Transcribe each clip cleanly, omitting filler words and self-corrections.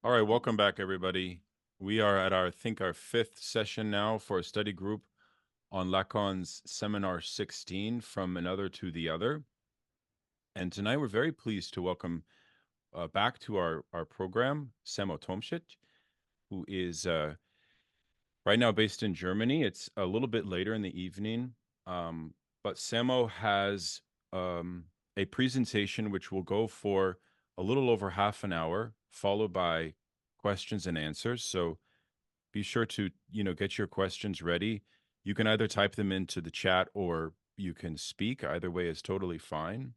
All right, welcome back, everybody. We are at our fifth session now for a study group on Lacan's Seminar 16, From Another to the Other. And tonight we're very pleased to welcome back to our program, Samo Tomšič, who is right now based in Germany. It's a little bit later in the evening, but Samo has a presentation which will go for a little over half an hour, followed by questions and answers. So be sure to, get your questions ready. You can either type them into the chat or you can speak. Either way is totally fine.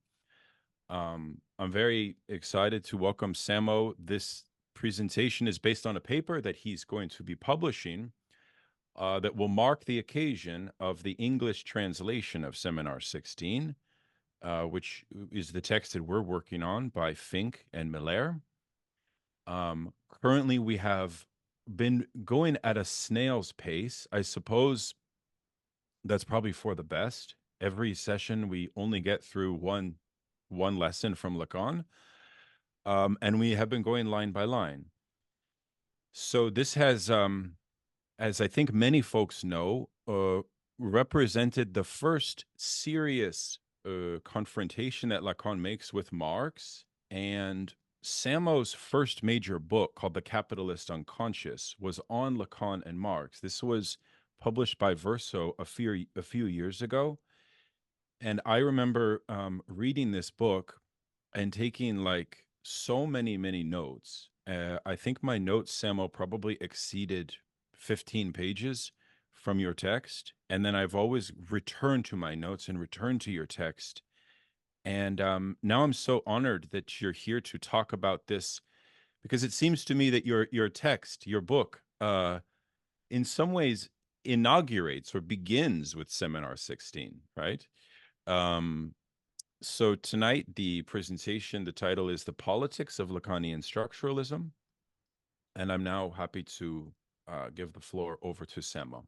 I'm very excited to welcome Samo. This presentation is based on a paper that he's going to be publishing that will mark the occasion of the English translation of Seminar 16, which is the text that we're working on by Fink and Miller. Currently, we have been going at a snail's pace. I suppose that's probably for the best. Every session, we only get through one lesson from Lacan, and we have been going line by line. So this has, as I think many folks know, represented the first serious confrontation that Lacan makes with Marx. And Samo's first major book, called The Capitalist Unconscious, was on Lacan and Marx. This was published by Verso a few years ago. And I remember reading this book and taking so many notes. I think my notes, Samo, probably exceeded 15 pages from your text. And then I've always returned to my notes and returned to your text. And now I'm so honored that you're here to talk about this, because it seems to me that your text, your book, in some ways inaugurates or begins with Seminar 16, right? So tonight, the presentation, the title is The Politics of Lacanian Structuralism. And I'm now happy to give the floor over to Samo.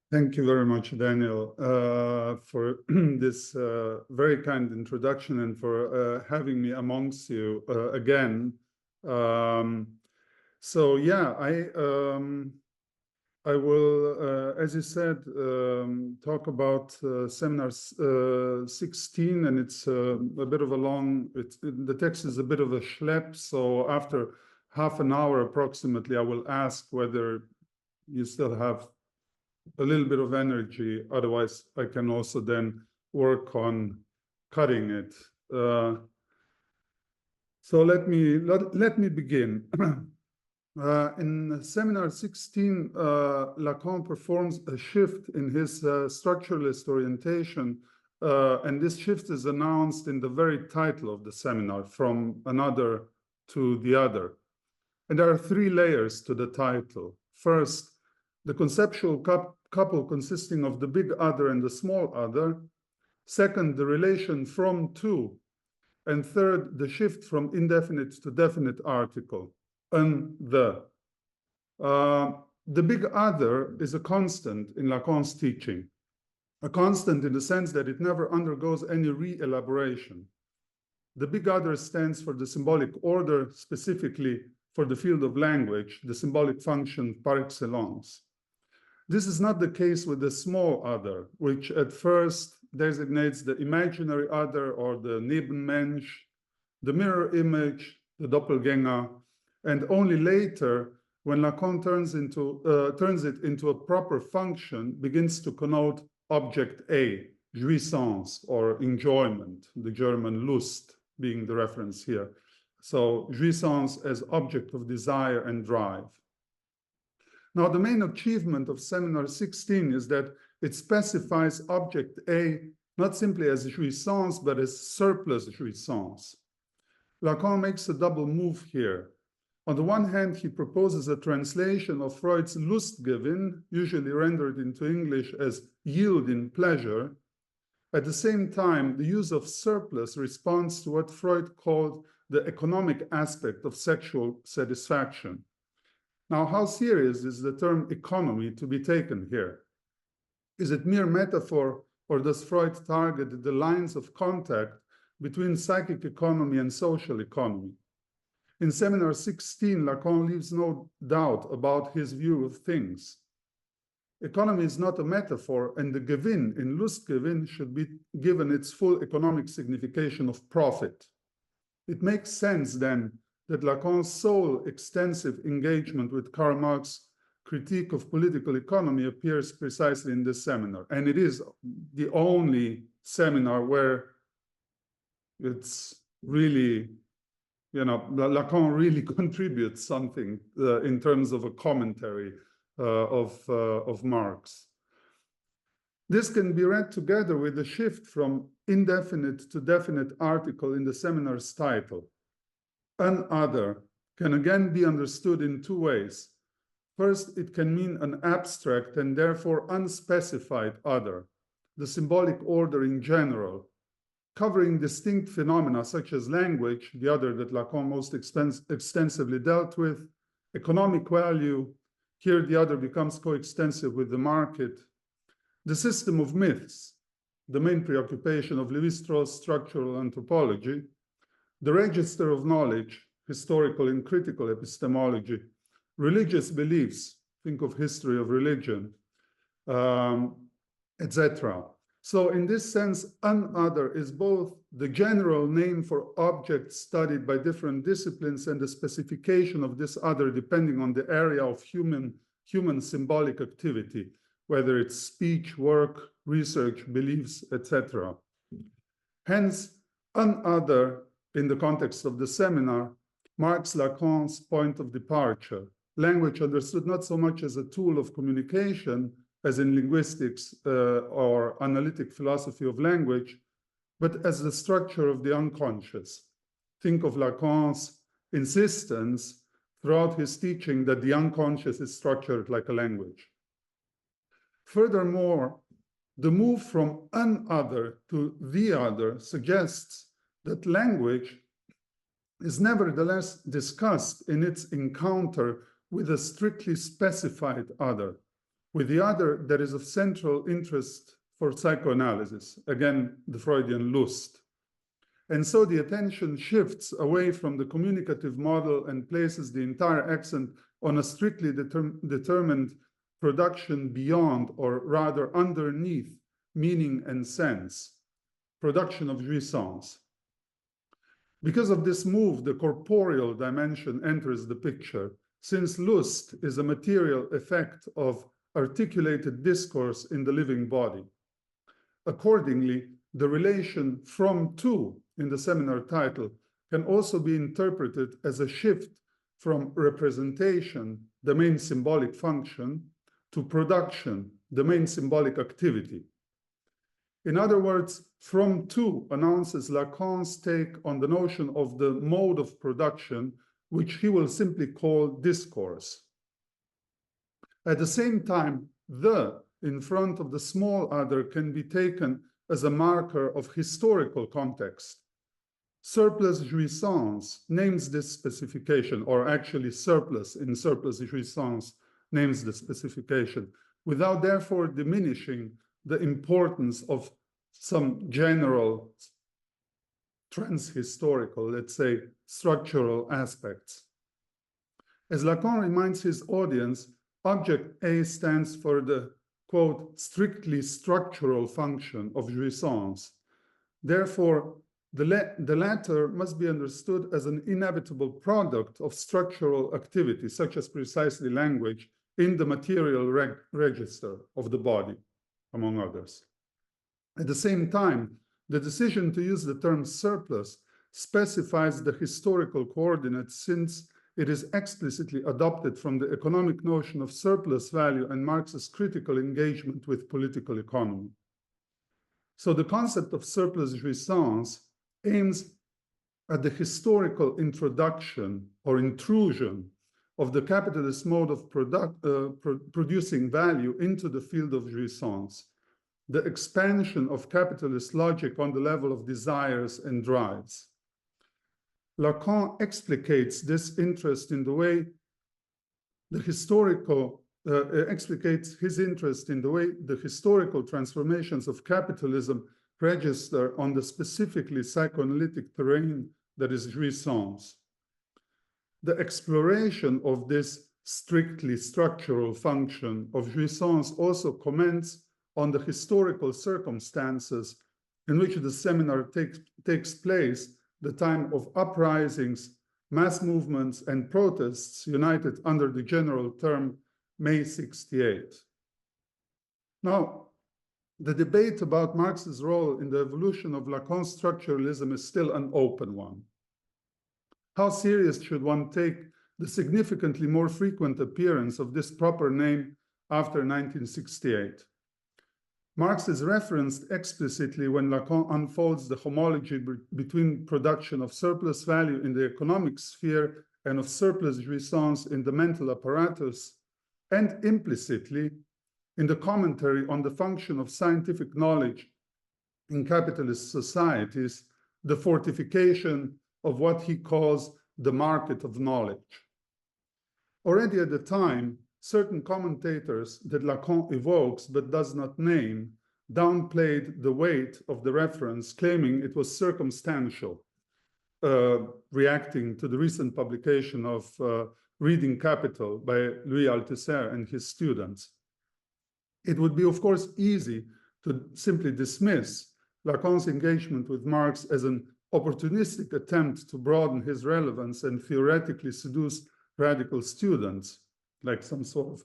Thank you very much, Daniel, for this very kind introduction and for having me amongst you again. So yeah, I will, as you said, talk about Seminar 16, and it's a bit of a long, the text is a bit of a schlep, so after half an hour approximately, I will ask whether you still have a little bit of energy. Otherwise, I can also then work on cutting it. So let me begin. In Seminar 16, Lacan performs a shift in his structuralist orientation, and this shift is announced in the very title of the seminar, From Another to the Other. And there are three layers to the title. First, the conceptual couple consisting of the big other and the small other. Second, the relation from to. And third, the shift from indefinite to definite article, the. The big other is a constant in Lacan's teaching, a constant in the sense that it never undergoes any re-elaboration. The big other stands for the symbolic order, specifically for the field of language, the symbolic function par excellence. This is not the case with the small other, which at first designates the imaginary other or the Nebenmensch, the mirror image, the doppelganger, and only later, when Lacan turns it into a proper function, begins to connote object A, jouissance or enjoyment, the German Lust being the reference here. So jouissance as object of desire and drive. Now, the main achievement of Seminar 16 is that it specifies object A not simply as jouissance, but as surplus jouissance. Lacan makes a double move here. On the one hand, he proposes a translation of Freud's Lustgewinn, usually rendered into English as yield in pleasure. At the same time, the use of surplus responds to what Freud called the economic aspect of sexual satisfaction. Now, how serious is the term economy to be taken here? Is it mere metaphor, or does Freud target the lines of contact between psychic economy and social economy? In Seminar 16, Lacan leaves no doubt about his view of things. Economy is not a metaphor, and the Gewinn in Lustgewinn should be given its full economic signification of profit. It makes sense then that Lacan's sole extensive engagement with Karl Marx's critique of political economy appears precisely in this seminar. And it is the only seminar where it's really, Lacan really contributes something in terms of a commentary of Marx. This can be read together with the shift from indefinite to definite article in the seminar's title. An other can again be understood in two ways. First, it can mean an abstract and therefore unspecified other, the symbolic order in general, covering distinct phenomena such as language, the other that Lacan most extensively dealt with, economic value, here the other becomes coextensive with the market, the system of myths, the main preoccupation of Lévi-Strauss structural anthropology, the register of knowledge, historical and critical epistemology, religious beliefs, think of history of religion, etc. So in this sense, an other is both the general name for objects studied by different disciplines and the specification of this other depending on the area of human symbolic activity, whether it's speech, work, research, beliefs, etc. Hence, an other, in the context of the seminar, marks Lacan's point of departure. Language understood not so much as a tool of communication, as in linguistics or analytic philosophy of language, but as the structure of the unconscious. Think of Lacan's insistence throughout his teaching that the unconscious is structured like a language. Furthermore, the move from an other to the other suggests that language is nevertheless discussed in its encounter with a strictly specified other, with the other that is of central interest for psychoanalysis, again, the Freudian Lust. And so the attention shifts away from the communicative model and places the entire accent on a strictly determined production beyond, or rather underneath, meaning and sense, production of jouissance. Because of this move, the corporeal dimension enters the picture, since lust is a material effect of articulated discourse in the living body. Accordingly, the relation from to in the seminar title can also be interpreted as a shift from representation, the main symbolic function, to production, the main symbolic activity. In other words, from to announces Lacan's take on the notion of the mode of production, which he will simply call discourse. At the same time, the in front of the small other can be taken as a marker of historical context. Surplus jouissance names this specification, or actually surplus in surplus jouissance names the specification, without therefore diminishing the importance of some general transhistorical, let's say, structural aspects. As Lacan reminds his audience, object A stands for the, quote, strictly structural function of jouissance. Therefore, the latter must be understood as an inevitable product of structural activity, such as precisely language, in the material register of the body, among others. At the same time, the decision to use the term surplus specifies the historical coordinates, since it is explicitly adopted from the economic notion of surplus value and Marx's critical engagement with political economy. So the concept of surplus jouissance aims at the historical introduction or intrusion of the capitalist mode of producing value into the field of jouissance, the expansion of capitalist logic on the level of desires and drives. Lacan explicates this interest in the way the historical explicates his interest in the way the historical transformations of capitalism register on the specifically psychoanalytic terrain that is jouissance. the exploration of this strictly structural function of jouissance also comments on the historical circumstances in which the seminar takes place, the time of uprisings, mass movements, and protests united under the general term May 68. Now, the debate about Marx's role in the evolution of Lacan's structuralism is still an open one. How serious should one take the significantly more frequent appearance of this proper name after 1968? Marx is referenced explicitly when Lacan unfolds the homology between production of surplus value in the economic sphere and of surplus jouissance in the mental apparatus, and implicitly in the commentary on the function of scientific knowledge in capitalist societies, the fortification of what he calls the market of knowledge. Already at the time, certain commentators that Lacan evokes but does not name downplayed the weight of the reference, claiming it was circumstantial, reacting to the recent publication of Reading Capital by Louis Althusser and his students. It would be, of course, easy to simply dismiss Lacan's engagement with Marx as an opportunistic attempt to broaden his relevance and theoretically seduce radical students, like some sort of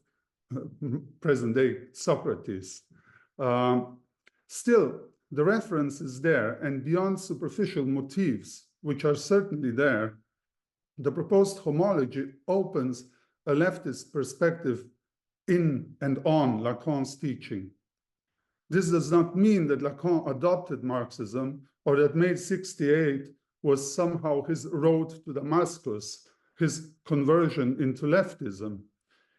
present-day Socrates. Still, the reference is there, and beyond superficial motifs, which are certainly there, the proposed homology opens a leftist perspective in and on Lacan's teaching. This does not mean that Lacan adopted Marxism or that May 68 was somehow his road to Damascus, his conversion into leftism.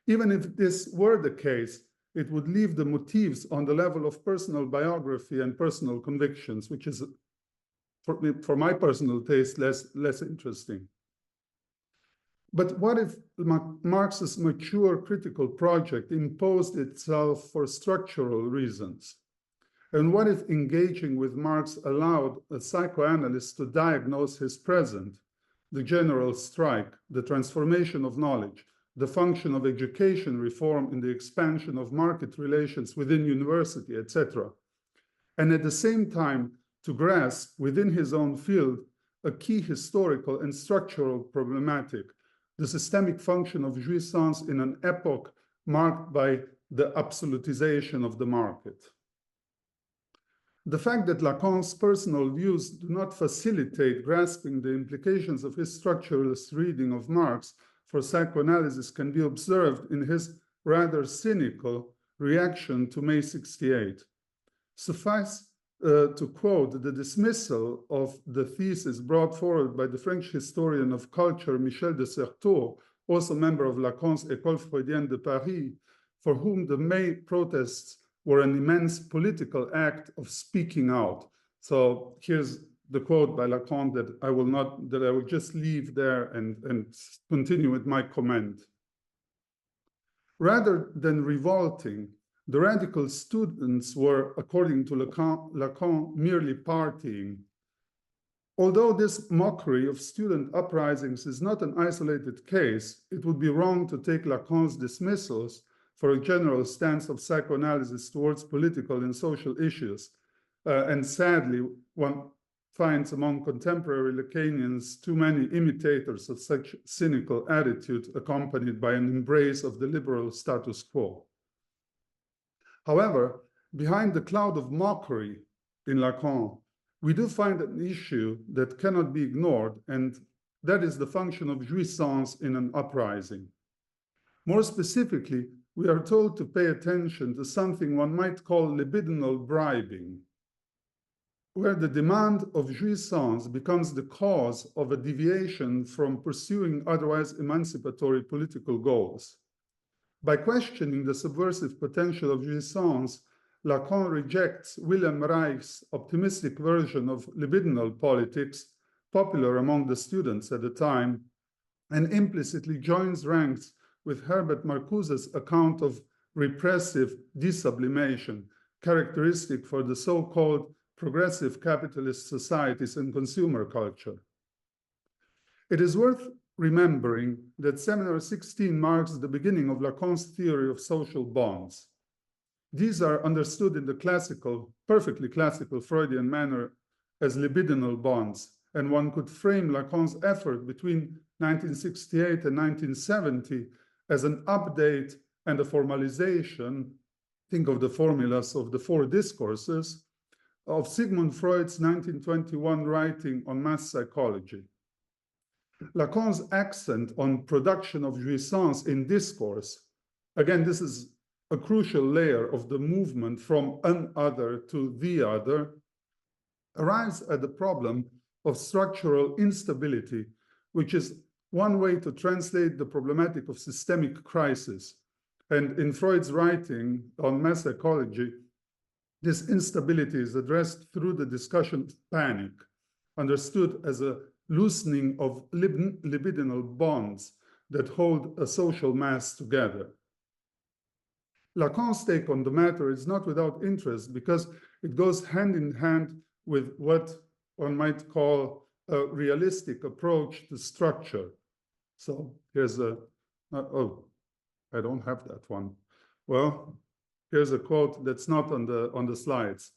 Even if this were the case, it would leave the motifs on the level of personal biography and personal convictions, which is, for my personal taste, less interesting. But what if Marx's mature critical project imposed itself for structural reasons? And what if engaging with Marx allowed a psychoanalyst to diagnose his present, the general strike, the transformation of knowledge, the function of education reform in the expansion of market relations within university, etc., and at the same time to grasp within his own field a key historical and structural problematic, the systemic function of jouissance in an epoch marked by the absolutization of the market. The fact that Lacan's personal views do not facilitate grasping the implications of his structuralist reading of Marx for psychoanalysis can be observed in his rather cynical reaction to May 68. Suffice to quote the dismissal of the thesis brought forward by the French historian of culture Michel de Certeau, also member of Lacan's École Freudienne de Paris, for whom the May protests were an immense political act of speaking out. So here's the quote by Lacan that I will just leave there and continue with my comment. Rather than revolting, the radical students were, according to Lacan, merely partying. Although this mockery of student uprisings is not an isolated case, it would be wrong to take Lacan's dismissals for a general stance of psychoanalysis towards political and social issues. And sadly, one finds among contemporary Lacanians too many imitators of such cynical attitude accompanied by an embrace of the liberal status quo. However, behind the cloud of mockery in Lacan, we do find an issue that cannot be ignored, and that is the function of jouissance in an uprising. More specifically, we are told to pay attention to something one might call libidinal bribing, where the demand of jouissance becomes the cause of a deviation from pursuing otherwise emancipatory political goals. By questioning the subversive potential of jouissance, Lacan rejects Wilhelm Reich's optimistic version of libidinal politics, popular among the students at the time, and implicitly joins ranks with Herbert Marcuse's account of repressive desublimation, characteristic for the so-called progressive capitalist societies and consumer culture. It is worth remembering that Seminar 16 marks the beginning of Lacan's theory of social bonds. These are understood in the classical, perfectly classical Freudian manner as libidinal bonds, and one could frame Lacan's effort between 1968 and 1970 as an update and a formalization, think of the formulas of the four discourses, of Sigmund Freud's 1921 writing on mass psychology. Lacan's accent on production of jouissance in discourse, again, this is a crucial layer of the movement from an other to the other, arrives at the problem of structural instability, which is one way to translate the problematic of systemic crisis. And in Freud's writing on mass ecology, this instability is addressed through the discussion of panic, understood as a loosening of libidinal bonds that hold a social mass together. Lacan's take on the matter is not without interest because it goes hand in hand with what one might call a realistic approach to structure. So here's a, oh, I don't have that one. Well, here's a quote that's not on the slides.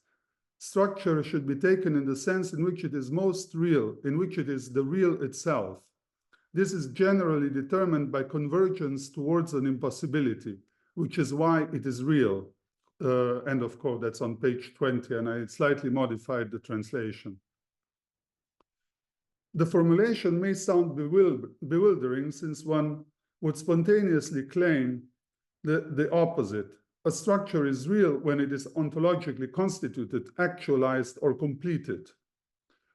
Structure should be taken in the sense in which it is most real, in which it is the real itself. This is generally determined by convergence towards an impossibility, which is why it is real. End of quote, that's on page 20, and I slightly modified the translation. The formulation may sound bewildering since one would spontaneously claim the opposite. A structure is real when it is ontologically constituted, actualized, or completed.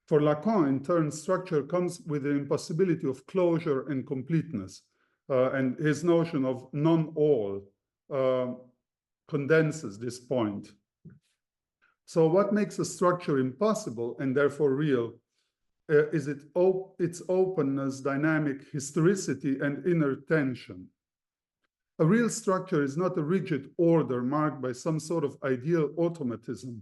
For Lacan, in turn, structure comes with the impossibility of closure and completeness, and his notion of non-all condenses this point. So what makes a structure impossible and therefore real is its openness, dynamic, historicity, and inner tension. A real structure is not a rigid order marked by some sort of ideal automatism.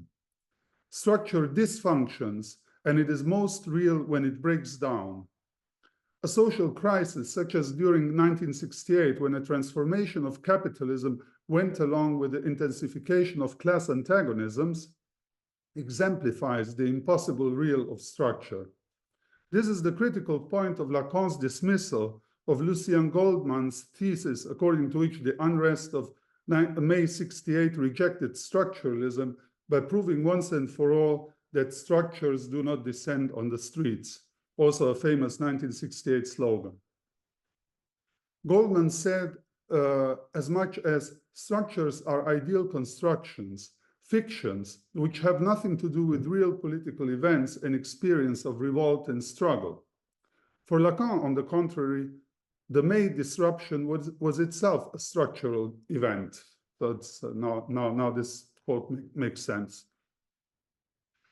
Structure dysfunctions, and it is most real when it breaks down. A social crisis, such as during 1968, when a transformation of capitalism went along with the intensification of class antagonisms, exemplifies the impossible real of structure. This is the critical point of Lacan's dismissal of Lucien Goldman's thesis, according to which the unrest of May 68 rejected structuralism by proving once and for all that structures do not descend on the streets, also a famous 1968 slogan. Goldman said as much as structures are ideal constructions, fictions, which have nothing to do with real political events and experience of revolt and struggle. For Lacan, on the contrary, the May disruption was itself a structural event. So it's, now this quote makes sense.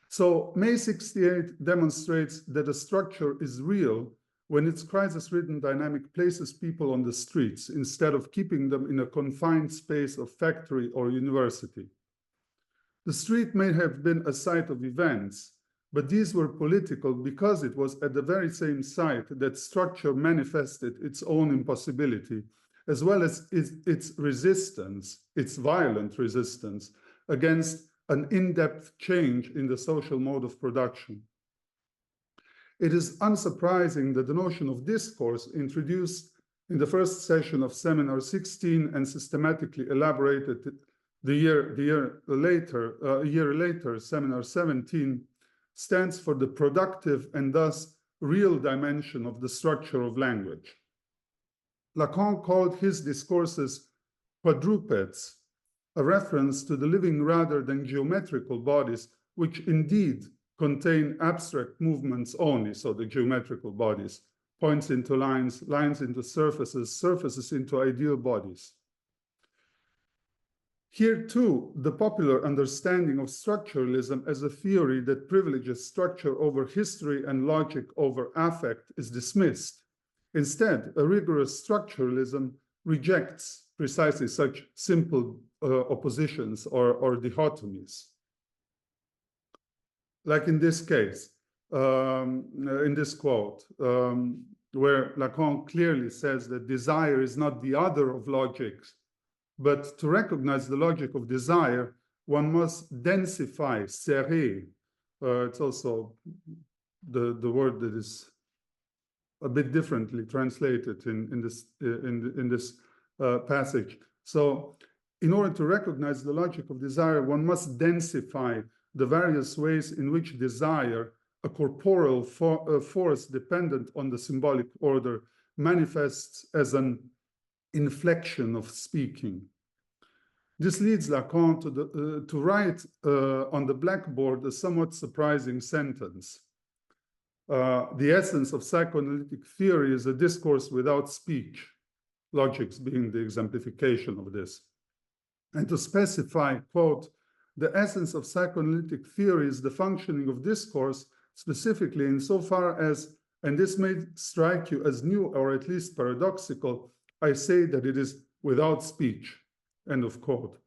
So May 68 demonstrates that a structure is real when its crisis-ridden dynamic places people on the streets instead of keeping them in a confined space of factory or university. The street may have been a site of events, but these were political because it was at the very same site that structure manifested its own impossibility, as well as its resistance, its violent resistance against an in-depth change in the social mode of production. It is unsurprising that the notion of discourse, introduced in the first session of Seminar 16 and systematically elaborated a year later, Seminar 17, stands for the productive and thus real dimension of the structure of language. Lacan called his discourses quadrupeds, a reference to the living rather than geometrical bodies, which indeed contain abstract movements only, so the geometrical bodies, points into lines, lines into surfaces, surfaces into ideal bodies. Here too, the popular understanding of structuralism as a theory that privileges structure over history and logic over affect is dismissed. Instead, a rigorous structuralism rejects precisely such simple oppositions or dichotomies. Like in this case, in this quote, where Lacan clearly says that desire is not the other of logic, but to recognize the logic of desire, one must densify, serrer. It's also the word that is a bit differently translated in this passage. So in order to recognize the logic of desire, one must densify the various ways in which desire, a corporeal force dependent on the symbolic order, manifests as an inflection of speaking. This leads Lacan to write on the blackboard a somewhat surprising sentence. The essence of psychoanalytic theory is a discourse without speech, logics being the exemplification of this. And to specify, quote, the essence of psychoanalytic theory is the functioning of discourse, specifically insofar as, and this may strike you as new or at least paradoxical, I say that it is without speech, end of quote.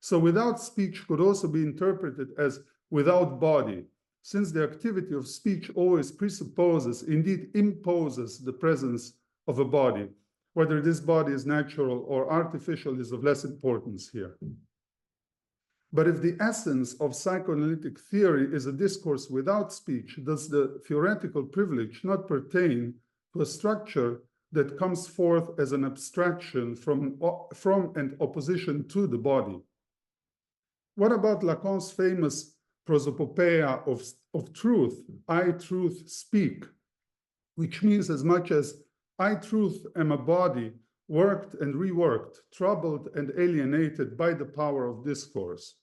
So without speech could also be interpreted as without body, since the activity of speech always presupposes, indeed imposes, the presence of a body. Whether this body is natural or artificial is of less importance here. But if the essence of psychoanalytic theory is a discourse without speech, does the theoretical privilege not pertain to a structure that comes forth as an abstraction from and opposition to the body? What about Lacan's famous prosopopeia of truth, I, truth, speak, which means as much as I, truth, am a body, worked and reworked, troubled and alienated by the power of discourse?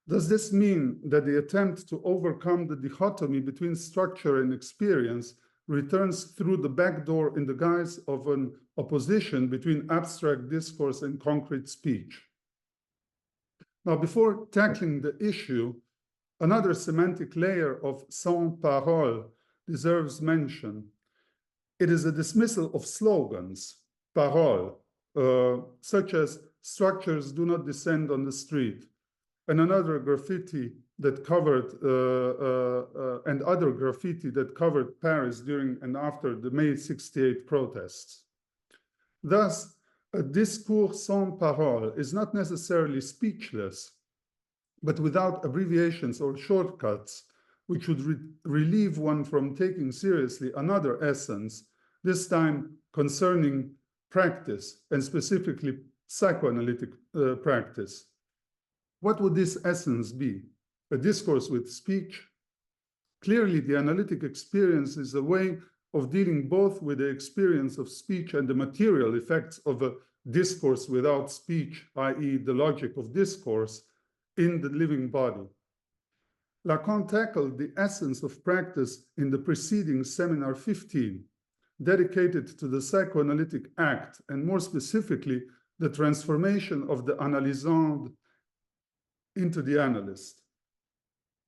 Does this mean that the attempt to overcome the dichotomy between structure and experience returns through the back door in the guise of an opposition between abstract discourse and concrete speech? Now, before tackling the issue, another semantic layer of sans parole deserves mention. It is a dismissal of slogans, parole, such as structures do not descend on the street, and another graffiti that covered, and other graffiti that covered Paris during and after the May 68 protests. Thus, a discours sans parole is not necessarily speechless, but without abbreviations or shortcuts, which would relieve one from taking seriously another essence, this time concerning practice, and specifically psychoanalytic practice. What would this essence be? A discourse with speech? Clearly, the analytic experience is a way of dealing both with the experience of speech and the material effects of a discourse without speech, i.e., the logic of discourse, in the living body. Lacan tackled the essence of practice in the preceding Seminar 15, dedicated to the psychoanalytic act, and more specifically, the transformation of the analysand into the analyst.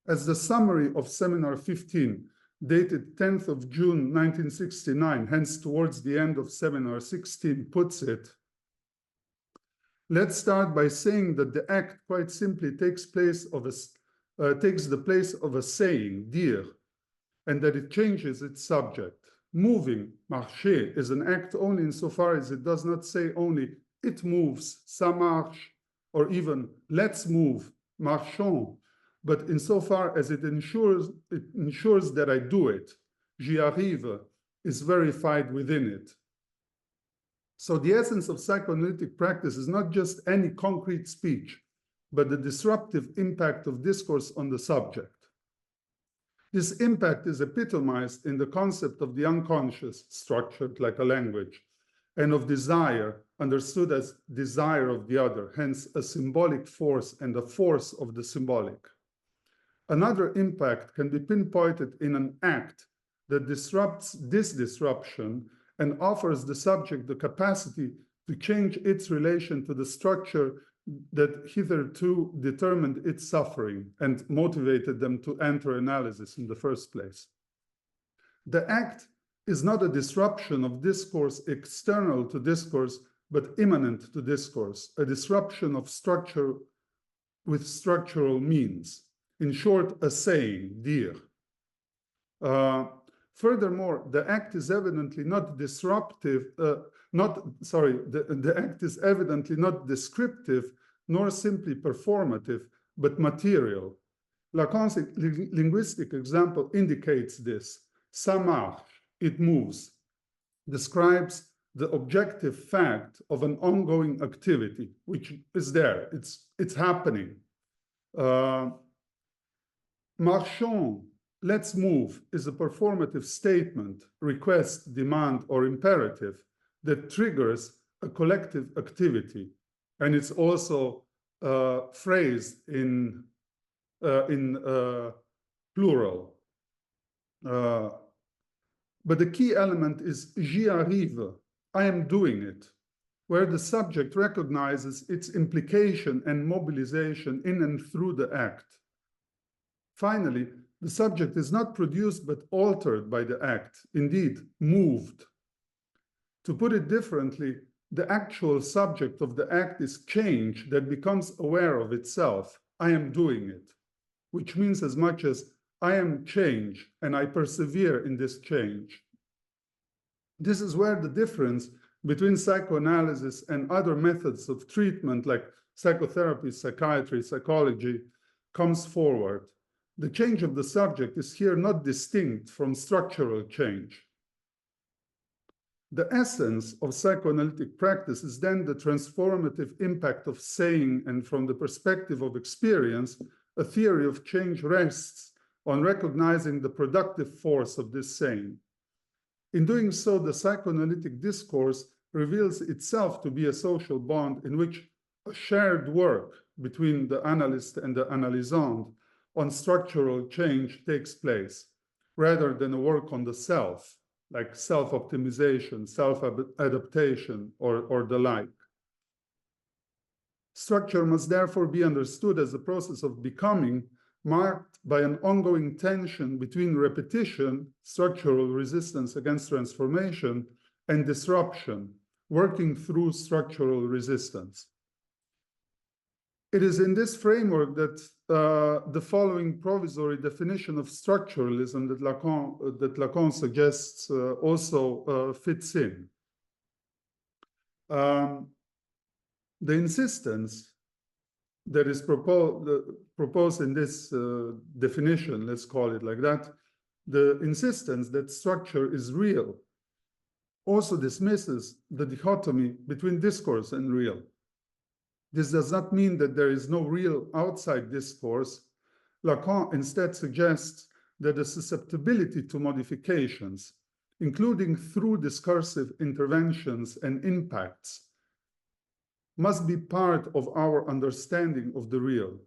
As the summary of Seminar 15, dated 10th of June, 1969, hence towards the end of Seminar 16, puts it, let's start by saying that the act quite simply takes the place of a saying, dire, and that it changes its subject. Moving, marcher, is an act only insofar as it does not say only it moves, ça marche, or even let's move, marchons, but insofar as it ensures that I do it, j'y arrive, is verified within it. So the essence of psychoanalytic practice is not just any concrete speech, but the disruptive impact of discourse on the subject. This impact is epitomized in the concept of the unconscious, structured like a language, and of desire, understood as desire of the other, hence a symbolic force and a force of the symbolic. Another impact can be pinpointed in an act that disrupts this disruption and offers the subject the capacity to change its relation to the structure that hitherto determined its suffering and motivated them to enter analysis in the first place. The act is not a disruption of discourse external to discourse, but immanent to discourse, a disruption of structure with structural means. In short, a saying, dire. Furthermore, the act is evidently not disruptive, the act is evidently not descriptive nor simply performative, but material. Lacan's linguistic example indicates this. Ça marche, it moves, describes the objective fact of an ongoing activity, which is there, it's happening. Marchons, let's move, is a performative statement, request, demand, or imperative that triggers a collective activity. And it's also phrased in plural. But the key element is j'y arrive, I am doing it, where the subject recognizes its implication and mobilization in and through the act. Finally, the subject is not produced but altered by the act, indeed, moved. To put it differently, the actual subject of the act is change that becomes aware of itself. I am doing it, which means as much as I am change and I persevere in this change. This is where the difference between psychoanalysis and other methods of treatment like psychotherapy, psychiatry, psychology comes forward. The change of the subject is here not distinct from structural change. The essence of psychoanalytic practice is then the transformative impact of saying, and from the perspective of experience, a theory of change rests on recognizing the productive force of this saying. In doing so, the psychoanalytic discourse reveals itself to be a social bond in which a shared work between the analyst and the analysand on structural change takes place, rather than a work on the self, like self-optimization, self-adaptation, or the like. Structure must therefore be understood as a process of becoming marked by an ongoing tension between repetition, structural resistance against transformation, and disruption, working through structural resistance. It is in this framework that the following provisory definition of structuralism that Lacan suggests also fits in. The insistence that is proposed in this definition, let's call it like that, the insistence that structure is real also dismisses the dichotomy between discourse and real. This does not mean that there is no real outside discourse. Lacan instead suggests that the susceptibility to modifications, including through discursive interventions and impacts, must be part of our understanding of the real.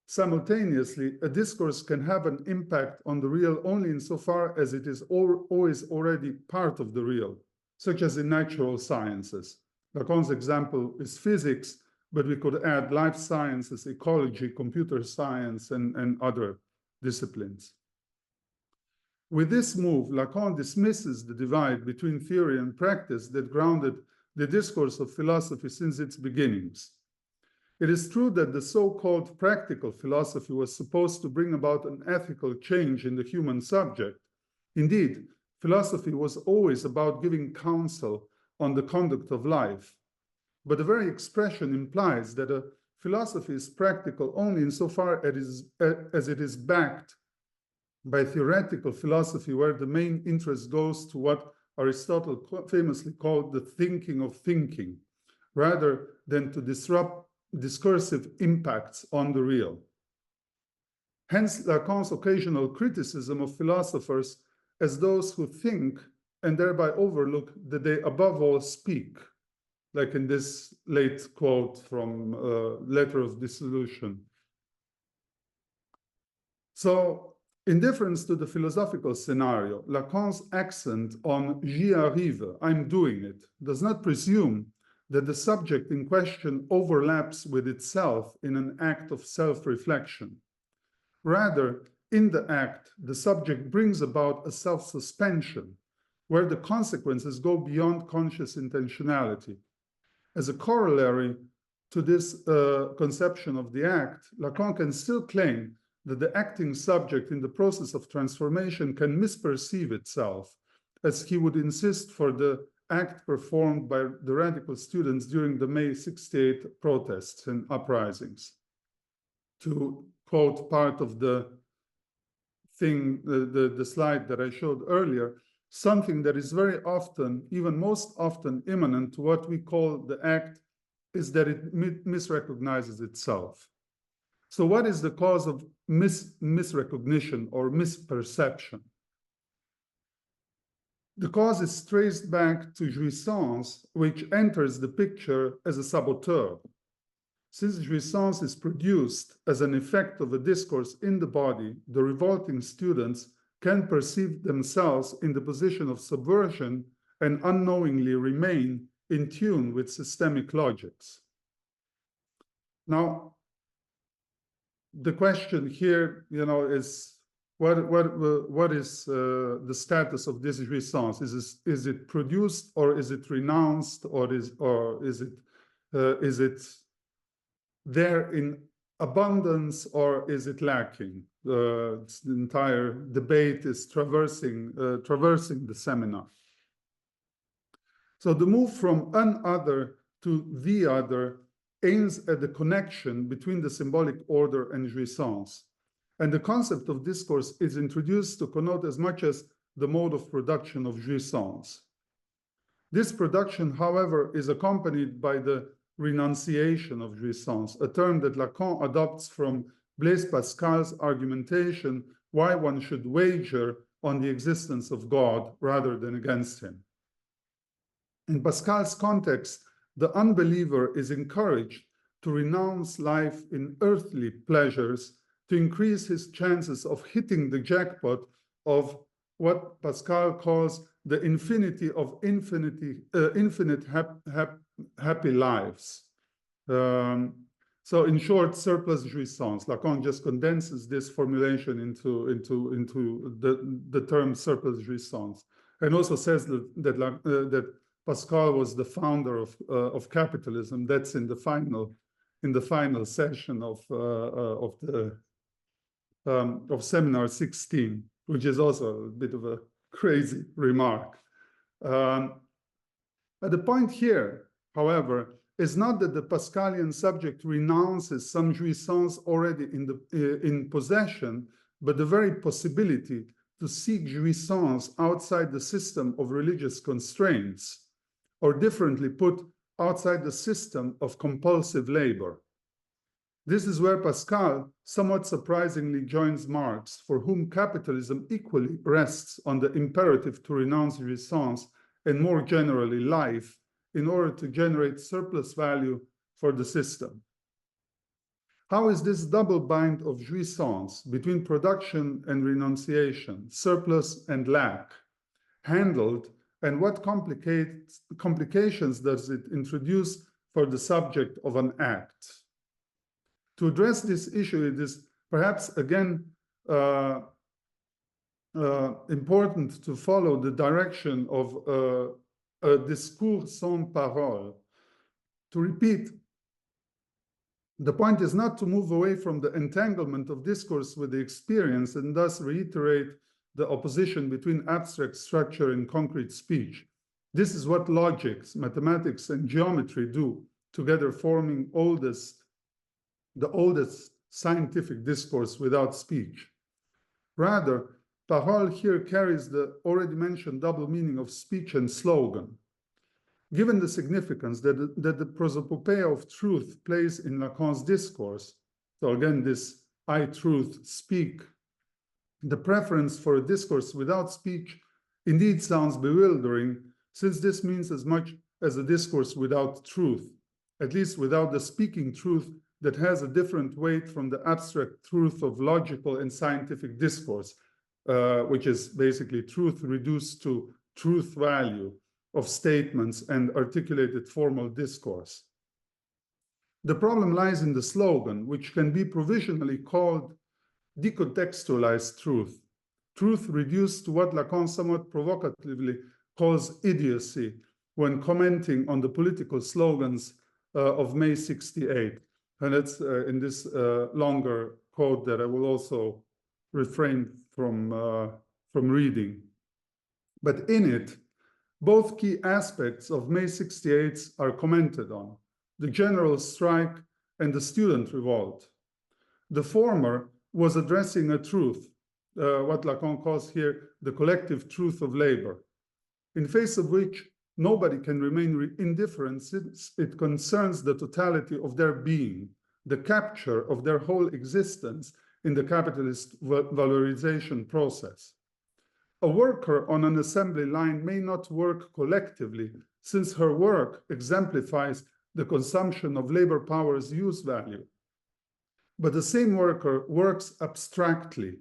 Simultaneously, a discourse can have an impact on the real only insofar as it is always already part of the real, such as in natural sciences. Lacan's example is physics, but we could add life sciences, ecology, computer science, and other disciplines. With this move, Lacan dismisses the divide between theory and practice that grounded the discourse of philosophy since its beginnings. It is true that the so-called practical philosophy was supposed to bring about an ethical change in the human subject. Indeed, philosophy was always about giving counsel on the conduct of life. But the very expression implies that a philosophy is practical only insofar as it is backed by theoretical philosophy, where the main interest goes to what Aristotle famously called the thinking of thinking, rather than to disrupt discursive impacts on the real. Hence, Lacan's occasional criticism of philosophers as those who think and thereby overlook that they above all speak, like in this late quote from Letter of Dissolution. So, in difference to the philosophical scenario, Lacan's accent on j'y arrive, I'm doing it, does not presume that the subject in question overlaps with itself in an act of self-reflection. Rather, in the act, the subject brings about a self-suspension, where the consequences go beyond conscious intentionality. As a corollary to this conception of the act, Lacan can still claim that the acting subject in the process of transformation can misperceive itself, as he would insist for the act performed by the radical students during the May 68 protests and uprisings. To quote part of the thing, the slide that I showed earlier, something that is very often, even most often immanent to what we call the act is that it misrecognizes itself. So what is the cause of misrecognition or misperception? The cause is traced back to jouissance, which enters the picture as a saboteur. Since jouissance is produced as an effect of a discourse in the body, the revolting students can perceive themselves in the position of subversion and unknowingly remain in tune with systemic logics. Now, the question here, is what is the status of this jouissance? Is it produced, or is it renounced, or is it there in abundance, or is it lacking? The entire debate is traversing the seminar. So the move from an other to the other aims at the connection between the symbolic order and jouissance. And the concept of discourse is introduced to connote as much as the mode of production of jouissance. This production, however, is accompanied by the renunciation of jouissance, a term that Lacan adopts from Blaise Pascal's argumentation why one should wager on the existence of God rather than against him. In Pascal's context, the unbeliever is encouraged to renounce life in earthly pleasures to increase his chances of hitting the jackpot of what Pascal calls the infinity of infinite happy lives. So in short, surplus jouissance. Lacan just condenses this formulation into the term surplus jouissance, and also says that Pascal was the founder of capitalism. That's in the final session of Seminar 16, which is also a bit of a crazy remark. But the point here, however, is not that the Pascalian subject renounces some jouissance already in possession, but the very possibility to seek jouissance outside the system of religious constraints, or differently put, outside the system of compulsive labor. This is where Pascal somewhat surprisingly joins Marx, for whom capitalism equally rests on the imperative to renounce jouissance and more generally life in order to generate surplus value for the system. How is this double bind of jouissance between production and renunciation, surplus and lack, handled, and what complications does it introduce for the subject of an act? To address this issue, it is perhaps again important to follow the direction of a discours sans parole. To repeat, the point is not to move away from the entanglement of discourse with the experience and thus reiterate the opposition between abstract structure and concrete speech. This is what logics, mathematics, and geometry do, together forming the oldest scientific discourse without speech. Rather, parole here carries the already mentioned double meaning of speech and slogan. Given the significance that the prosopopeia of truth plays in Lacan's discourse, so again, this I truth speak, the preference for a discourse without speech indeed sounds bewildering, since this means as much as a discourse without truth, at least without the speaking truth that has a different weight from the abstract truth of logical and scientific discourse, which is basically truth reduced to truth value of statements and articulated formal discourse. The problem lies in the slogan, which can be provisionally called decontextualized truth, truth reduced to what Lacan somewhat provocatively calls idiocy when commenting on the political slogans of May 68. And it's in this longer quote that I will also refrain from reading. But in it, both key aspects of May 68 are commented on: the general strike and the student revolt. The former was addressing a truth, what Lacan calls here the collective truth of labor, in face of which nobody can remain indifferent, since it concerns the totality of their being, the capture of their whole existence in the capitalist valorization process. A worker on an assembly line may not work collectively, since her work exemplifies the consumption of labor power's use value. But the same worker works abstractly.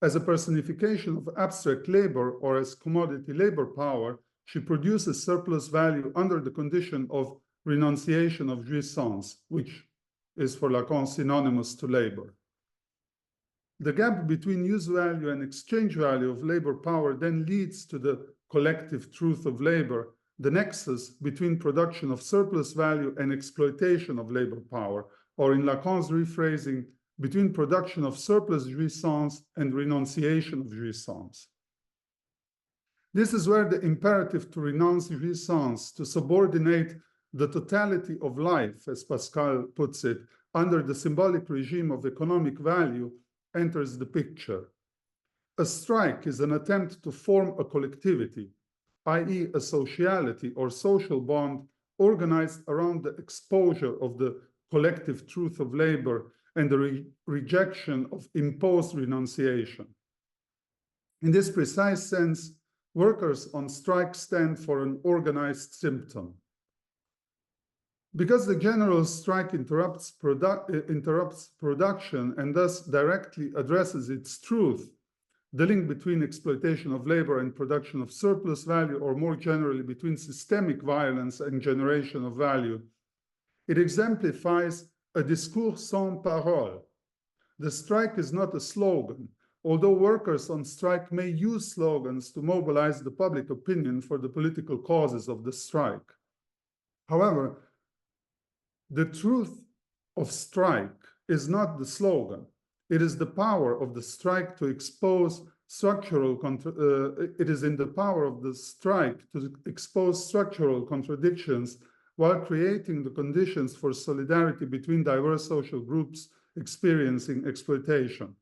As a personification of abstract labor or as commodity labor power, she produces surplus value under the condition of renunciation of jouissance, which is for Lacan synonymous to labor. The gap between use value and exchange value of labor power then leads to the collective truth of labor, the nexus between production of surplus value and exploitation of labor power, or in Lacan's rephrasing, between production of surplus jouissance and renunciation of jouissance. This is where the imperative to renounce jouissance, to subordinate the totality of life, as Pascal puts it, under the symbolic regime of economic value, enters the picture. A strike is an attempt to form a collectivity, i.e. a sociality or social bond organized around the exposure of the collective truth of labor and the rejection of imposed renunciation. In this precise sense, workers on strike stand for an organized symptom. Because the general strike interrupts production and thus directly addresses its truth, the link between exploitation of labor and production of surplus value, or more generally between systemic violence and generation of value, it exemplifies a discours sans parole. The strike is not a slogan, although workers on strike may use slogans to mobilize the public opinion for the political causes of the strike. However, the truth of strike is not the slogan. It is the power of the strike to expose structural contradictions while creating the conditions for solidarity between diverse social groups experiencing exploitation.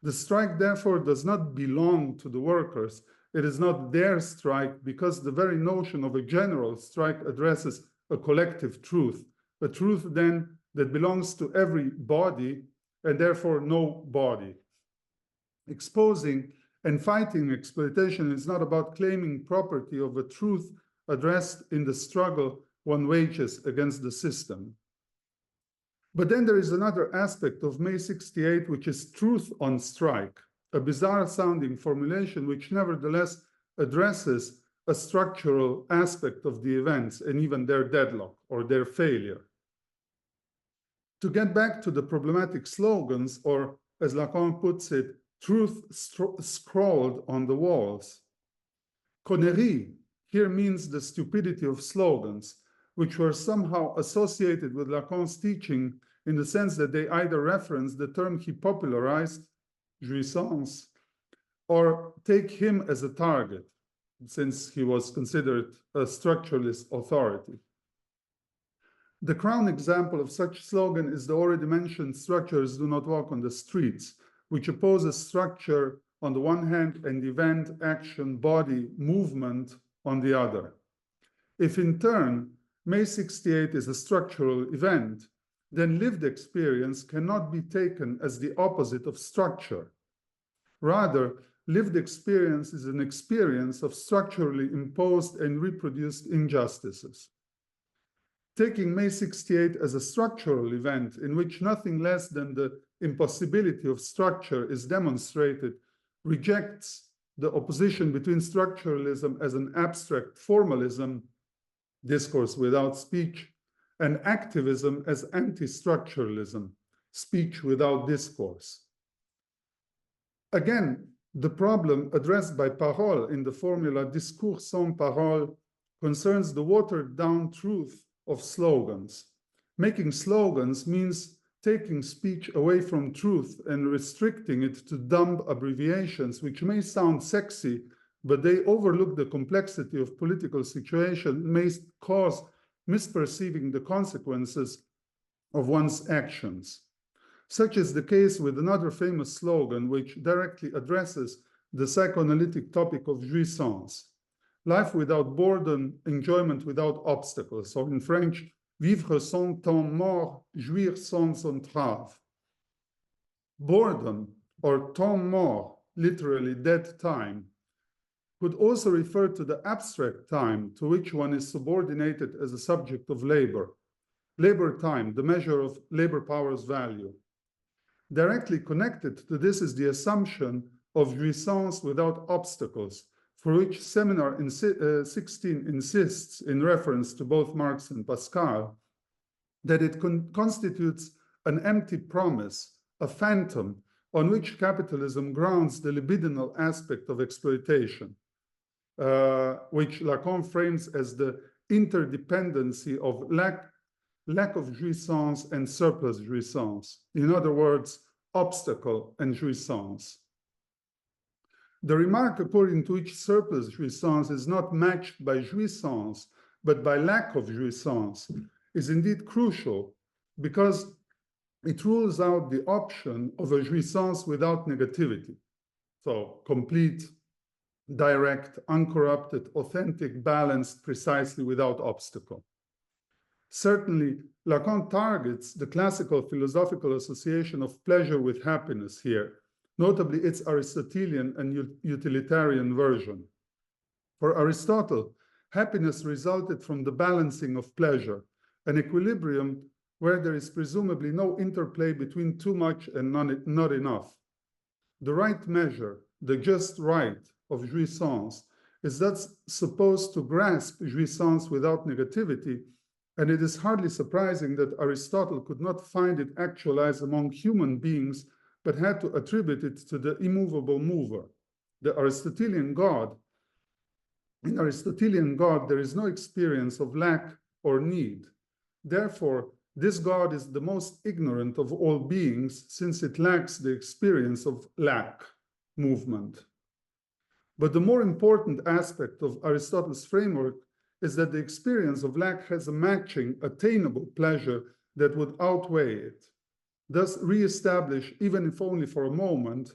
The strike, therefore, does not belong to the workers. It is not their strike, because the very notion of a general strike addresses a collective truth, a truth then that belongs to every body and therefore no body. Exposing and fighting exploitation is not about claiming property of a truth addressed in the struggle one wages against the system. But then there is another aspect of May 68, which is truth on strike, a bizarre sounding formulation which nevertheless addresses a structural aspect of the events and even their deadlock or their failure. To get back to the problematic slogans, or as Lacan puts it, truth scrawled on the walls. Connerie here means the stupidity of slogans, which were somehow associated with Lacan's teaching in the sense that they either reference the term he popularized, jouissance, or take him as a target, since he was considered a structuralist authority. The crown example of such slogan is the already mentioned "Structures do not walk on the streets," which opposes structure on the one hand and event, action, body, movement on the other. If in turn May 68 is a structural event, then lived experience cannot be taken as the opposite of structure. Rather, lived experience is an experience of structurally imposed and reproduced injustices. Taking May 68 as a structural event in which nothing less than the impossibility of structure is demonstrated rejects the opposition between structuralism as an abstract formalism, discourse without speech, and activism as anti-structuralism, speech without discourse. Again, the problem addressed by Parole in the formula discours sans parole concerns the watered-down truth of slogans. Making slogans means taking speech away from truth and restricting it to dumb abbreviations, which may sound sexy, but they overlook the complexity of political situation, may cause misperceiving the consequences of one's actions. Such is the case with another famous slogan which directly addresses the psychoanalytic topic of jouissance. Life without boredom, enjoyment without obstacles, or in French, vivre sans temps mort, jouir sans entrave. Boredom, or temps mort, literally dead time, could also refer to the abstract time to which one is subordinated as a subject of labor. Labor time, the measure of labor power's value. Directly connected to this is the assumption of jouissance without obstacles, for which Seminar XVI insists, in reference to both Marx and Pascal, that it constitutes an empty promise, a phantom, on which capitalism grounds the libidinal aspect of exploitation, which Lacan frames as the interdependency of lack of jouissance and surplus jouissance. In other words, obstacle and jouissance. The remark according to which surplus jouissance is not matched by jouissance, but by lack of jouissance, is indeed crucial because it rules out the option of a jouissance without negativity. So complete, direct, uncorrupted, authentic, balanced, precisely without obstacle. Certainly, Lacan targets the classical philosophical association of pleasure with happiness here, notably its Aristotelian and utilitarian version. For Aristotle, happiness resulted from the balancing of pleasure, an equilibrium where there is presumably no interplay between too much and not enough. The right measure, the just right of jouissance, is thus supposed to grasp jouissance without negativity, and it is hardly surprising that Aristotle could not find it actualized among human beings, but had to attribute it to the immovable mover, the Aristotelian God. In Aristotelian God, there is no experience of lack or need. Therefore, this God is the most ignorant of all beings, since it lacks the experience of lack, movement. But the more important aspect of Aristotle's framework is that the experience of lack has a matching, attainable pleasure that would outweigh it, thus re-establish, even if only for a moment,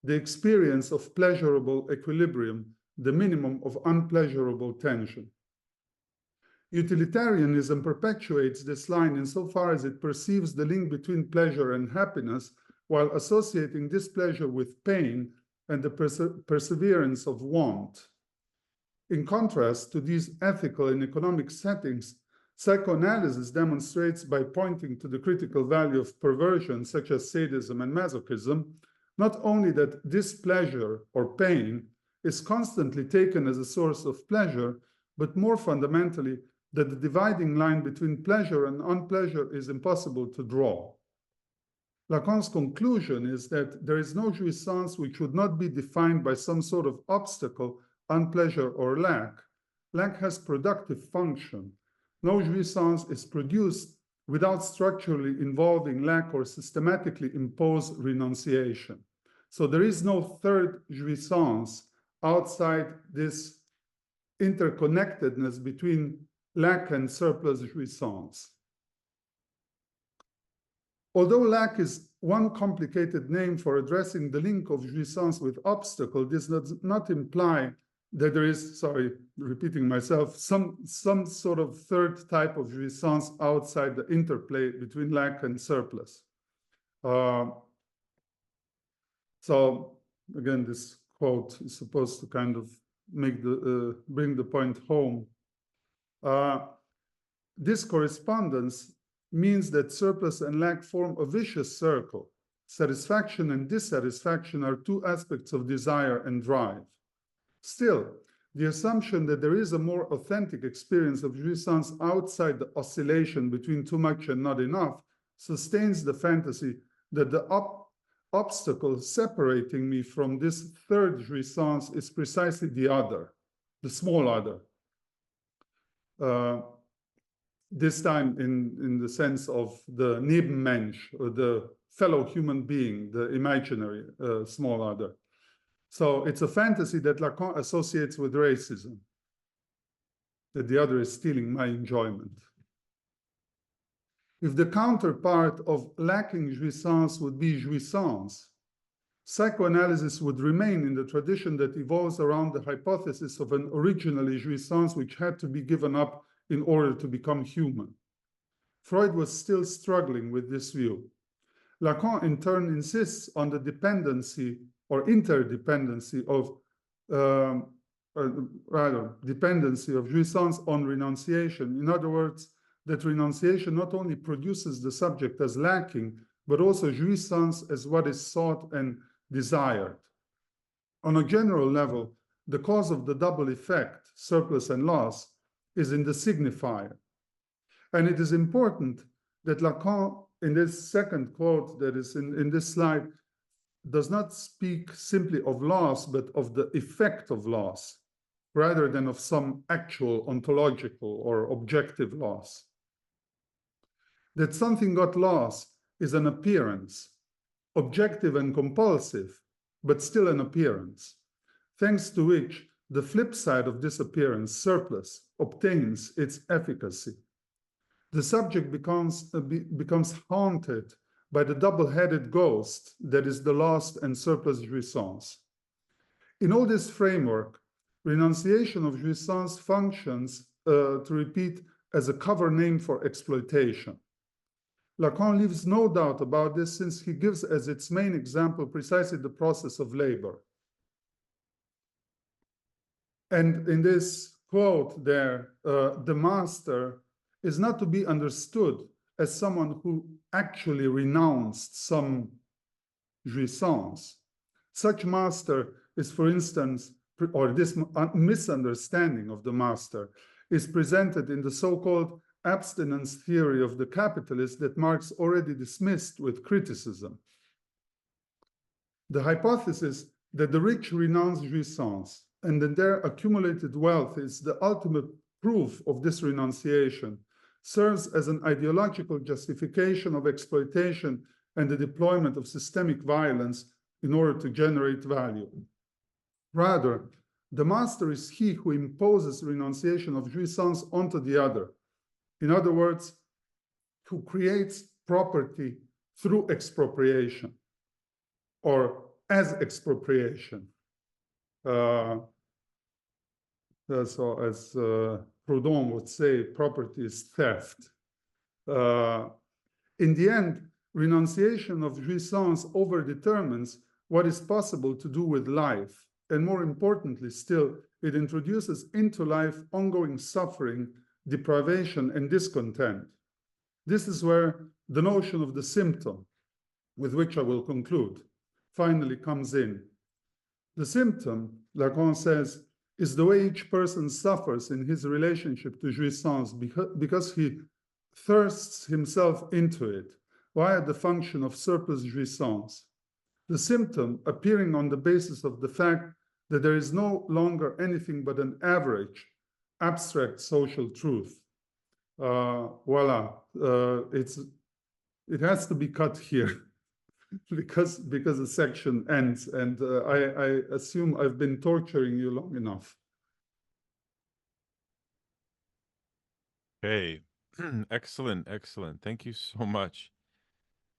the experience of pleasurable equilibrium, the minimum of unpleasurable tension. Utilitarianism perpetuates this line insofar as it perceives the link between pleasure and happiness, while associating displeasure with pain and the perseverance of want. In contrast to these ethical and economic settings, psychoanalysis demonstrates by pointing to the critical value of perversion, such as sadism and masochism, not only that displeasure or pain is constantly taken as a source of pleasure, but more fundamentally, that the dividing line between pleasure and unpleasure is impossible to draw. Lacan's conclusion is that there is no jouissance which would not be defined by some sort of obstacle, unpleasure, or lack. Lack has productive function. No jouissance is produced without structurally involving lack or systematically imposed renunciation. So there is no third jouissance outside this interconnectedness between lack and surplus jouissance. Although lack is one complicated name for addressing the link of jouissance with obstacle, this does not imply that there is, sorry, repeating myself, some sort of third type of jouissance outside the interplay between lack and surplus. So again, this quote is supposed to kind of make bring the point home. This correspondence means that surplus and lack form a vicious circle. Satisfaction and dissatisfaction are two aspects of desire and drive. Still, the assumption that there is a more authentic experience of jouissance outside the oscillation between too much and not enough sustains the fantasy that the obstacle separating me from this third jouissance is precisely the other, the small other. this time in the sense of the Nebenmensch, or the fellow human being, the imaginary small other. So it's a fantasy that Lacan associates with racism, that the other is stealing my enjoyment. If the counterpart of lacking jouissance would be jouissance, psychoanalysis would remain in the tradition that evolves around the hypothesis of an originally jouissance which had to be given up in order to become human. Freud was still struggling with this view. Lacan, in turn, insists on the dependency or interdependency of, dependency of jouissance on renunciation. In other words, that renunciation not only produces the subject as lacking, but also jouissance as what is sought and desired. On a general level, the cause of the double effect, surplus and loss, is in the signifier. And it is important that Lacan, in this second quote that is in this slide, does not speak simply of loss, but of the effect of loss, rather than of some actual ontological or objective loss. That something got lost is an appearance, objective and compulsive, but still an appearance, thanks to which the flip side of this appearance, surplus, obtains its efficacy. The subject becomes haunted by the double-headed ghost that is the lost and surplus jouissance. In all this framework, renunciation of jouissance functions, to repeat, as a cover name for exploitation. Lacan leaves no doubt about this, since he gives as its main example precisely the process of labor. And in this quote there, the master is not to be understood as someone who actually renounced some jouissance. Such master is, for instance, or this misunderstanding of the master is presented in the so-called abstinence theory of the capitalist that Marx already dismissed with criticism. The hypothesis that the rich renounce jouissance and that their accumulated wealth is the ultimate proof of this renunciation serves as an ideological justification of exploitation and the deployment of systemic violence in order to generate value. Rather, the master is he who imposes renunciation of jouissance onto the other. In other words, who creates property through expropriation or as expropriation. So as Proudhon would say, property is theft. In the end, renunciation of jouissance overdetermines what is possible to do with life. And more importantly still, it introduces into life ongoing suffering, deprivation, and discontent. This is where the notion of the symptom, with which I will conclude, finally comes in. The symptom, Lacan says, is the way each person suffers in his relationship to jouissance because he thirsts himself into it via the function of surplus jouissance. The symptom appearing on the basis of the fact that there is no longer anything but an average, abstract social truth. Voila, it has to be cut here because the section ends, and I assume I've been torturing you long enough. Okay, excellent, excellent. Thank you so much.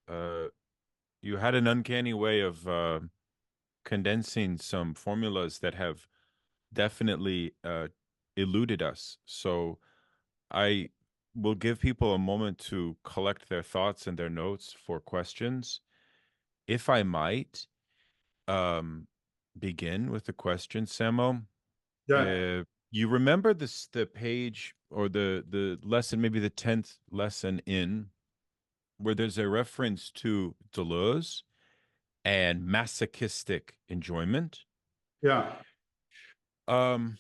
You had an uncanny way of condensing some formulas that have definitely eluded us. So I will give people a moment to collect their thoughts and their notes for questions. If I might begin with the question, Samo. Yeah. You remember the page or the lesson, maybe the 10th lesson in, where there's a reference to Deleuze and masochistic enjoyment? Yeah. I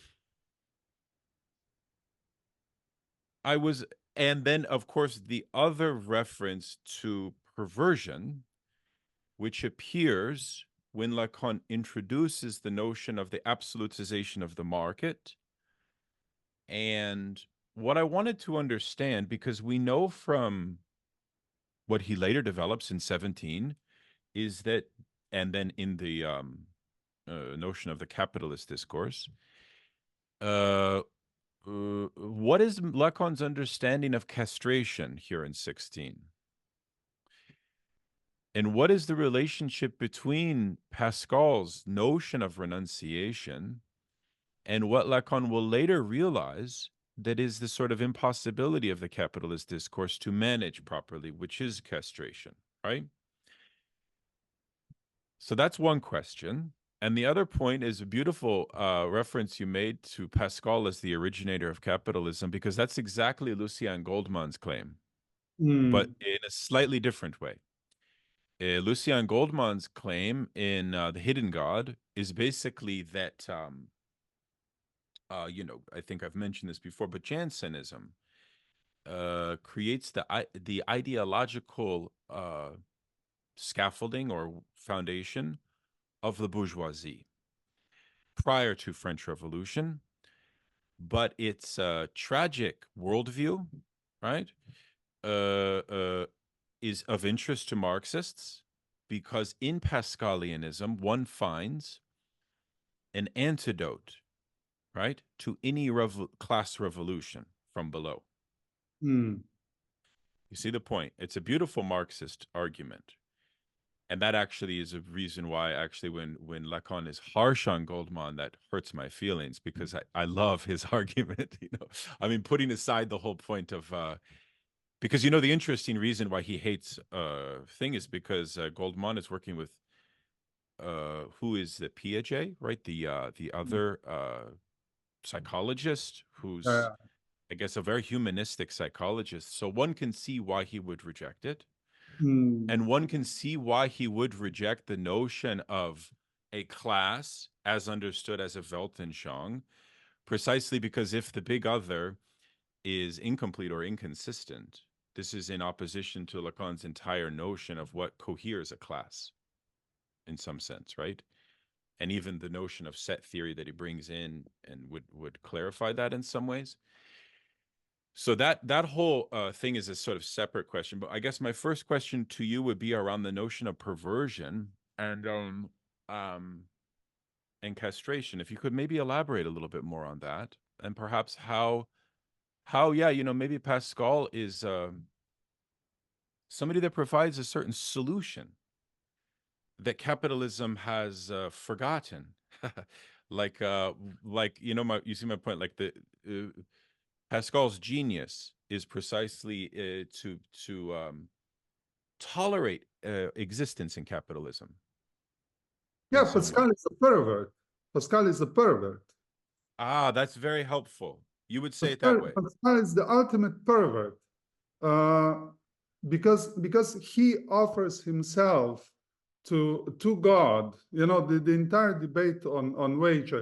was, and then of course the other reference to perversion, which appears when Lacan introduces the notion of the absolutization of the market and what I wanted to understand, because we know from what he later develops in 17, is that, and then in the notion of the capitalist discourse, what is Lacan's understanding of castration here in 16? And what is the relationship between Pascal's notion of renunciation and what Lacan will later realize that is the sort of impossibility of the capitalist discourse to manage properly, which is castration, right? So that's one question. And the other point is a beautiful reference you made to Pascal as the originator of capitalism, because that's exactly Lucien Goldmann's claim, but in a slightly different way. Lucien Goldmann's claim in The Hidden God is basically that, I think I've mentioned this before, but Jansenism creates the ideological scaffolding or foundation of the bourgeoisie prior to French Revolution, but its tragic worldview, right, is of interest to Marxists because in Pascalianism one finds an antidote, right, to any class revolution from below. You see the point? It's a beautiful Marxist argument. And that actually is a reason why actually when Lacan is harsh on Goldman, that hurts my feelings because I love his argument, I mean, putting aside the whole point of, because, the interesting reason why he hates thing is because Goldman is working with, who is the Piaget, right? The other psychologist who's, I guess, a very humanistic psychologist. So one can see why he would reject it. And one can see why he would reject the notion of a class as understood as a Weltanschauung, precisely because if the big other is incomplete or inconsistent, this is in opposition to Lacan's entire notion of what coheres a class, in some sense, right? And even the notion of set theory that he brings in and would clarify that in some ways. So that whole thing is a sort of separate question. But I guess my first question to you would be around the notion of perversion and castration. If you could maybe elaborate a little bit more on that, and perhaps how maybe Pascal is somebody that provides a certain solution that capitalism has forgotten. like you see my point, like the Pascal's genius is precisely to tolerate existence in capitalism. Yeah, Pascal is a pervert. Pascal is a pervert. Ah, that's very helpful. You would say it that way. Pascal is the ultimate pervert because he offers himself to God. The entire debate on wage.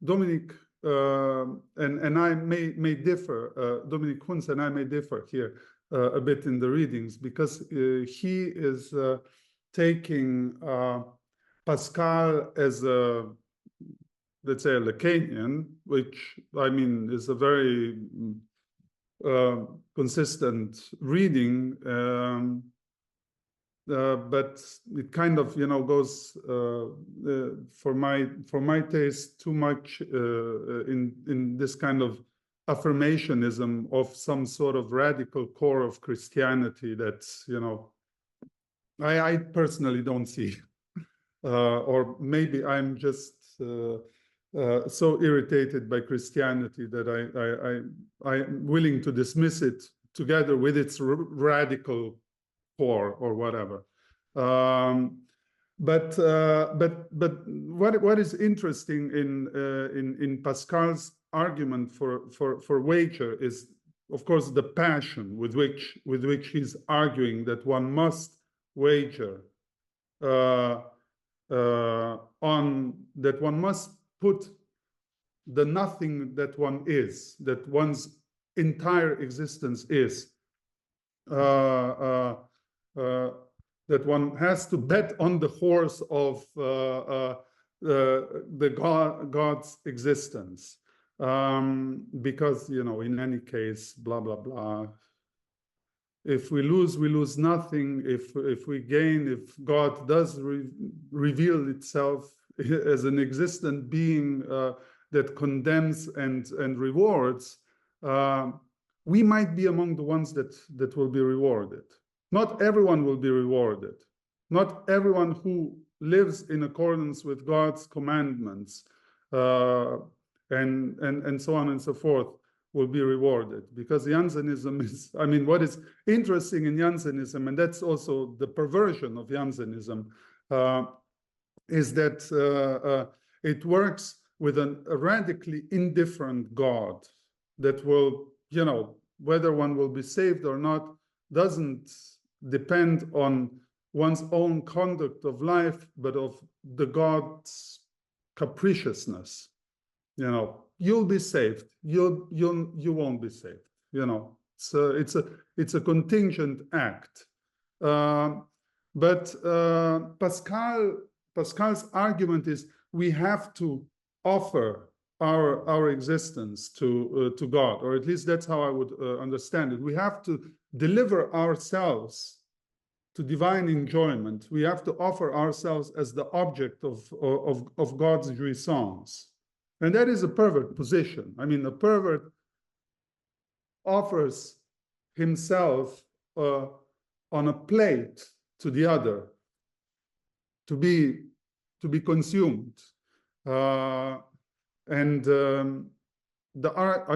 Dominic and I may differ. Dominic Hunz and I may differ here a bit in the readings because he is taking Pascal as a, let's say, a Lacanian, which I mean is a very consistent reading, but it kind of goes for my taste too much in this kind of affirmationism of some sort of radical core of Christianity that I personally don't see. Or maybe I'm just so irritated by Christianity that I'm willing to dismiss it together with its radical core or whatever. But what is interesting in Pascal's argument for wager is, of course, the passion with which he's arguing that one must wager on that one must put the nothing that one is, that one's entire existence is, that one has to bet on the horse of the God's existence. because, you know, in any case, blah, blah, blah. If we lose nothing. If we gain, if God does reveal itself as an existent being that condemns and rewards, we might be among the ones that will be rewarded. Not everyone will be rewarded. Not everyone who lives in accordance with God's commandments and so on and so forth will be rewarded, because Jansenism is, I mean, what is interesting in Jansenism, and that's also the perversion of Jansenism, is that it works with a radically indifferent God that will, you know, whether one will be saved or not doesn't depend on one's own conduct of life, but of the God's capriciousness. You know, you'll be saved. You won't be saved. You know, so it's a contingent act. But Pascal's argument is we have to offer our existence to God, or at least that's how I would understand it. We have to deliver ourselves to divine enjoyment. We have to offer ourselves as the object of God's jouissance. And that is a pervert position. I mean, a pervert offers himself on a plate to the other to be consumed. I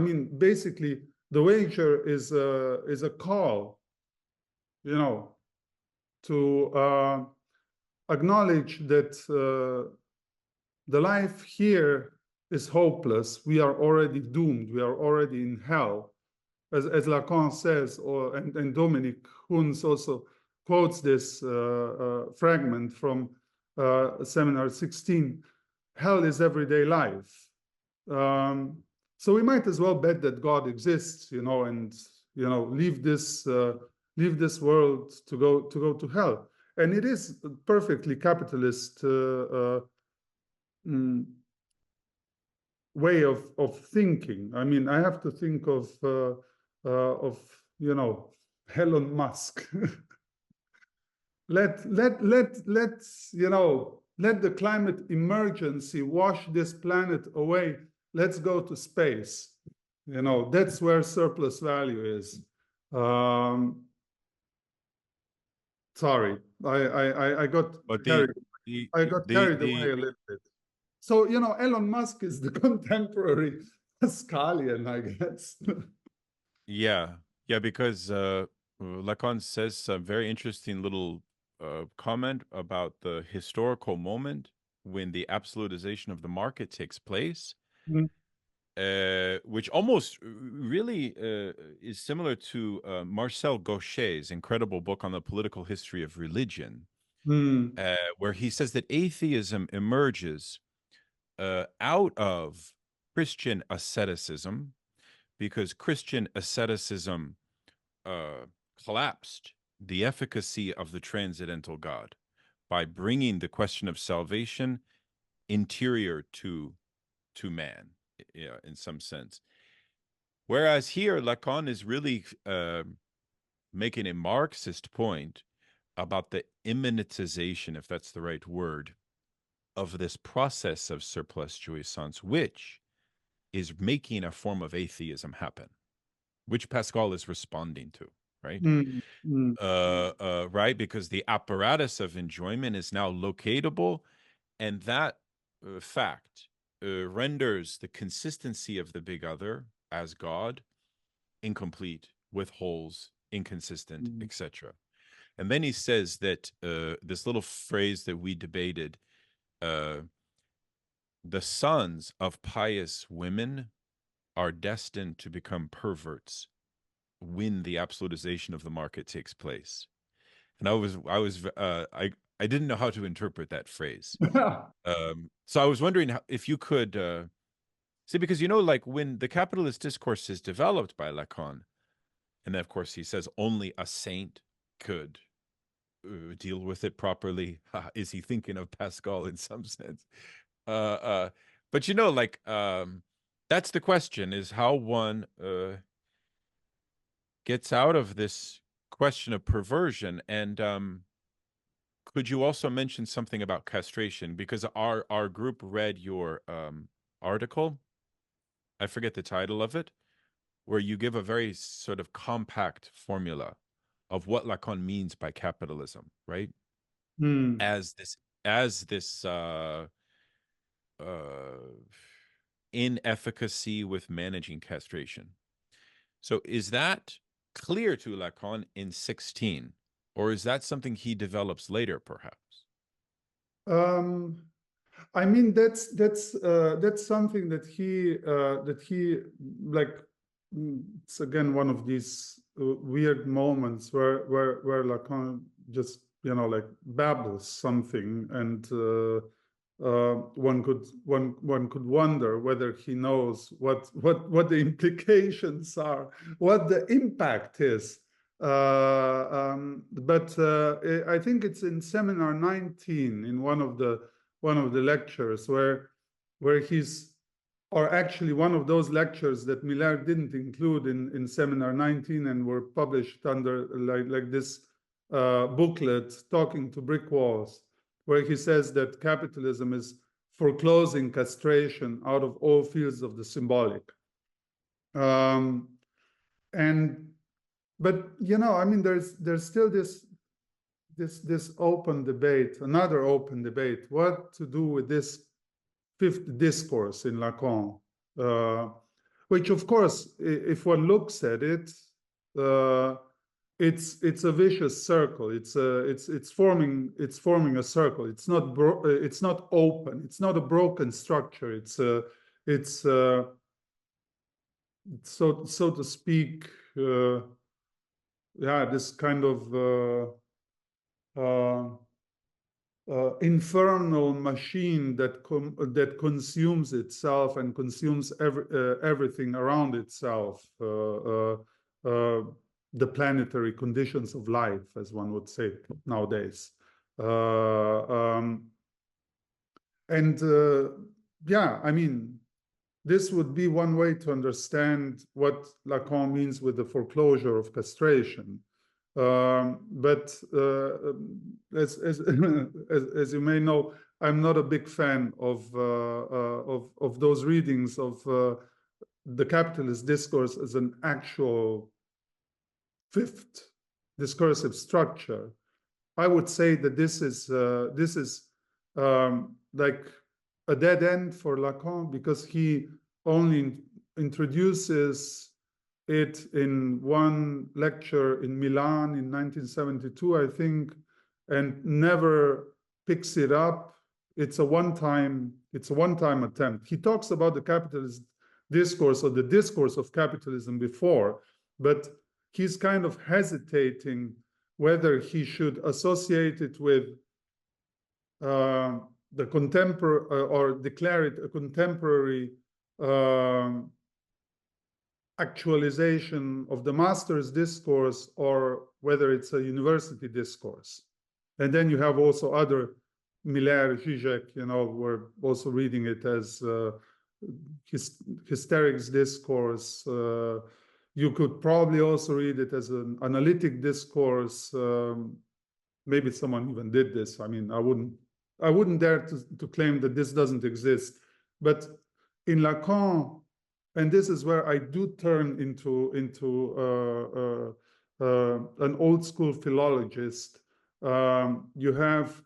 mean, basically, the wager is a call, you know, to acknowledge that the life here is hopeless. We are already doomed. We are already in hell. As Lacan says, and Dominic Hunz also quotes this fragment from Seminar 16, hell is everyday life. So we might as well bet that God exists, you know, and, you know, leave this world to go to hell. And it is a perfectly capitalist way of thinking. I mean, I have to think of you know, Elon Musk. Let's you know, let the climate emergency wash this planet away. Let's go to space. You know, that's where surplus value is. Sorry, I got carried away a little bit. So, you know, Elon Musk is the contemporary Pascalian, I guess. Yeah, because Lacan says a very interesting little comment about the historical moment when the absolutization of the market takes place, which almost really is similar to Marcel Gauchet's incredible book on the political history of religion, where he says that atheism emerges out of Christian asceticism, because Christian asceticism collapsed the efficacy of the transcendental God by bringing the question of salvation interior to man, in some sense. Whereas here, Lacan is really making a Marxist point about the immanentization, if that's the right word, of this process of surplus jouissance, which is making a form of atheism happen, which Pascal is responding to, right? Right, because the apparatus of enjoyment is now locatable, and that fact renders the consistency of the big other as God incomplete, with holes, inconsistent, etc. And then he says that this little phrase that we debated, the sons of pious women are destined to become perverts when the absolutization of the market takes place. And I didn't know how to interpret that phrase. So I was wondering if you could see, because, you know, like when the capitalist discourse is developed by Lacan, and then of course he says only a saint could deal with it properly. Is he thinking of Pascal in some sense? But, you know, like That's the question, is how one gets out of this question of perversion. And could you also mention something about castration? Because our group read your article. I forget the title of it, where you give a very sort of compact formula of what Lacan means by capitalism, right? Hmm. As this inefficacy with managing castration. So is that clear to Lacan in 16, or is that something he develops later, perhaps? I mean, that's something that he like. It's again one of these weird moments where Lacan just like babbles something, and one could wonder whether he knows what the implications are, what the impact is. But I think it's in Seminar 19 in one of the lectures where he's, or actually one of those lectures that Miller didn't include in Seminar 19 and were published under like this booklet, Talking to Brick Walls, where he says that capitalism is foreclosing castration out of all fields of the symbolic. But I mean, there's still this open debate, another open debate, what to do with this fifth discourse in Lacan, which, of course, if one looks at it, it's a vicious circle. It's forming a circle. It's not open. It's not a broken structure. It's so to speak, this kind of infernal machine that consumes itself and consumes everything around itself, the planetary conditions of life, as one would say nowadays. I mean, this would be one way to understand what Lacan means with the foreclosure of castration. But as you may know, I'm not a big fan of those readings of the capitalist discourse as an actual fifth discursive structure. I would say that this is like a dead end for Lacan, because he only introduces it in one lecture in Milan in 1972, I think, and never picks it up. It's a one-time attempt. He talks about the capitalist discourse, or the discourse of capitalism, before, but he's kind of hesitating whether he should associate it with the contemporary, or declare it a contemporary actualization of the master's discourse, or whether it's a university discourse. And then you have also other, Miller, Zizek, we're also reading it as hysterics discourse. You could probably also read it as an analytic discourse. Maybe someone even did this. I mean, I wouldn't dare to claim that this doesn't exist. But in Lacan, and this is where I do turn into an old school philologist, you have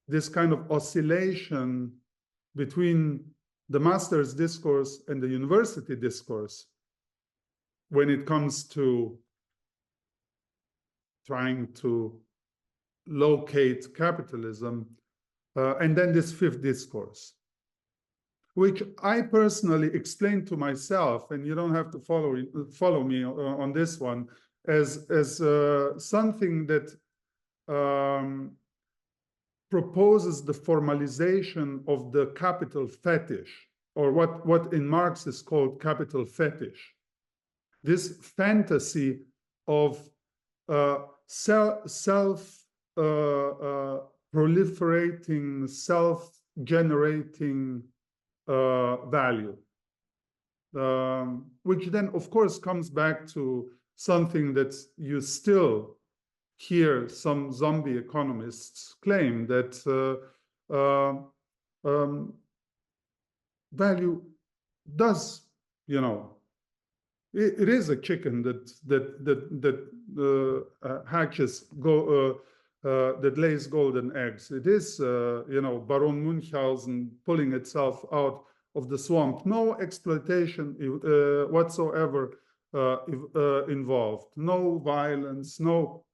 this kind of oscillation between the master's discourse and the university discourse when it comes to trying to locate capitalism, and then this fifth discourse, which I personally explained to myself, and you don't have to follow me on this one, as something that proposes the formalization of the capital fetish, or what in Marx is called capital fetish. This fantasy of self-proliferating, self-generating value. which then, of course, comes back to something that you still hear some zombie economists claim, that value does, you know, it is a chicken that hatches that lays golden eggs. It is, you know, Baron Munchausen pulling itself out of the swamp. No exploitation whatsoever involved. No violence. No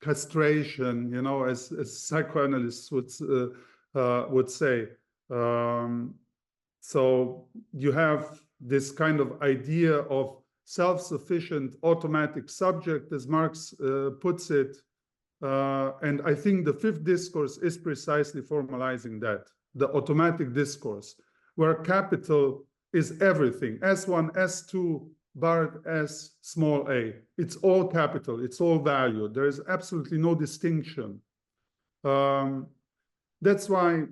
castration. You know, as psychoanalysts would say. So you have this kind of idea of self-sufficient automatic subject, as Marx puts it. And I think the fifth discourse is precisely formalizing that, the automatic discourse, where capital is everything, S1, S2, barred S small a. It's all capital, it's all value. There is absolutely no distinction. That's why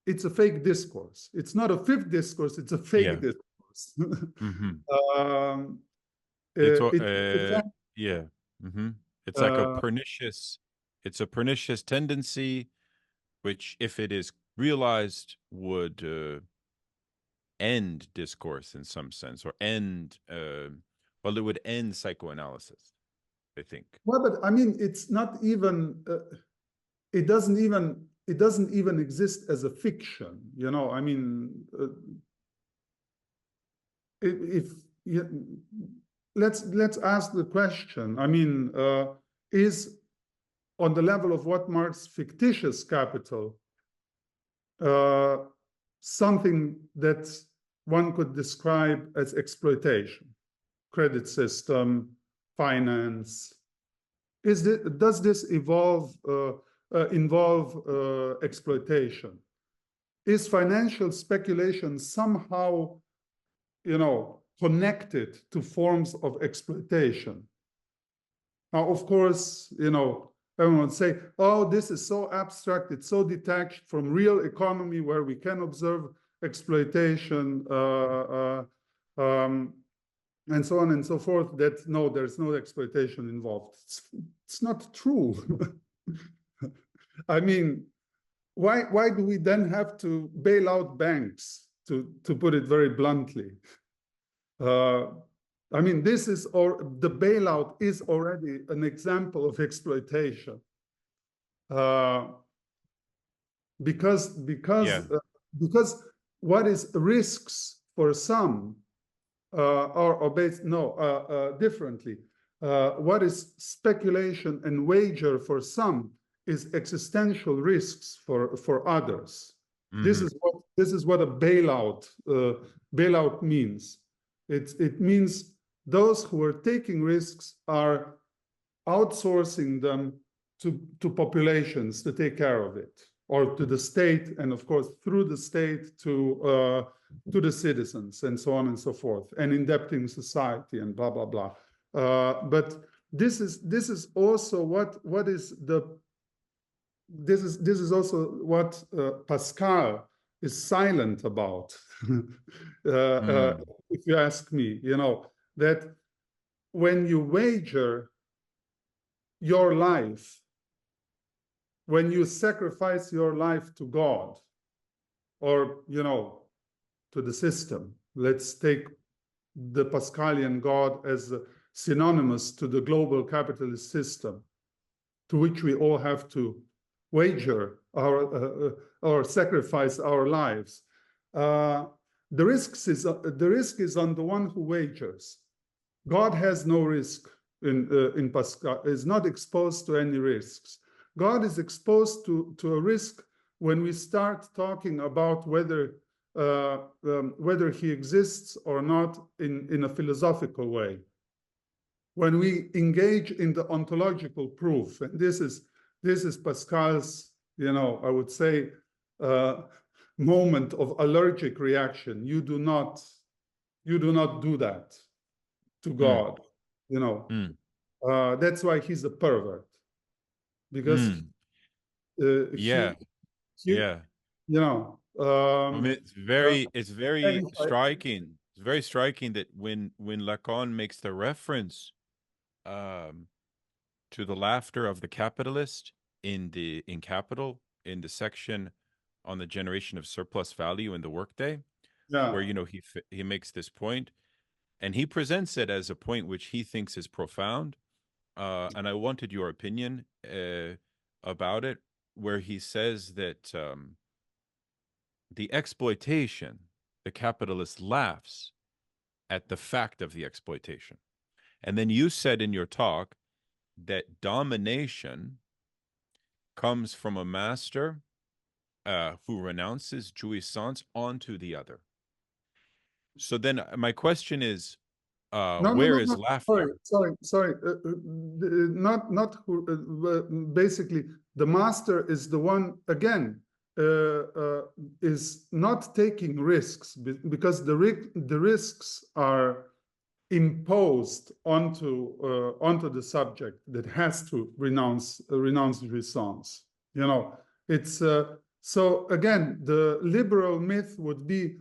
it's a fake discourse. It's not a fifth discourse, it's a fake discourse. It's like a pernicious, it's a pernicious tendency, which, if it is realized, would end discourse in some sense, or end, well, it would end psychoanalysis, I think. Well, but I mean, it's not even, it doesn't even exist as a fiction, you know. I mean, let's ask the question. I mean, is on the level of what Marx fictitious capital something that one could describe as exploitation, credit system, finance? Does this involve exploitation? Is financial speculation somehow, you know, connected to forms of exploitation? Now, of course, you know, everyone would say, oh, this is so abstract, it's so detached from real economy where we can observe exploitation, and so on and so forth, that no, there's no exploitation involved. It's not true. I mean, why do we then have to bail out banks, to put it very bluntly? I mean, this is, or the bailout is already an example of exploitation. Because what is risks for some are based, differently. What is speculation and wager for some is existential risks for others. This is what a bailout means. It means those who are taking risks are outsourcing them to populations to take care of it, or to the state, and of course through the state to the citizens, and so on and so forth, and indebting society, and blah blah blah. But this is also what is the this is also what Pascal is silent about. If you ask me, you know, that when you wager your life, when you sacrifice your life to God, or, you know, to the system, let's take the Pascalian God as synonymous to the global capitalist system, to which we all have to wager or sacrifice our lives. The risk is on the one who wagers. God has no risk in Pascal, is not exposed to any risks. God is exposed to a risk when we start talking about whether he exists or not in a philosophical way. When we engage in the ontological proof, and this is Pascal's, you know, I would say, moment of allergic reaction. You do not do that to God, you know. That's why he's a pervert, because you know, I mean, Uh, it's very striking. It's very striking that when Lacan makes the reference um, to the laughter of the capitalist in Capital, in the section on the generation of surplus value in the workday, where yeah. you know he makes this point, and he presents it as a point which he thinks is profound. And I wanted your opinion about it, where he says that the exploitation, the capitalist laughs at the fact of the exploitation. And then you said in your talk that domination comes from a master who renounces jouissance onto the other. So then my question is, No, no, where no, is no. Sorry, laughter? sorry. Not who, basically, the master is the one, again, is not taking risks because the risks are imposed onto the subject that has to renounce jouissance. You know, it's so again, the liberal myth would be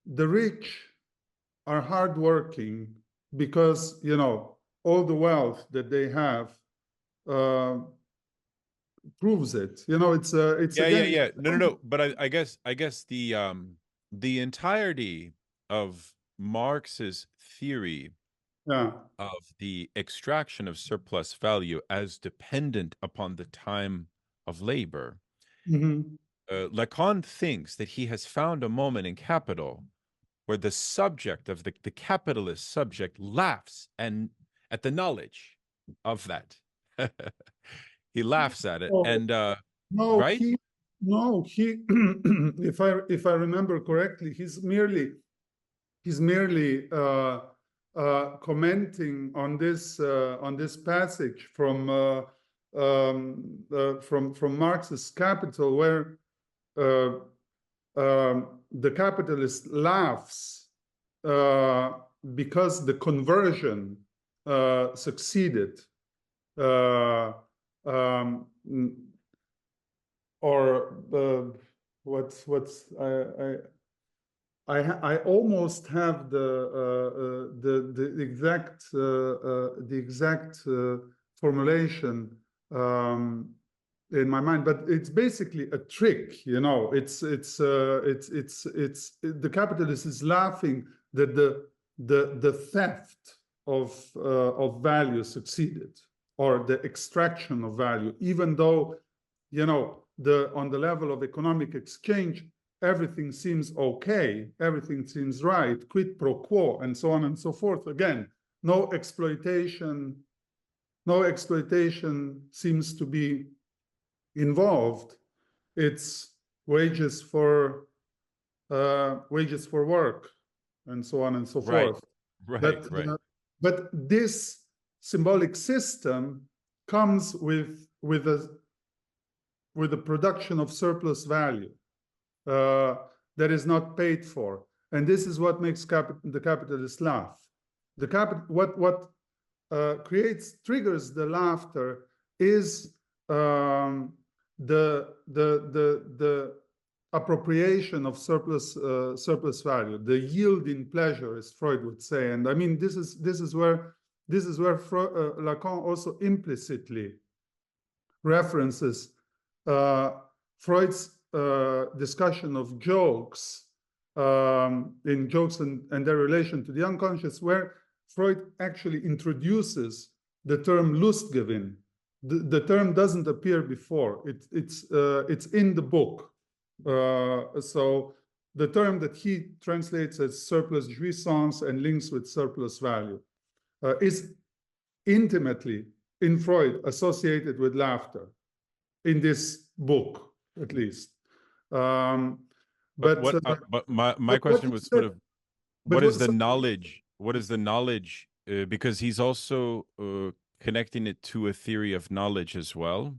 the rich are hardworking because, you know, all the wealth that they have uh, proves it. You know, it's Yeah, yeah, again. yeah. No, no, no. But I guess the entirety of Marx's theory Yeah. of the extraction of surplus value as dependent upon the time of labor, Mhm. Lacan thinks that he has found a moment in Capital where the subject of the capitalist subject laughs and at the knowledge of that. He laughs at it, Oh, and no, right? he, no, he, if I remember correctly, he's merely commenting on this passage from Marx's Capital, where uh, the capitalist laughs uh, because the conversion succeeded. Uh, um, or what's I almost have the exact formulation in my mind, but it's basically a trick. You know, it's the capitalist is laughing that the theft of value succeeded, or the extraction of value, even though, you know, on the level of economic exchange, everything seems okay, everything seems right, quid pro quo, and so on and so forth. Again, no exploitation, no exploitation seems to be involved. It's wages for work, and so on and so Right, forth. right, But right. but this symbolic system comes with a production of surplus value that is not paid for, and this is what makes the capitalist laugh. What triggers the laughter is the appropriation of surplus value, the yielding pleasure, as Freud would say. And I mean, this is where Lacan also implicitly references Freud's discussion of jokes, in jokes and their relation to the unconscious, where Freud actually introduces the term Lustgewinn. The term doesn't appear before. It's in the book. So the term that he translates as surplus jouissance and links with surplus value is intimately in Freud associated with laughter, in this book, at least. Um, but But my but what question you was said, sort of but what is what, the so, knowledge? What is the knowledge? Because he's also connecting it to a theory of knowledge as well.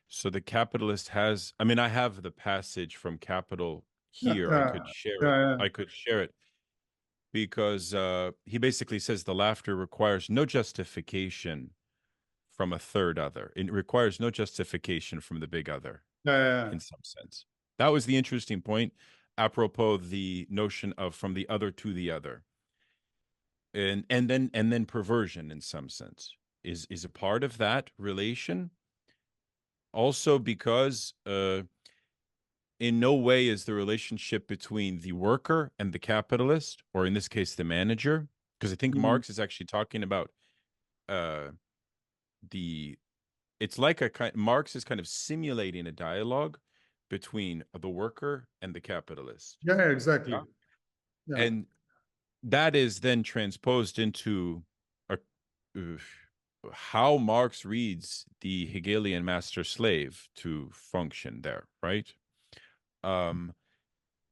So the capitalist has, I mean, I have the passage from Capital yeah, here. I yeah, could share it. yeah, I could share it because he basically says the laughter requires no justification from a third other. It requires no justification from the big other yeah, in some sense. That was the interesting point, apropos the notion of from the other to the other, and then perversion in some sense is a part of that relation. Also, because in no way is the relationship between the worker and the capitalist, or in this case, the manager, because I think Marx is actually talking about it's like Marx is kind of simulating a dialogue between the worker and the capitalist. Yeah, exactly. Yeah. And that is then transposed into how Marx reads the Hegelian master-slave to function there, right?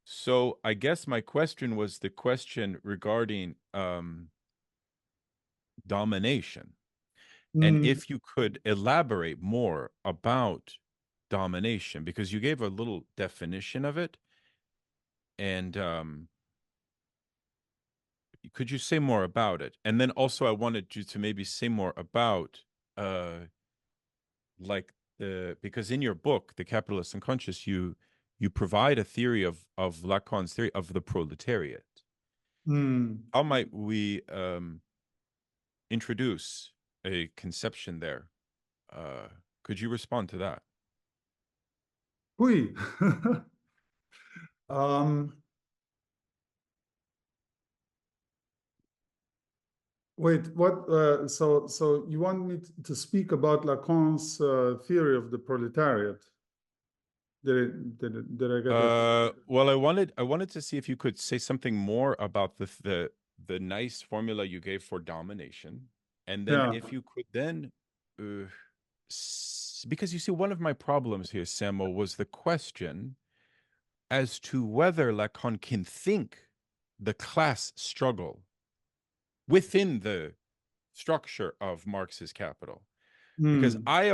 So I guess my question was the question regarding domination. And if you could elaborate more about domination, because you gave a little definition of it. And could you say more about it? And then also I wanted you to maybe say more about because in your book, The Capitalist Unconscious, you provide a theory of Lacan's theory of the proletariat. How might we introduce a conception there? Could you respond to that? Oui. Wait, what? So you want me to speak about Lacan's theory of the proletariat? Did I get it? Well, I wanted to see if you could say something more about the nice formula you gave for domination, and then if you could then, because you see, one of my problems here, Samo, was the question as to whether Lacan can think the class struggle within the structure of Marx's Capital, because I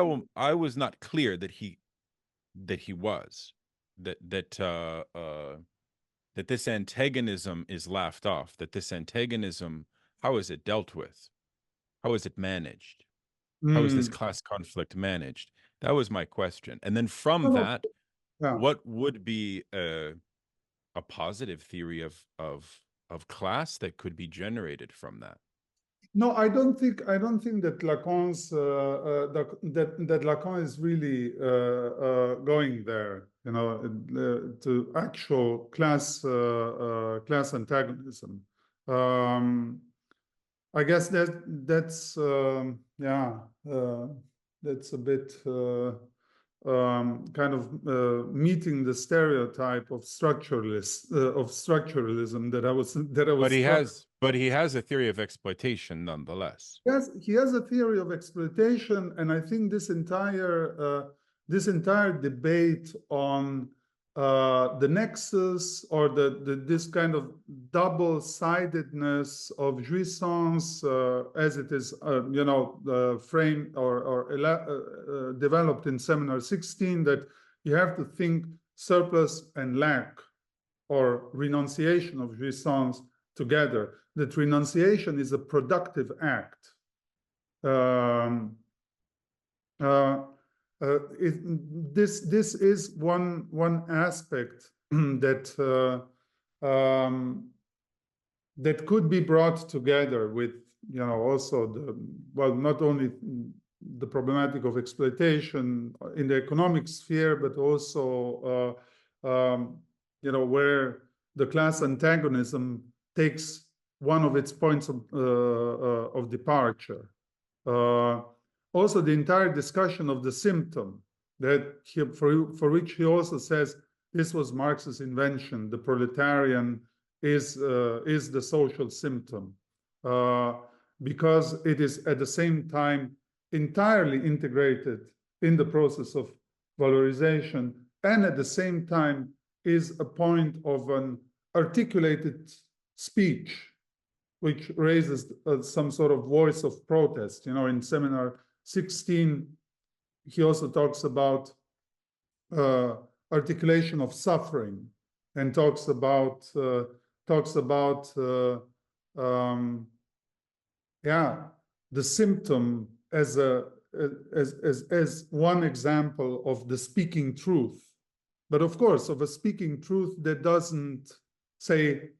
was not clear that he was that this antagonism is laughed off, that this antagonism, how is it dealt with, how is it managed, how is this class conflict managed? That was my question. And then from that, what would be a positive theory of class that could be generated from that? No, I don't think that Lacan's that Lacan is really going there, you know, to actual class antagonism. I guess that's that's a bit kind of meeting the stereotype of structuralism that I was. But he has a theory of exploitation nonetheless. Yes, he has a theory of exploitation, and I think this entire debate on the nexus or this kind of double-sidedness of jouissance as it is, framed or developed in Seminar 16, that you have to think surplus and lack or renunciation of jouissance together. That renunciation is a productive act. This is one aspect that that could be brought together with, you know, also not only the problematic of exploitation in the economic sphere, but also you know, where the class antagonism takes one of its points of departure. Also, the entire discussion of the symptom that for which he also says this was Marx's invention. The proletarian is the social symptom because it is at the same time entirely integrated in the process of valorization, and at the same time is a point of an articulated speech which raises some sort of voice of protest. You know, in Seminar 16, he also talks about articulation of suffering, and talks about the symptom as one example of the speaking truth. but of course, of a speaking truth that doesn't say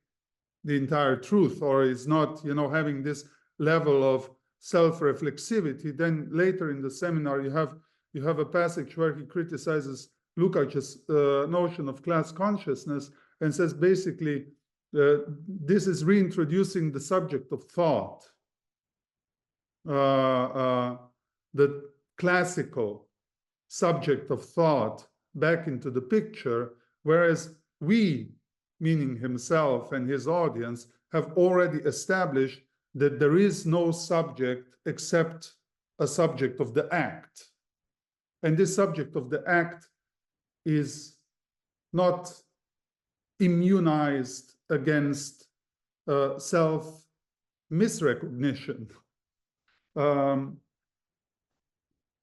the entire truth, or is not, having this level of self-reflexivity. Then later in the seminar, you have a passage where he criticizes Lukács's notion of class consciousness and says basically this is reintroducing the subject of thought, the classical subject of thought back into the picture, whereas we, meaning himself and his audience, have already established that there is no subject except a subject of the act. And this subject of the act is not immunized against self-misrecognition.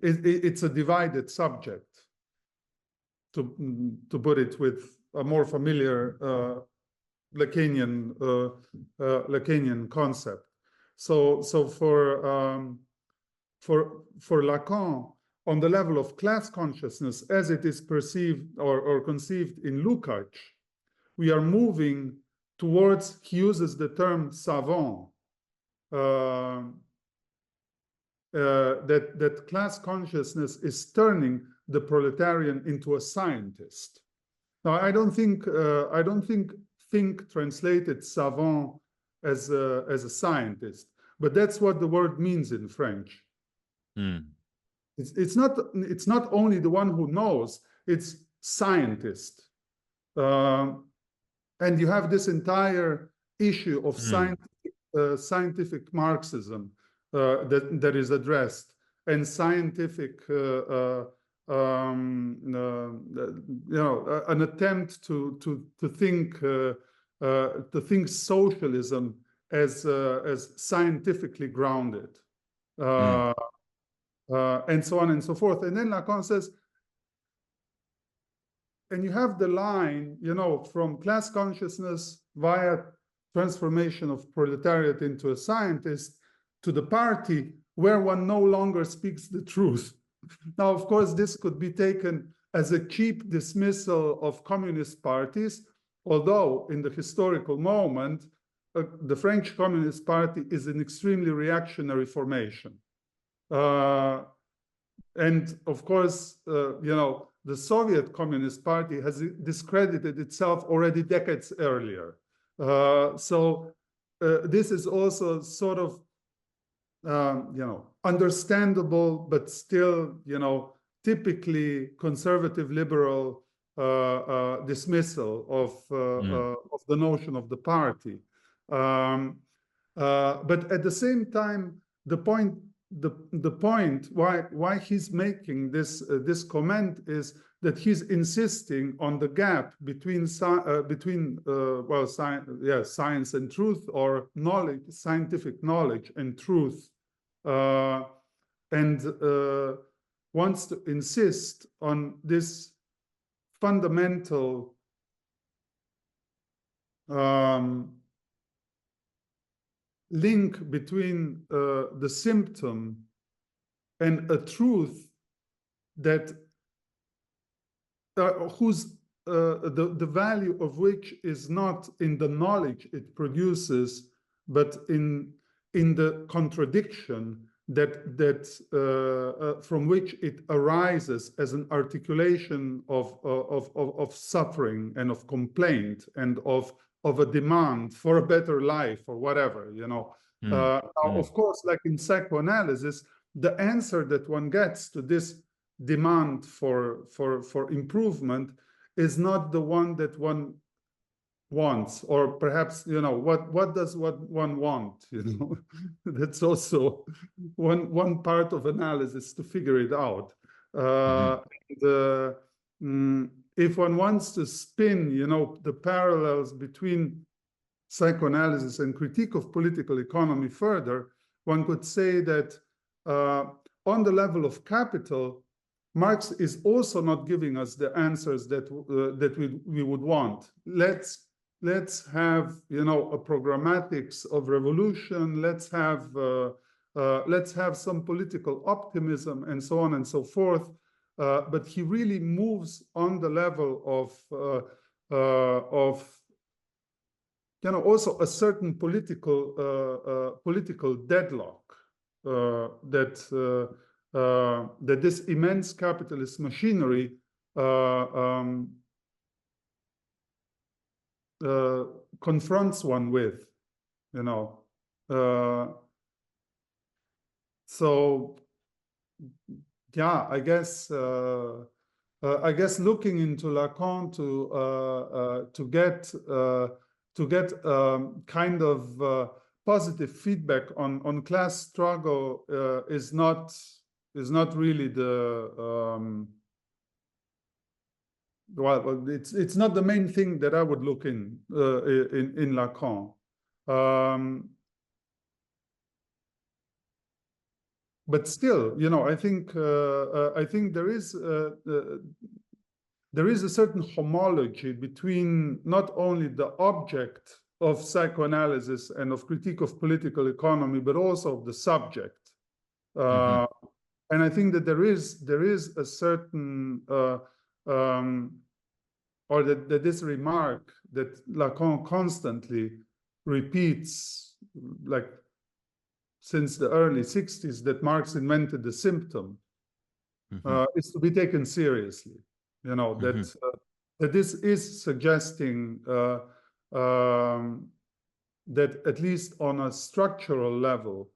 It's a divided subject, to put it with a more familiar Lacanian concept. So for Lacan, on the level of class consciousness, as it is perceived or conceived in Lukács, we are moving towards, he uses the term savant, that class consciousness is turning the proletarian into a scientist. Now, I don't think think translated savant as a scientist, but that's what the word means in French. Mm. It's not only the one who knows, it's scientist. And you have this entire issue of scientific Marxism that is addressed, and scientific an attempt to think socialism as scientifically grounded, and so on and so forth. And then Lacan says, and you have the line, from class consciousness via transformation of proletariat into a scientist to the party where one no longer speaks the truth. Now, of course, this could be taken as a cheap dismissal of communist parties, although in the historical moment, the French Communist Party is an extremely reactionary formation. And of course, the Soviet Communist Party has discredited itself already decades earlier. So this is also sort of, understandable, but still, typically conservative liberal dismissal of the notion of the party. But at the same time, the point why he's making this comment is that he's insisting on the gap between science and truth, or knowledge, scientific knowledge and truth, and wants to insist on this fundamental link between the symptom and a truth that whose the value of which is not in the knowledge it produces, but in the contradiction that from which it arises as an articulation of suffering and of complaint and of a demand for a better life or whatever, Now, of course, like in psychoanalysis, the answer that one gets to this demand for improvement is not the one that one wants, or perhaps, what does one want, That's also one part of analysis to figure it out. If one wants to spin, the parallels between psychoanalysis and critique of political economy further, one could say that on the level of capital, Marx is also not giving us the answers that we would want. Let's have, a programmatics of revolution. Let's have some political optimism and so on and so forth. but he really moves on the level of also a certain political deadlock that this immense capitalist machinery confronts one with, so yeah, I guess looking into Lacan to get kind of positive feedback on class struggle is not really the well, it's not the main thing that I would look in Lacan. But still, I think there is a certain homology between not only the object of psychoanalysis and of critique of political economy, but also of the subject. And I think that there is a certain or that this remark that Lacan constantly repeats, like since the early 60s, that Marx invented the symptom, is to be taken seriously. That this is suggesting that at least on a structural level,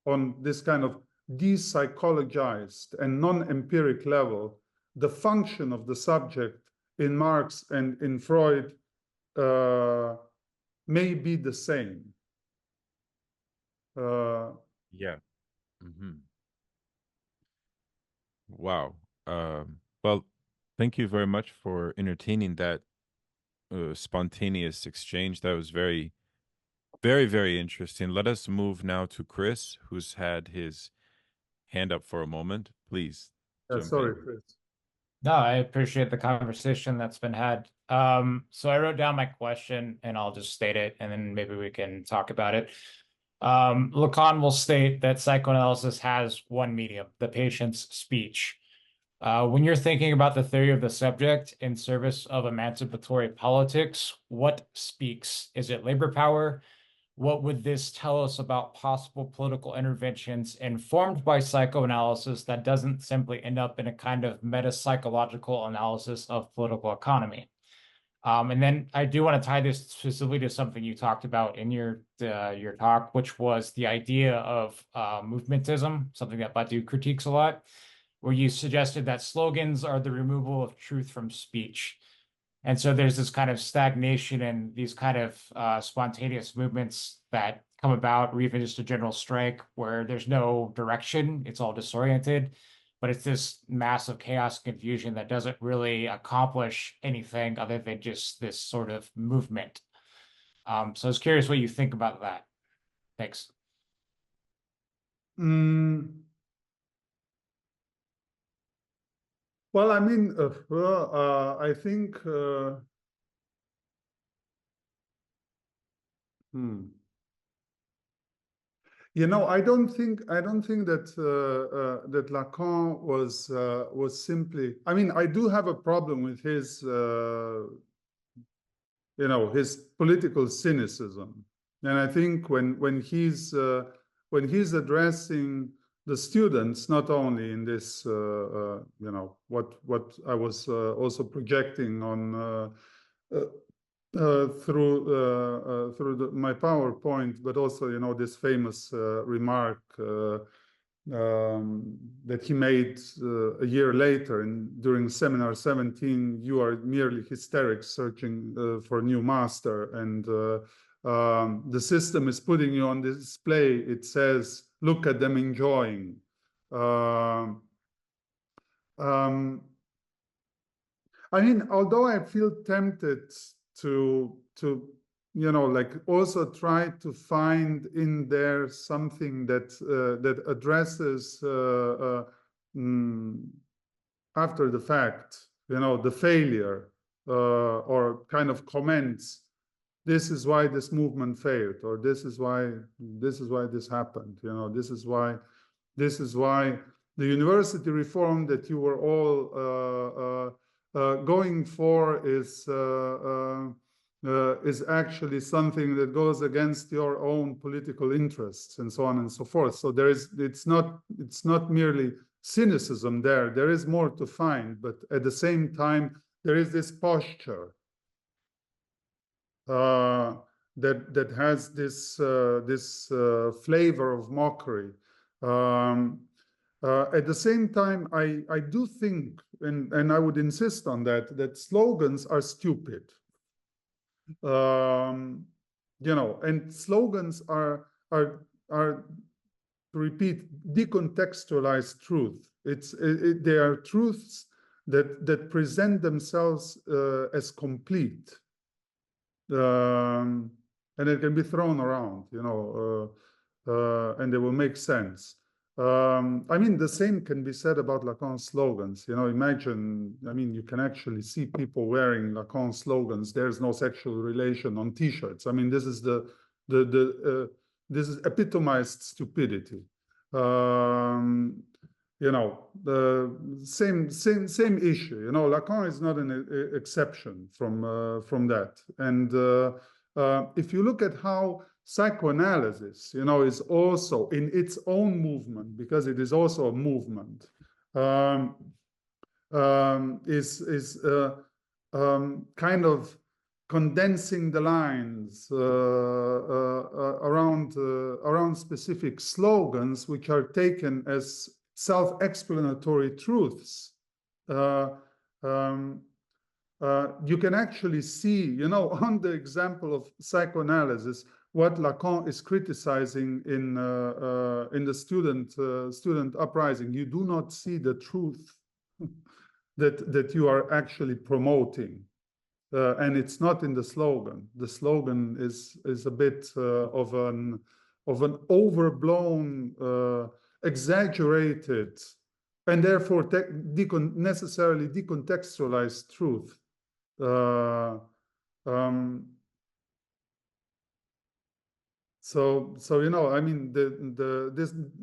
on this kind of de-psychologized and non-empiric level, the function of the subject in Marx and in Freud may be the same. Yeah. Wow. Well, thank you very much for entertaining that spontaneous exchange. That was very, very, very interesting. Let us move now to Chris, who's had his hand up for a moment. Please. Sorry, Chris. No, I appreciate the conversation that's been had. So I wrote down my question and I'll just state it and then maybe we can talk about it. Lacan will state that psychoanalysis has one medium, the patient's speech. When you're thinking about the theory of the subject in service of emancipatory politics, what speaks? Is it labor power? What would this tell us about possible political interventions informed by psychoanalysis that doesn't simply end up in a kind of meta-psychological analysis of political economy? And then I do want to tie this specifically to something you talked about in your talk, which was the idea of movementism, something that Batu critiques a lot, where you suggested that slogans are the removal of truth from speech. And so there's this kind of stagnation and these kind of spontaneous movements that come about, or even just a general strike where there's no direction, it's all disoriented, but it's this massive chaos and confusion that doesn't really accomplish anything other than just this sort of movement. So I was curious what you think about that. Thanks. Well, I mean, I think I don't think that that Lacan was simply. I mean, I do have a problem with his his political cynicism, and I think when he's addressing the students, not only in this what I was also projecting on through my PowerPoint, but also this famous remark that he made a year later during Seminar 17. You are merely hysterics searching for a new master, and the system is putting you on display. It says, look at them enjoying. I mean, although I feel tempted to like also try to find in there something that that addresses after the fact, the failure, or kind of comments, this is why this movement failed, or this is why this happened, this is why the university reform that you were all going for is actually something that goes against your own political interests and so on and so forth. So it's not merely cynicism there. There is more to find, but at the same time, there is this posture that has this flavor of mockery. At the same time, I do think, and I would insist on that slogans are stupid. And slogans are to repeat, decontextualized truth. They are truths that present themselves as complete, and it can be thrown around, and they will make sense. I mean, the same can be said about Lacan's slogans. Imagine, I mean, you can actually see people wearing Lacan slogans, "There's no sexual relation," on T-shirts. I mean, this is this is epitomized stupidity. The same issue. Lacan is not an exception from that. And if you look at how psychoanalysis, is also in its own movement, because it is also a movement, is kind of condensing the lines around specific slogans, which are taken as self-explanatory truths. You can actually see, on the example of psychoanalysis, what Lacan is criticizing in the student uprising. You do not see the truth that you are actually promoting, and it's not in the slogan. The slogan is a bit of an overblown, exaggerated, and therefore necessarily decontextualized truth. So I mean,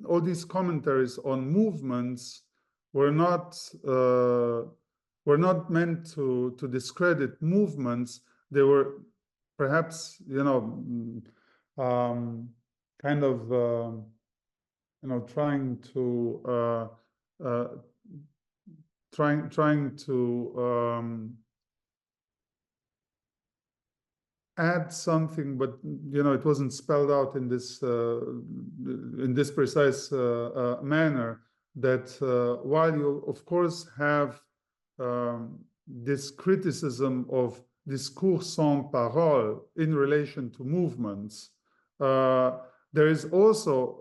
all these commentaries on movements were not meant to discredit movements. They were perhaps kind of trying to add something, but it wasn't spelled out in this precise manner. That while you of course have this criticism of discours sans parole in relation to movements, there is also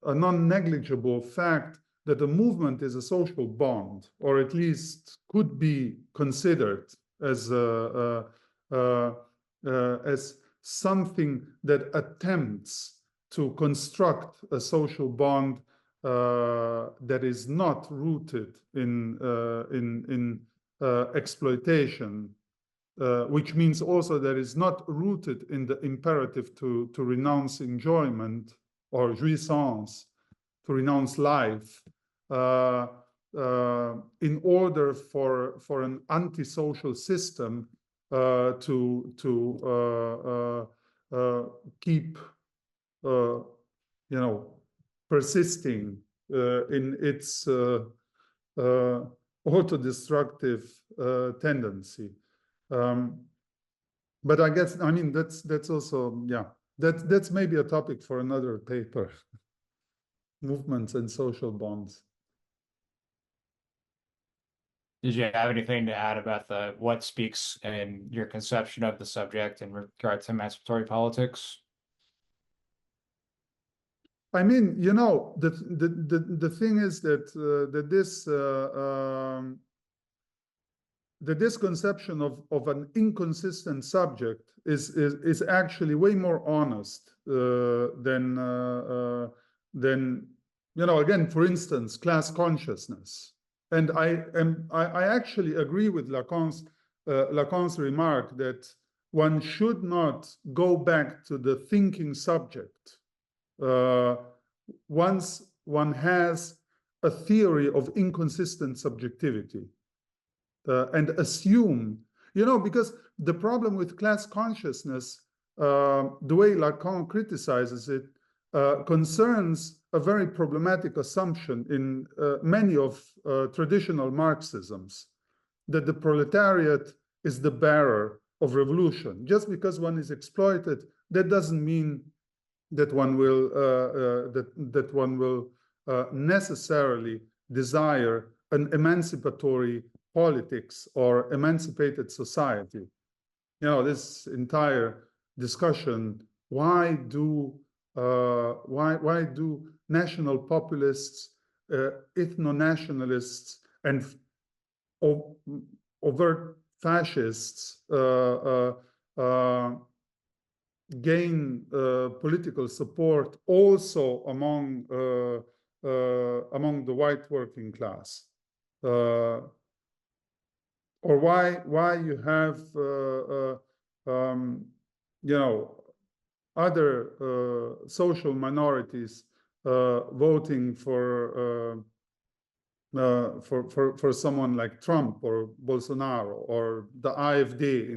a non-negligible fact that a movement is a social bond, or at least could be considered as something that attempts to construct a social bond that is not rooted in exploitation, which means also that is not rooted in the imperative to renounce enjoyment or jouissance, to renounce life, in order for an antisocial system to keep persisting in its autodestructive tendency. But I guess, I mean, that's also, that's maybe a topic for another paper. Movements and social bonds. Did you have anything to add about what speaks in your conception of the subject in regard to emancipatory politics? I mean, the thing is that this conception of an inconsistent subject is actually way more honest than again, for instance, class consciousness. And I actually agree with Lacan's remark that one should not go back to the thinking subject once one has a theory of inconsistent subjectivity and assume, because the problem with class consciousness, the way Lacan criticizes it, concerns a very problematic assumption in many of traditional Marxisms, that the proletariat is the bearer of revolution. Just because one is exploited, that doesn't mean that one will that one will necessarily desire an emancipatory politics or emancipated society. This entire discussion: why do national populists, ethno-nationalists, and overt fascists gain political support also among the white working class, or why you have other social minorities voting for someone like Trump or Bolsonaro or the AfD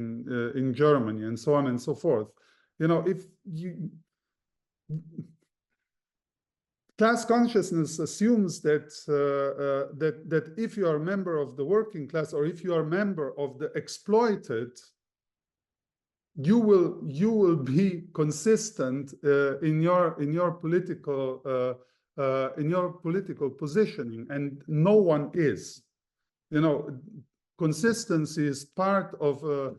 in Germany, and so on and so forth. If class consciousness assumes that that if you are a member of the working class, or if you are a member of the exploited, you will be consistent in your political positioning, and no one is. Consistency is part of a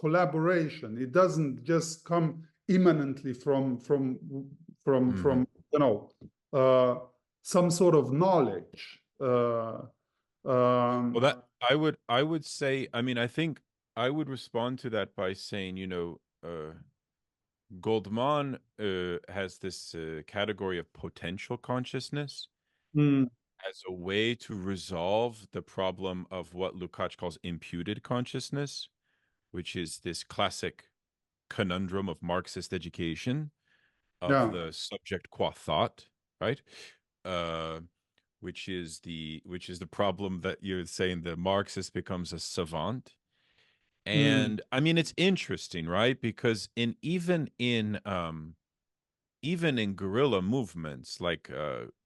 collaboration. It doesn't just come immanently from some sort of knowledge. Well, that I would say, I mean, I think I would respond to that by saying, Goldman has this category of potential consciousness as a way to resolve the problem of what Lukács calls imputed consciousness, which is this classic conundrum of Marxist education of the subject qua thought, right? Which is the problem that you're saying the Marxist becomes a savant. And I mean, it's interesting, right? Because even in guerrilla movements like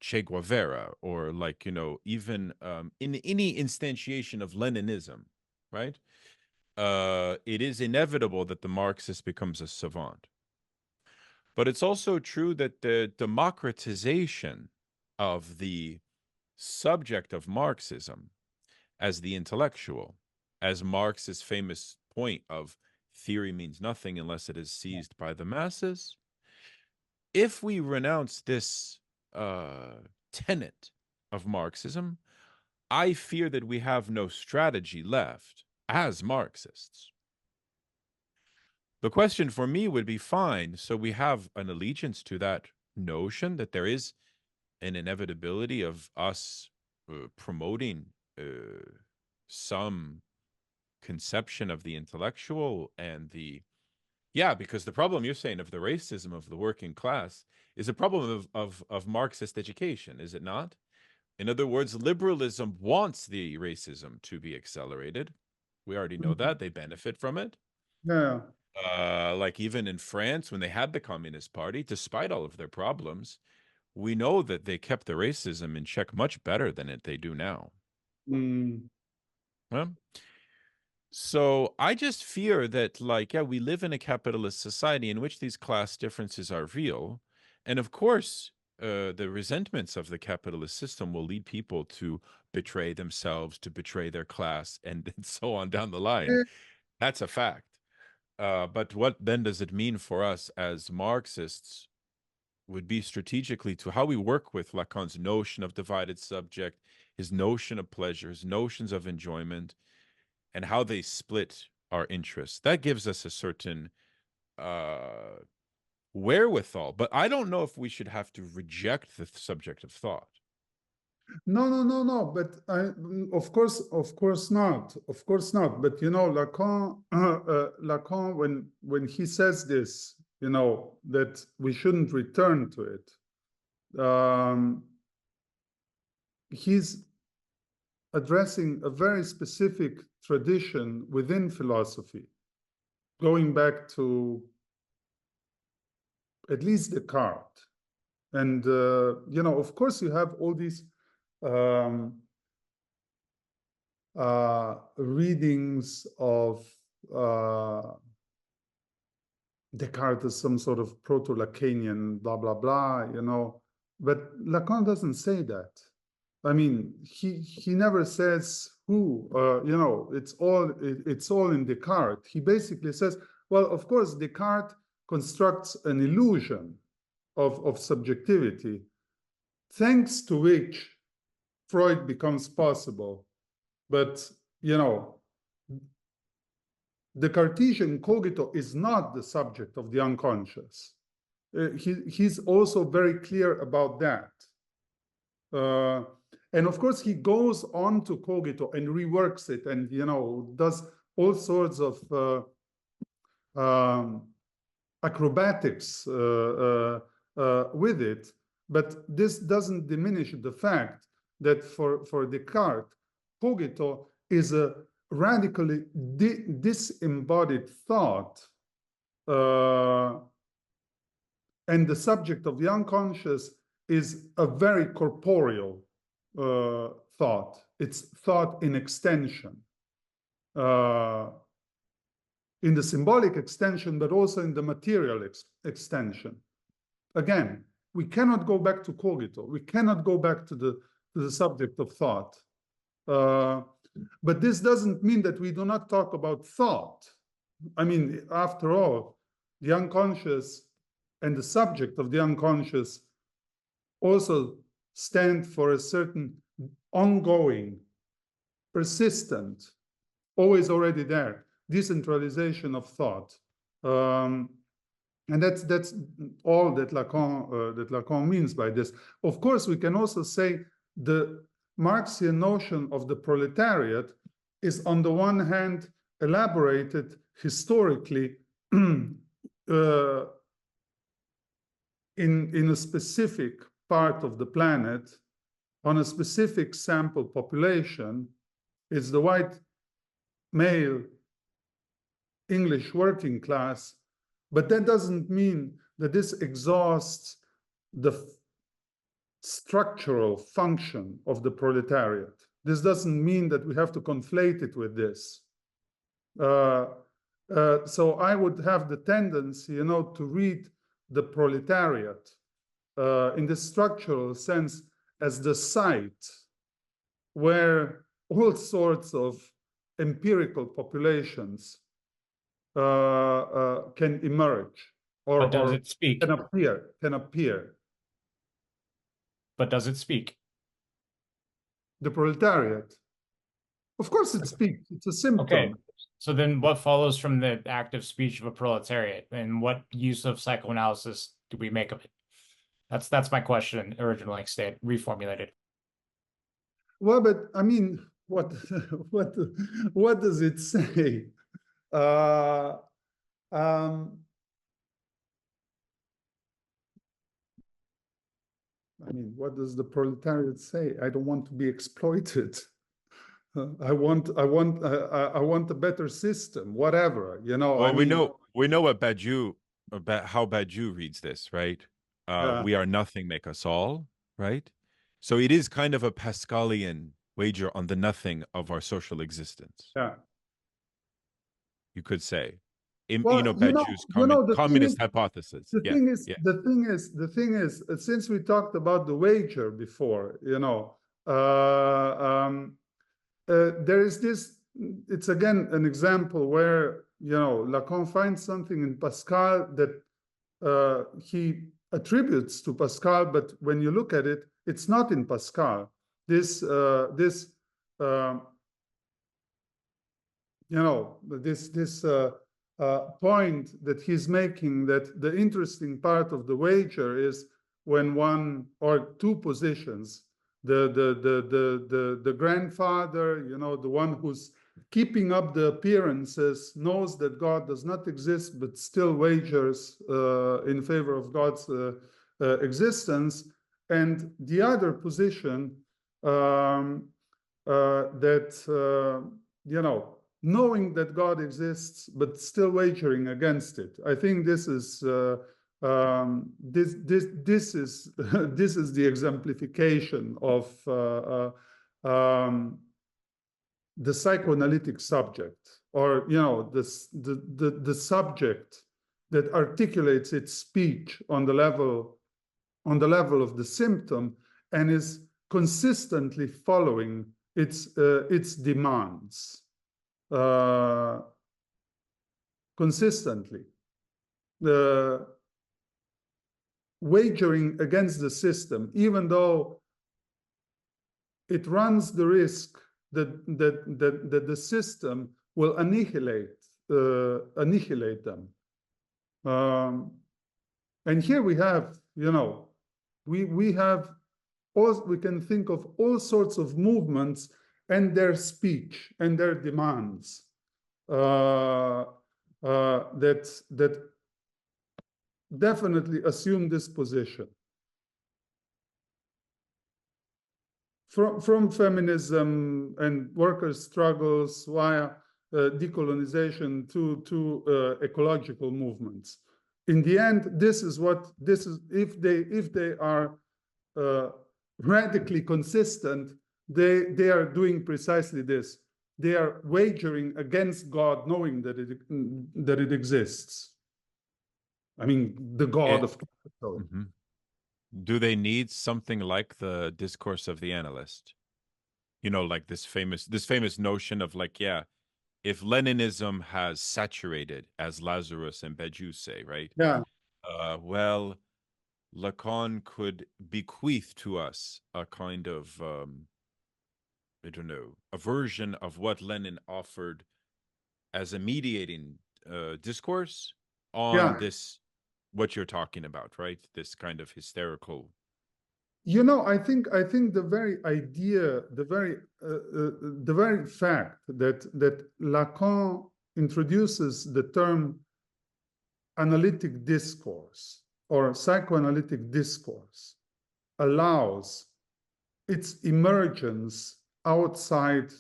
Che Guevara, or like, even in any instantiation of Leninism, right? It is inevitable that the Marxist becomes a savant. But it's also true that the democratization of the subject of Marxism as the intellectual, as Marx's famous point of theory means nothing unless it is seized by the masses. If we renounce this tenet of Marxism, I fear that we have no strategy left as Marxists. The question for me would be, fine, so we have an allegiance to that notion that there is an inevitability of us promoting some conception of the intellectual and because the problem you're saying of the racism of the working class is a problem of Marxist education, is it not? In other words, liberalism wants the racism to be accelerated. We already know that. They benefit from it. Yeah. Like even in France, when they had the Communist Party, despite all of their problems, we know that they kept the racism in check much better than they do now. Well, so I just fear that, we live in a capitalist society in which these class differences are real. And of course, the resentments of the capitalist system will lead people to betray themselves, to betray their class, and so on down the line. That's a fact. But what then does it mean for us as Marxists would be strategically to how we work with Lacan's notion of divided subject, his notion of pleasure, his notions of enjoyment, and how they split our interests. That gives us a certain wherewithal. But I don't know if we should have to reject the subject of thought. No. But of course not. Of course not. But Lacan, when he says this, that we shouldn't return to it, he's addressing a very specific tradition within philosophy, going back to at least Descartes. And, you know, of course, you have all these readings of Descartes as some sort of proto-Lacanian, blah, blah, blah, you know. But Lacan doesn't say that. I mean, he never says who, you know, it's all in Descartes. He basically says, well, of course, Descartes constructs an illusion of subjectivity, thanks to which Freud becomes possible. But, you know, the Cartesian cogito is not the subject of the unconscious. He's also very clear about that. And of course, he goes on to cogito and reworks it and, you know, does all sorts of acrobatics with it. But this doesn't diminish the fact that for Descartes, cogito is a radically disembodied thought, and the subject of the unconscious is a very corporeal thought. It's thought in extension, in the symbolic extension, but also in the material extension. Again, we cannot go back to cogito. We cannot go back to the subject of thought. But this doesn't mean that we do not talk about thought. I mean, after all, the unconscious and the subject of the unconscious also stand for a certain ongoing, persistent, always already there, decentralization of thought. And that's all that Lacan means by this. Of course, we can also say the Marxian notion of the proletariat is, on the one hand, elaborated historically in a specific part of the planet, on a specific sample population. It's the white male English working class, but that doesn't mean that this exhausts the structural function of the proletariat. This doesn't mean that we have to conflate it with this. So I would have the tendency, you know, to read the proletariat in the structural sense as the site where all sorts of empirical populations can emerge, but does it speak? Can appear. But does it speak? The proletariat. Of course it speaks. It's a symptom. Okay. So then what follows from the active speech of a proletariat, and what use of psychoanalysis do we make of it? That's my question originally reformulated. Well, but I mean, what does it say? I mean, what does the proletariat say? I don't want to be exploited. I want a better system, whatever, you know. Well, I mean, we know what Badiou, about how Badiou reads this, right? We are nothing, make us all, right? So it is kind of a Pascalian wager on the nothing of our social existence. Yeah. You could say. Well, you know, Badiou's communist hypothesis. The thing is, since we talked about the wager before, you know, there is this, it's again an example where, you know, Lacan finds something in Pascal that he attributes to Pascal, but when you look at it, it's not in Pascal. This point that he's making, that the interesting part of the wager is when one or two positions, the grandfather, you know, the one who's keeping up the appearances, knows that God does not exist, but still wagers in favor of God's existence, and the other position that, knowing that God exists, but still wagering against it. I think this is this is this is the exemplification of the psychoanalytic subject, or the subject that articulates its speech on the level of the symptom and is consistently following its demands. Consistently, wagering against the system, even though it runs the risk that the system will annihilate them. And here we have, we can think of all sorts of movements and their speech and their demands that definitely assume this position. From feminism and workers' struggles via decolonization to ecological movements. In the end, this is if they are radically consistent, they are doing precisely this. They are wagering against God, knowing that it exists. I mean, the God of capital. Mm-hmm. Do they need something like the discourse of the analyst? Like this famous notion of like, yeah, if Leninism has saturated, as Lazarus and Béju say, right? Yeah. Well, Lacan could bequeath to us a kind of I don't know, a version of what Lenin offered as a mediating discourse on this, what you're talking about, right? This kind of hysterical. I think the very idea, the very fact that Lacan introduces the term analytic discourse or psychoanalytic discourse allows its emergence outside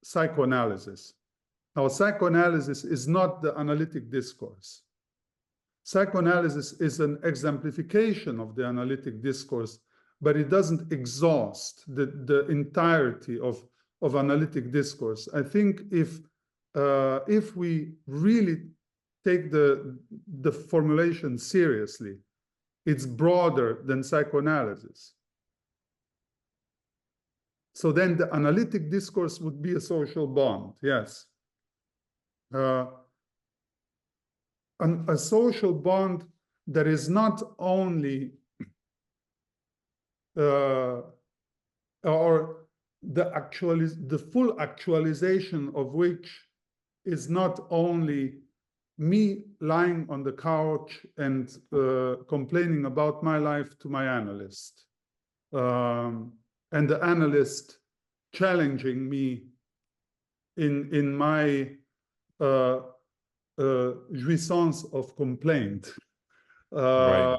psychoanalysis. Now, psychoanalysis is not the analytic discourse. Psychoanalysis is an exemplification of the analytic discourse, but it doesn't exhaust the entirety of analytic discourse. I think if we really take the formulation seriously, it's broader than psychoanalysis. So then the analytic discourse would be a social bond, yes. A social bond that is not only or the full actualization of which is not only me lying on the couch and complaining about my life to my analyst, and the analyst challenging me in my jouissance of complaint, Right.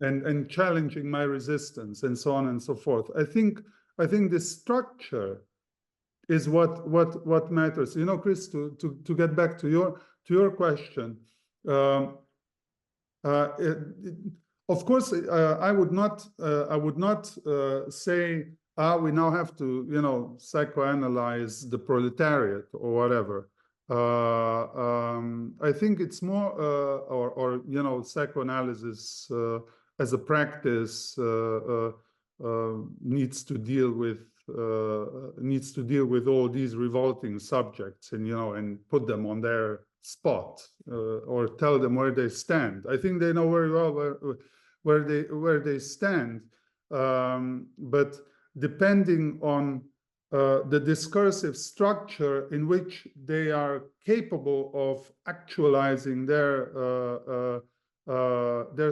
and challenging my resistance, and so on and so forth. I think the structure is what matters. Chris, to get back to your question, of course, I would not say we now have to psychoanalyze the proletariat or whatever. I think it's more or psychoanalysis as a practice needs to deal with all these revolting subjects and put them on their spot or tell them where they stand. I think they know very well where they stand, but depending on the discursive structure in which they are capable of actualizing their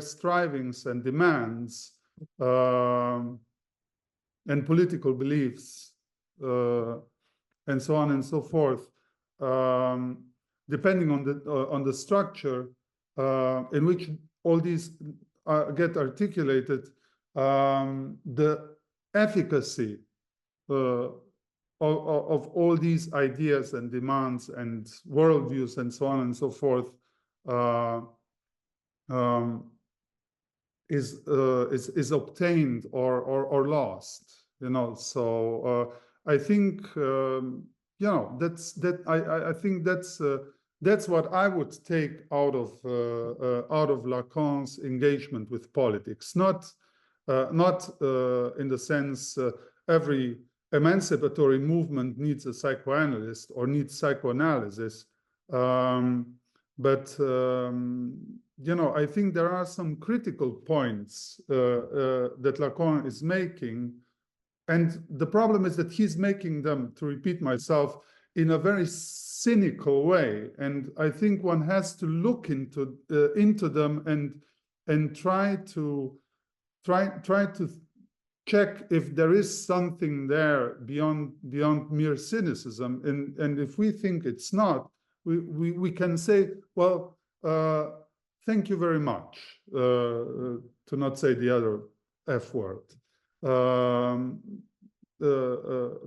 strivings and demands and political beliefs and so on and so forth, depending on the structure in which all these get articulated, the efficacy of all these ideas and demands and worldviews and so on and so forth is obtained or lost. So I think I think that's what I would take out of Lacan's engagement with politics. Not in the sense every emancipatory movement needs a psychoanalyst or needs psychoanalysis, but I think there are some critical points that Lacan is making. And the problem is that he's making them, to repeat myself, in a very cynical way. And I think one has to look into them and try to check if there is something there beyond mere cynicism. And if we think it's not, we can say, well, thank you very much, to not say the other F word.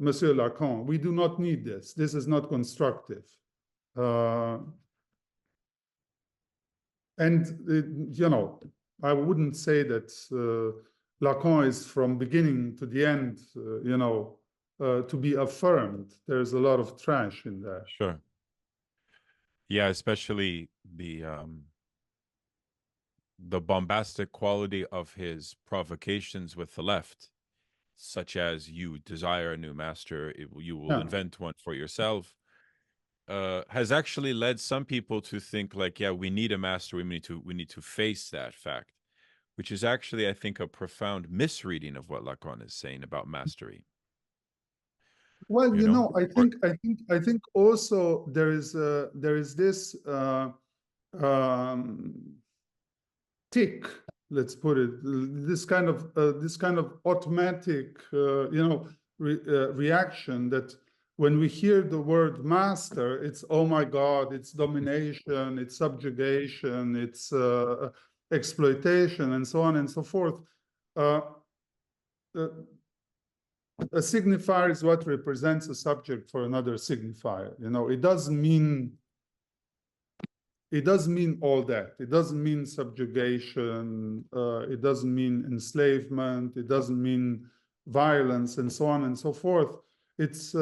Monsieur Lacan, we do not need this. This is not constructive. I wouldn't say that Lacan is from beginning to the end, to be affirmed. There's a lot of trash in there. Sure. Yeah, especially the bombastic quality of his provocations with the left, such as you desire a new master, you will invent one for yourself, has actually led some people to think like, yeah, we need a master. We need to face that fact, which is actually, I think, a profound misreading of what Lacan is saying about mastery. Well, I think also there is this tick, let's put it, this kind of automatic reaction that when we hear the word master, it's, oh my God, it's domination, it's subjugation, it's exploitation, and so on and so forth. A signifier is what represents a subject for another signifier. It doesn't mean all that. It doesn't mean subjugation. It doesn't mean enslavement. It doesn't mean violence, and so on and so forth. It's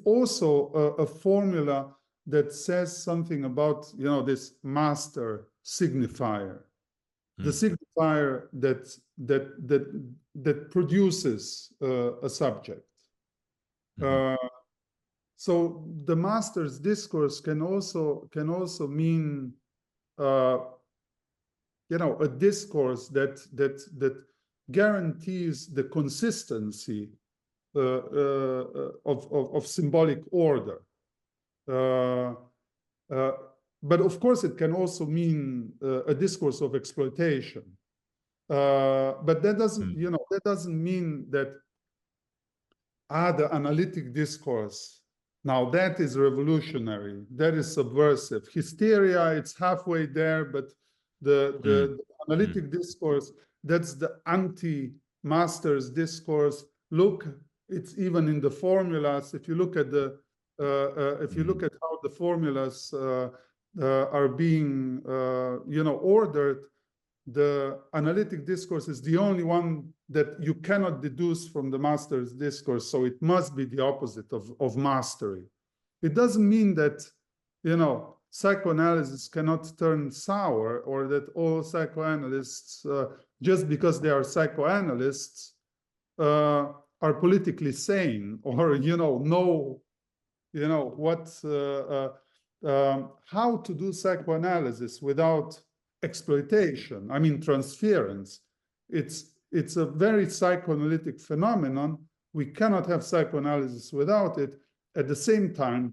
also a formula that says something about this master signifier, the signifier that produces a subject. So the master's discourse can also mean a discourse that guarantees the consistency of symbolic order. But of course, it can also mean a discourse of exploitation. But that doesn't mean that the analytic discourse, now that is revolutionary, that is subversive. Hysteria, it's halfway there, but the analytic discourse, that's the anti-master's discourse. Look, it's even in the formulas. If you look at how the formulas are being ordered, the analytic discourse is the only one that you cannot deduce from the master's discourse, so it must be the opposite of mastery. It doesn't mean that psychoanalysis cannot turn sour, or that all psychoanalysts, just because they are psychoanalysts, are politically sane, or know how to do psychoanalysis without exploitation. I mean, transference. It's a very psychoanalytic phenomenon. We cannot have psychoanalysis without it. At the same time,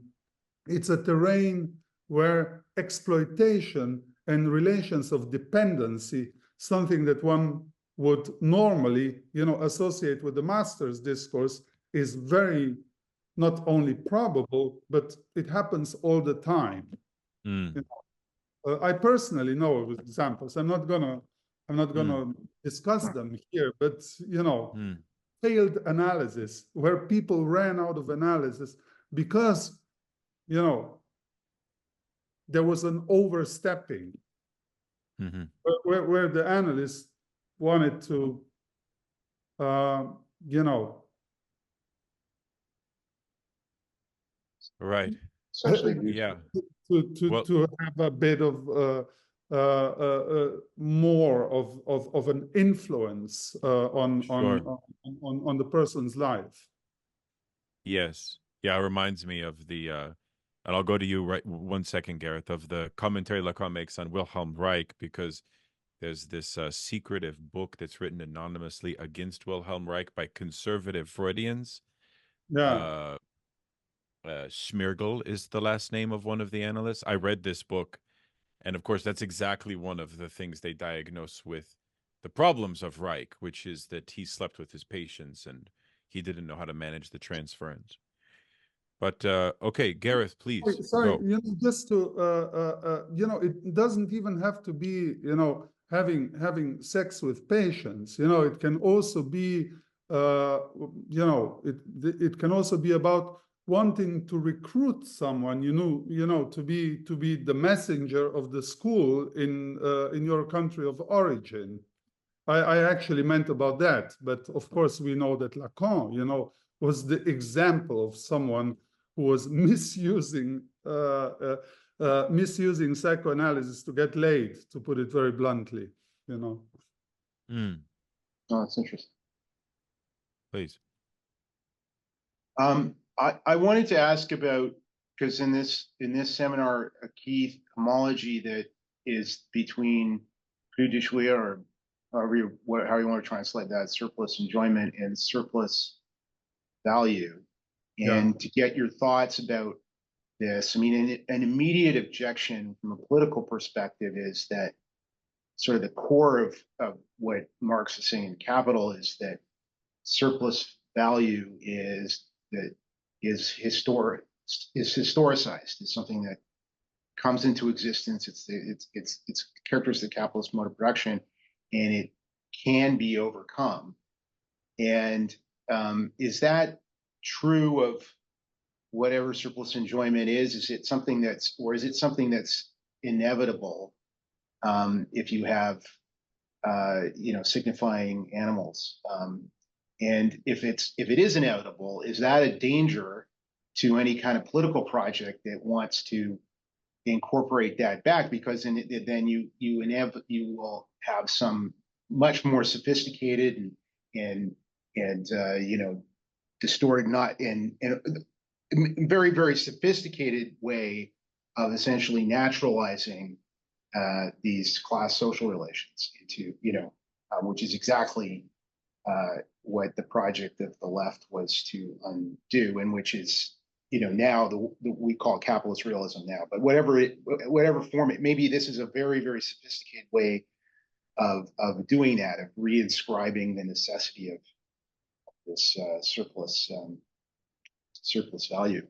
it's a terrain where exploitation and relations of dependency, something that one would normally, associate with the master's discourse, is very not only probable, but it happens all the time. I personally know of examples. I'm not gonna discuss them here, but failed analysis where people ran out of analysis because there was an overstepping where the analyst wanted to right. Yeah. To have a bit of more of an influence on the person's life. Yes. Yeah, it reminds me of the and I'll go to you right 1 second, Gareth, of the commentary Lacan makes on Wilhelm Reich, because there's this secretive book that's written anonymously against Wilhelm Reich by conservative Freudians. Yeah. Schmirgel is the last name of one of the analysts. I read this book, and of course, that's exactly one of the things they diagnose with the problems of Reich, which is that he slept with his patients and he didn't know how to manage the transference. But okay, Gareth, please. Sorry, go. Just to it doesn't even have to be having sex with patients. It can also be it can also be about wanting to recruit someone, to be the messenger of the school in your country of origin. I actually meant about that, but of course we know that Lacan, was the example of someone who was misusing psychoanalysis to get laid, to put it very bluntly. Oh, that's interesting. Please. I wanted to ask about, because in this seminar, a key homology that is between coup de joie, or however you want to translate that, surplus enjoyment and surplus value, and to get your thoughts about this. I mean, an immediate objection from a political perspective is that sort of the core of what Marx is saying in Capital is that surplus value is historicized. It's something that comes into existence. It's characteristic of capitalist mode of production, and it can be overcome. And is that true of whatever surplus enjoyment is? Is it something that's inevitable if you have signifying animals? And if it is inevitable, is that a danger to any kind of political project that wants to incorporate that back? Because then you will have some much more sophisticated and distorted, not in a very, very sophisticated way of essentially naturalizing these class social relations into, which is exactly what the project of the left was to undo, and which is, now we call capitalist realism now. But whatever form it, maybe this is a very, very sophisticated way of doing that, of reinscribing the necessity of this surplus value.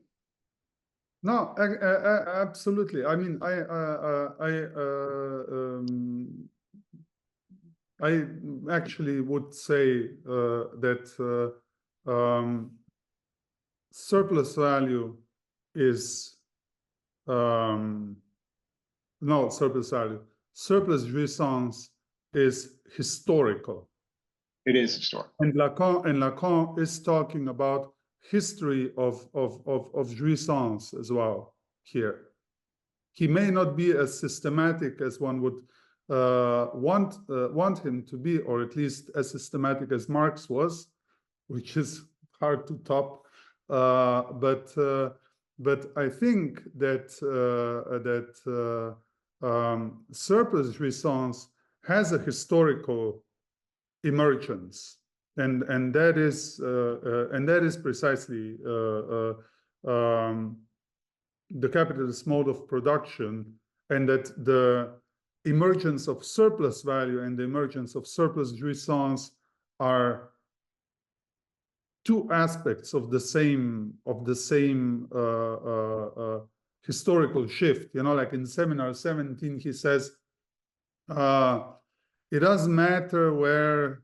No, absolutely. I mean, I actually would say that surplus value is surplus jouissance is historical. It is historical. And Lacan is talking about history of jouissance as well here. He may not be as systematic as one would want him to be, or at least as systematic as Marx was, which is hard to top. But I think that surplus jouissance has a historical emergence, and that is precisely the capitalist mode of production, and that the emergence of surplus value and the emergence of surplus jouissance are two aspects of the same historical shift. Like in Seminar 17, he says, it doesn't matter where,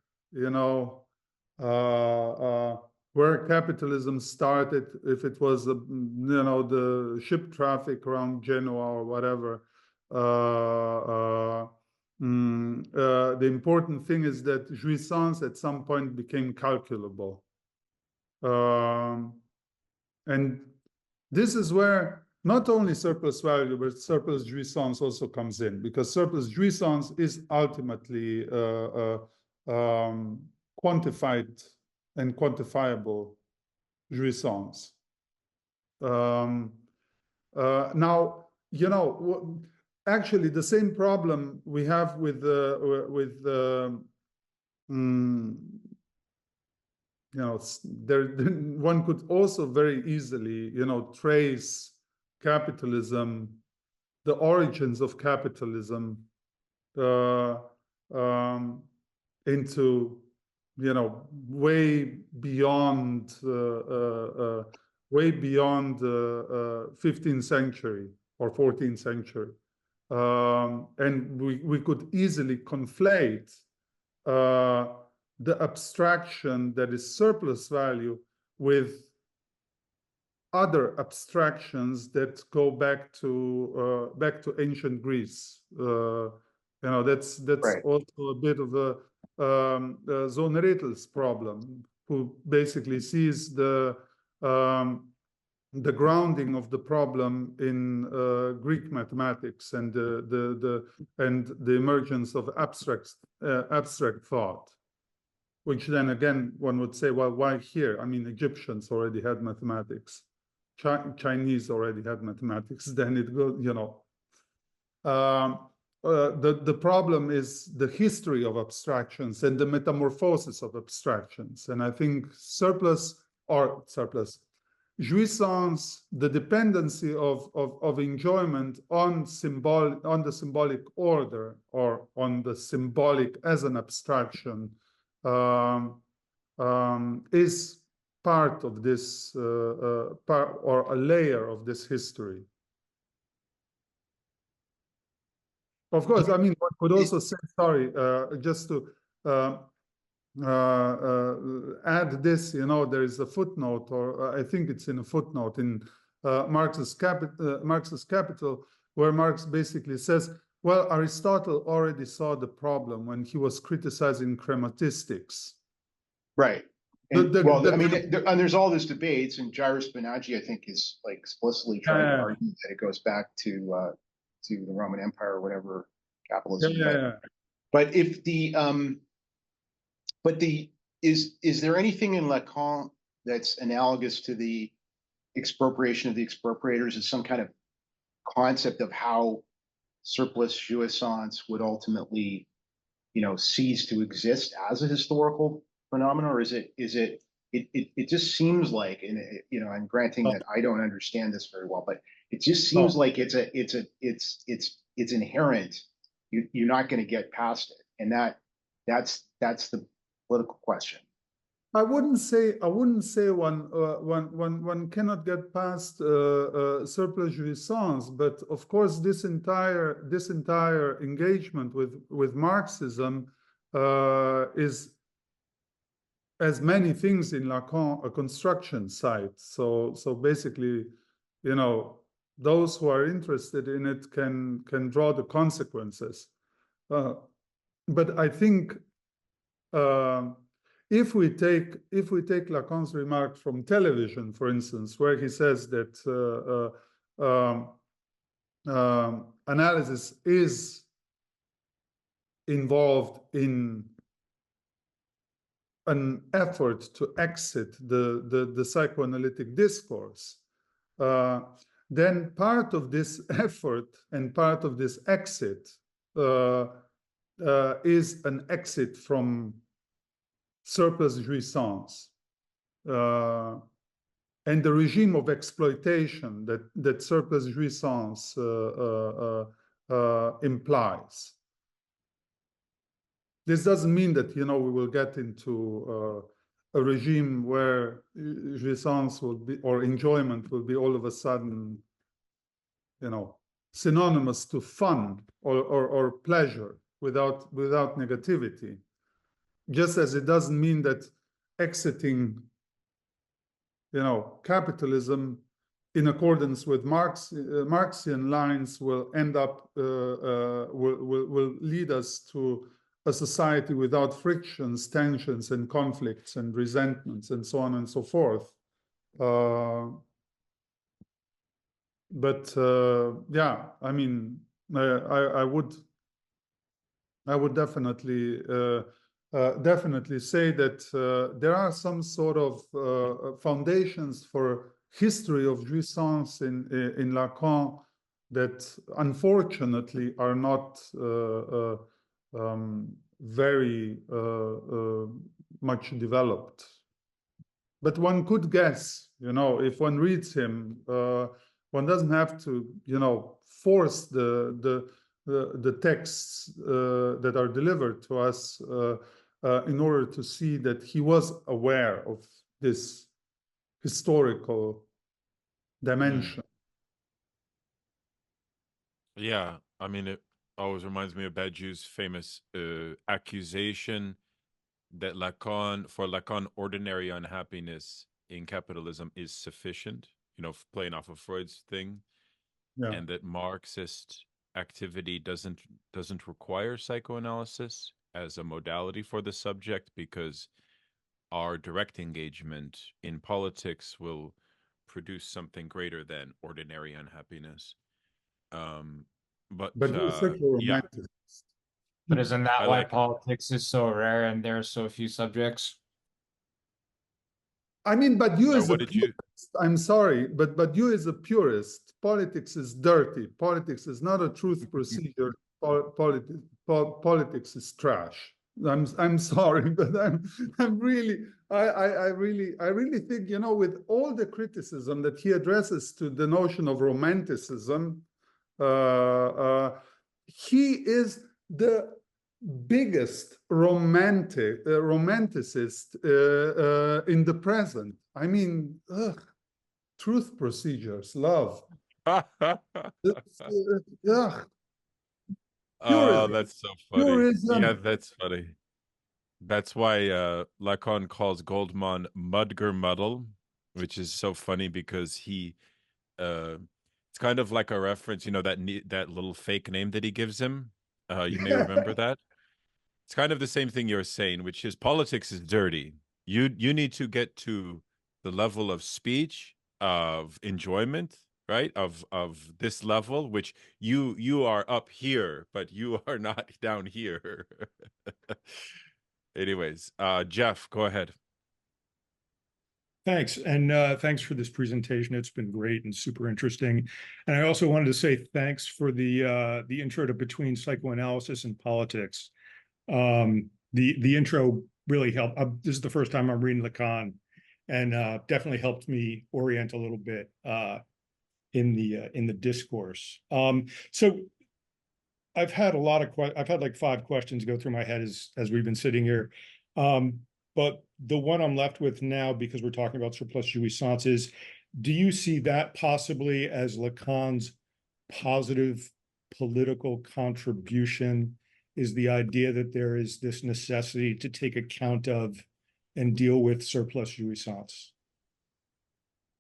where capitalism started, if it was, the ship traffic around Genoa or whatever. The important thing is that jouissance at some point became calculable. And this is where not only surplus value, but surplus jouissance also comes in, because surplus jouissance is ultimately quantified and quantifiable jouissance. Now, actually, the same problem we have with one could also very easily, trace capitalism, the origins of capitalism, into, way beyond the 15th century or 14th century. And we could easily conflate the abstraction that is surplus value with other abstractions that go back to ancient Greece. That's right. Also a bit of a Zoneretel's problem, who basically sees the grounding of the problem in Greek mathematics and the emergence of abstract thought. Which then again, one would say, well, why here? I mean, Egyptians already had mathematics. Chinese already had mathematics. Then it goes, the problem is the history of abstractions and the metamorphosis of abstractions. And I think jouissance, the dependency of enjoyment on the symbolic order, or on the symbolic as an abstraction, is part of this, or a layer of this history. Of course, I mean, one could also say, sorry, just to add this, there is a footnote, or I think it's in a footnote in Marx's Capital, where Marx basically says, well, Aristotle already saw the problem when he was criticizing chrematistics. Right. And, and there's all this debates, and Gyrus Benaggi, I think, is like explicitly trying to argue that it goes back to the Roman Empire or whatever, capitalism. But if is there anything in Lacan that's analogous to the expropriation of the expropriators, as some kind of concept of how surplus jouissance would ultimately, cease to exist as a historical phenomenon, or is it just seems like, and I'm granting that I don't understand this very well, but it just seems like it's inherent. You're not going to get past it, and that's the political question. I wouldn't say one cannot get past surplus jouissance, but of course this entire engagement with Marxism is, as many things in Lacan, a construction site. So basically, those who are interested in it can draw the consequences. But I think if we take Lacan's remark from television, for instance, where he says that analysis is involved in an effort to exit the psychoanalytic discourse, then part of this effort and part of this exit is an exit from surplus jouissance and the regime of exploitation that surplus jouissance implies. This doesn't mean that we will get into a regime where jouissance will be, or enjoyment will be, all of a sudden synonymous to fun or pleasure without negativity. Just as it doesn't mean that exiting, capitalism in accordance with Marxian lines will end up will lead us to a society without frictions, tensions, and conflicts and resentments and so on and so forth. But yeah, I mean, I would definitely say that there are some sort of foundations for history of jouissance in Lacan that unfortunately are not very much developed. But one could guess, if one reads him, one doesn't have to, force the texts that are delivered to us in order to see that he was aware of this historical dimension. Yeah, I mean, it always reminds me of Badiou's famous accusation that for Lacan, ordinary unhappiness in capitalism is sufficient, playing off of Freud's thing, and that Marxist activity doesn't require psychoanalysis as a modality for the subject, because our direct engagement in politics will produce something greater than ordinary unhappiness. But you're such a romanticist. But isn't that why like politics is so rare and there are so few subjects? I mean, but you as a purist, I'm sorry, but you as a purist, politics is dirty. Politics is not a truth procedure. Politics is trash. I'm sorry, but I'm really I really think, with all the criticism that he addresses to the notion of romanticism, he is the biggest romanticist in the present. I mean, truth procedures, love. Oh, that's so funny. Purism. Yeah, that's funny. That's why Lacan calls Goldman Mudger Muddle, which is so funny because he it's kind of like a reference, that little fake name that he gives him. You may remember that. It's kind of the same thing you're saying, which is politics is dirty. You need to get to the level of speech, of enjoyment, right? Of this level, which you are up here, but you are not down here. Anyways, Jeff, go ahead. Thanks. And thanks for this presentation. It's been great and super interesting. And I also wanted to say thanks for the intro to Between Psychoanalysis and Politics. The intro really helped. This is the first time I'm reading Lacan, and definitely helped me orient a little bit in the discourse. So I've had like 5 questions go through my head as we've been sitting here. But the one I'm left with now, because we're talking about surplus jouissance, is, do you see that possibly as Lacan's positive political contribution? Is the idea that there is this necessity to take account of and deal with surplus jouissance?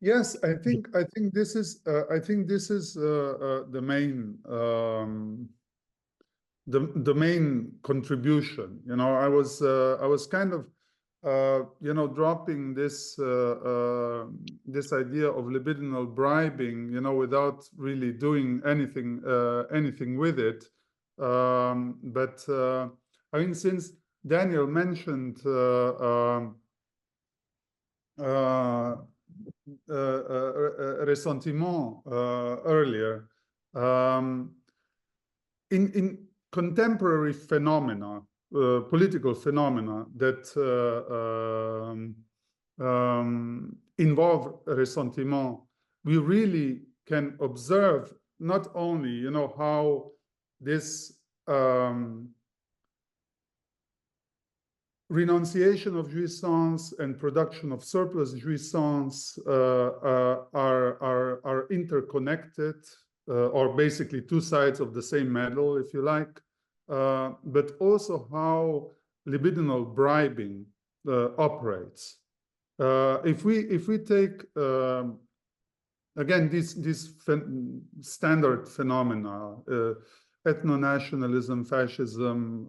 Yes, I think this is the main contribution. I was kind of dropping this this idea of libidinal bribing, without really doing anything with it. But I mean, since Daniel mentioned ressentiment earlier, in contemporary phenomena, political phenomena that involve ressentiment, we really can observe not only, how this renunciation of jouissance and production of surplus jouissance are interconnected, or basically two sides of the same medal, if you like, but also how libidinal bribing operates. If we take again these standard phenomena, ethno-nationalism, fascism,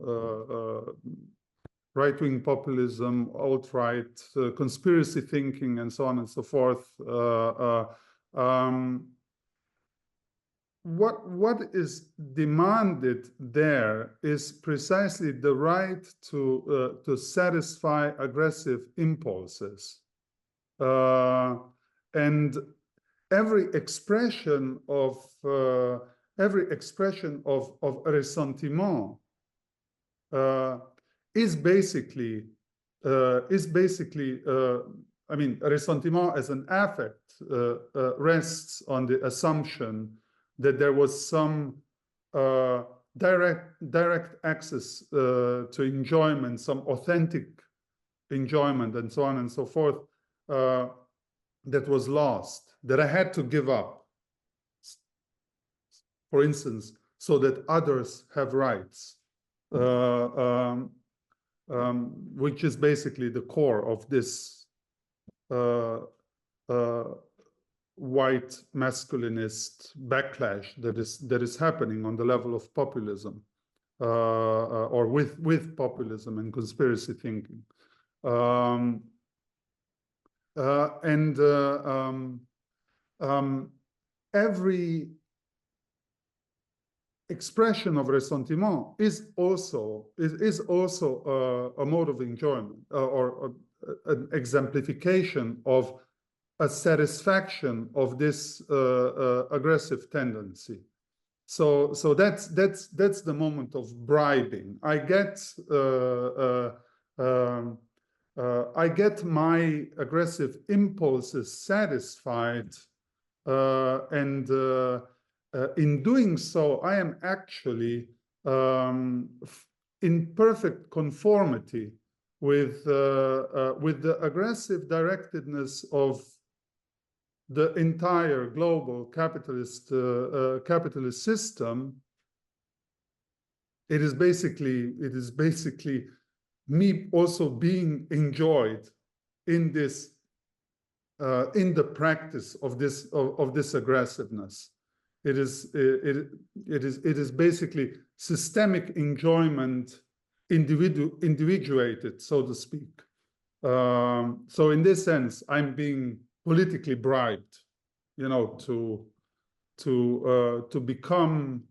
right-wing populism, alt-right, conspiracy thinking, and so on and so forth. What is demanded there is precisely the right to satisfy aggressive impulses, and every expression of ressentiment is basically I mean, ressentiment as an affect rests on the assumption that there was some direct access to enjoyment, some authentic enjoyment, and so on and so forth, that was lost, that I had to give up, for instance, so that others have rights, which is basically the core of this white masculinist backlash that is happening on the level of populism, or with populism and conspiracy thinking, every expression of ressentiment is also a mode of enjoyment, or an exemplification of a satisfaction of this aggressive tendency. So that's the moment of bribing. I get my aggressive impulses satisfied, and in doing so, I am actually in perfect conformity with the aggressive directedness of the entire global capitalist system. It is basically me also being enjoyed in this in the practice of this aggressiveness. It is basically systemic enjoyment, individuated, so to speak. So in this sense, I'm being politically bribed, you know, to become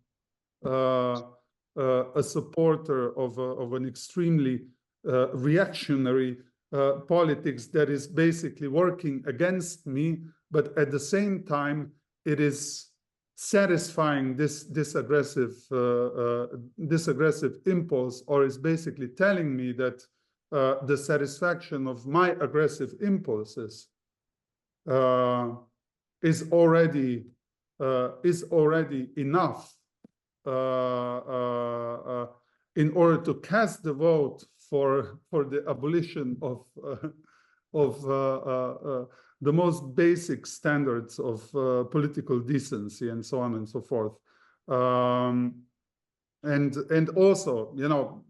a supporter of an extremely reactionary politics that is basically working against me, but at the same time, it is satisfying this aggressive impulse, or is basically telling me that the satisfaction of my aggressive impulses is already enough in order to cast the vote for the abolition of the most basic standards of political decency, and so on and so forth. And also, you know,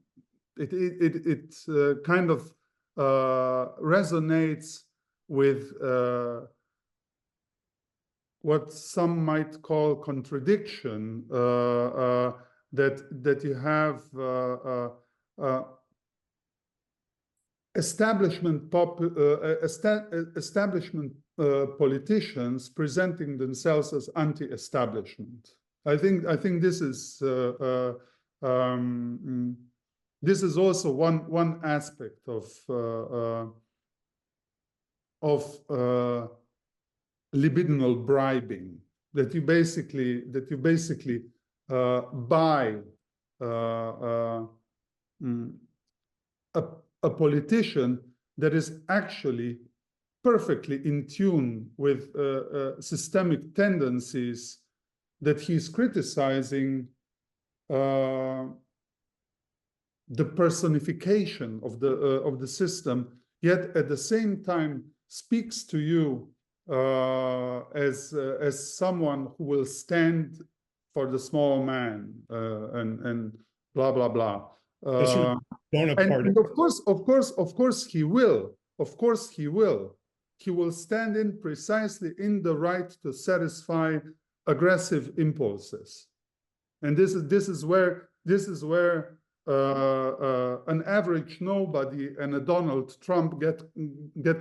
it kind of resonates with what some might call contradiction, that you have establishment politicians presenting themselves as anti-establishment. I think this is also one aspect of libidinal bribing, that you basically buy a politician that is actually perfectly in tune with systemic tendencies that he's criticizing, the personification of the system, yet at the same time speaks to you as someone who will stand for the small man and blah blah blah. And of course he will. Of course he will. He will stand in precisely in the right to satisfy aggressive impulses, and this is where an average nobody and a Donald Trump get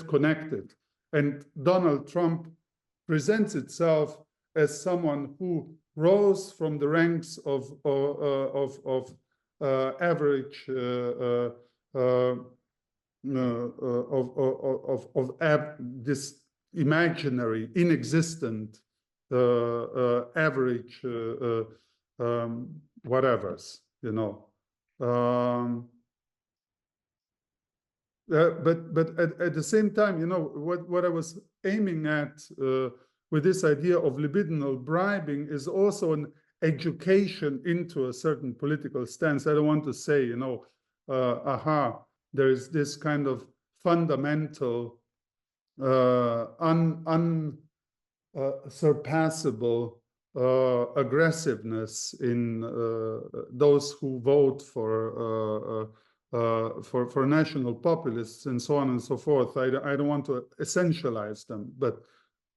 connected. And Donald Trump presents itself as someone who rose from the ranks of average this imaginary, inexistent average whatevers, you know. But at the same time, you know, what I was aiming at with this idea of libidinal bribing is also an education into a certain political stance. I don't want to say, you know, there is this kind of fundamental, unsurpassable aggressiveness in those who vote for national populists and so on and so forth. I don't want to essentialize them, but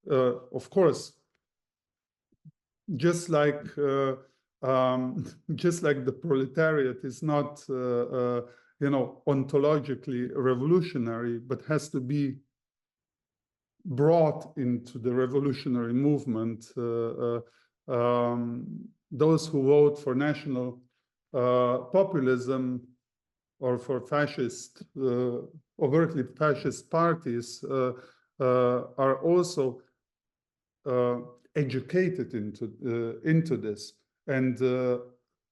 of course, just like the proletariat is not you know, ontologically revolutionary, but has to be brought into the revolutionary movement. Those who vote for national populism or for fascist, overtly fascist parties are also educated into this. And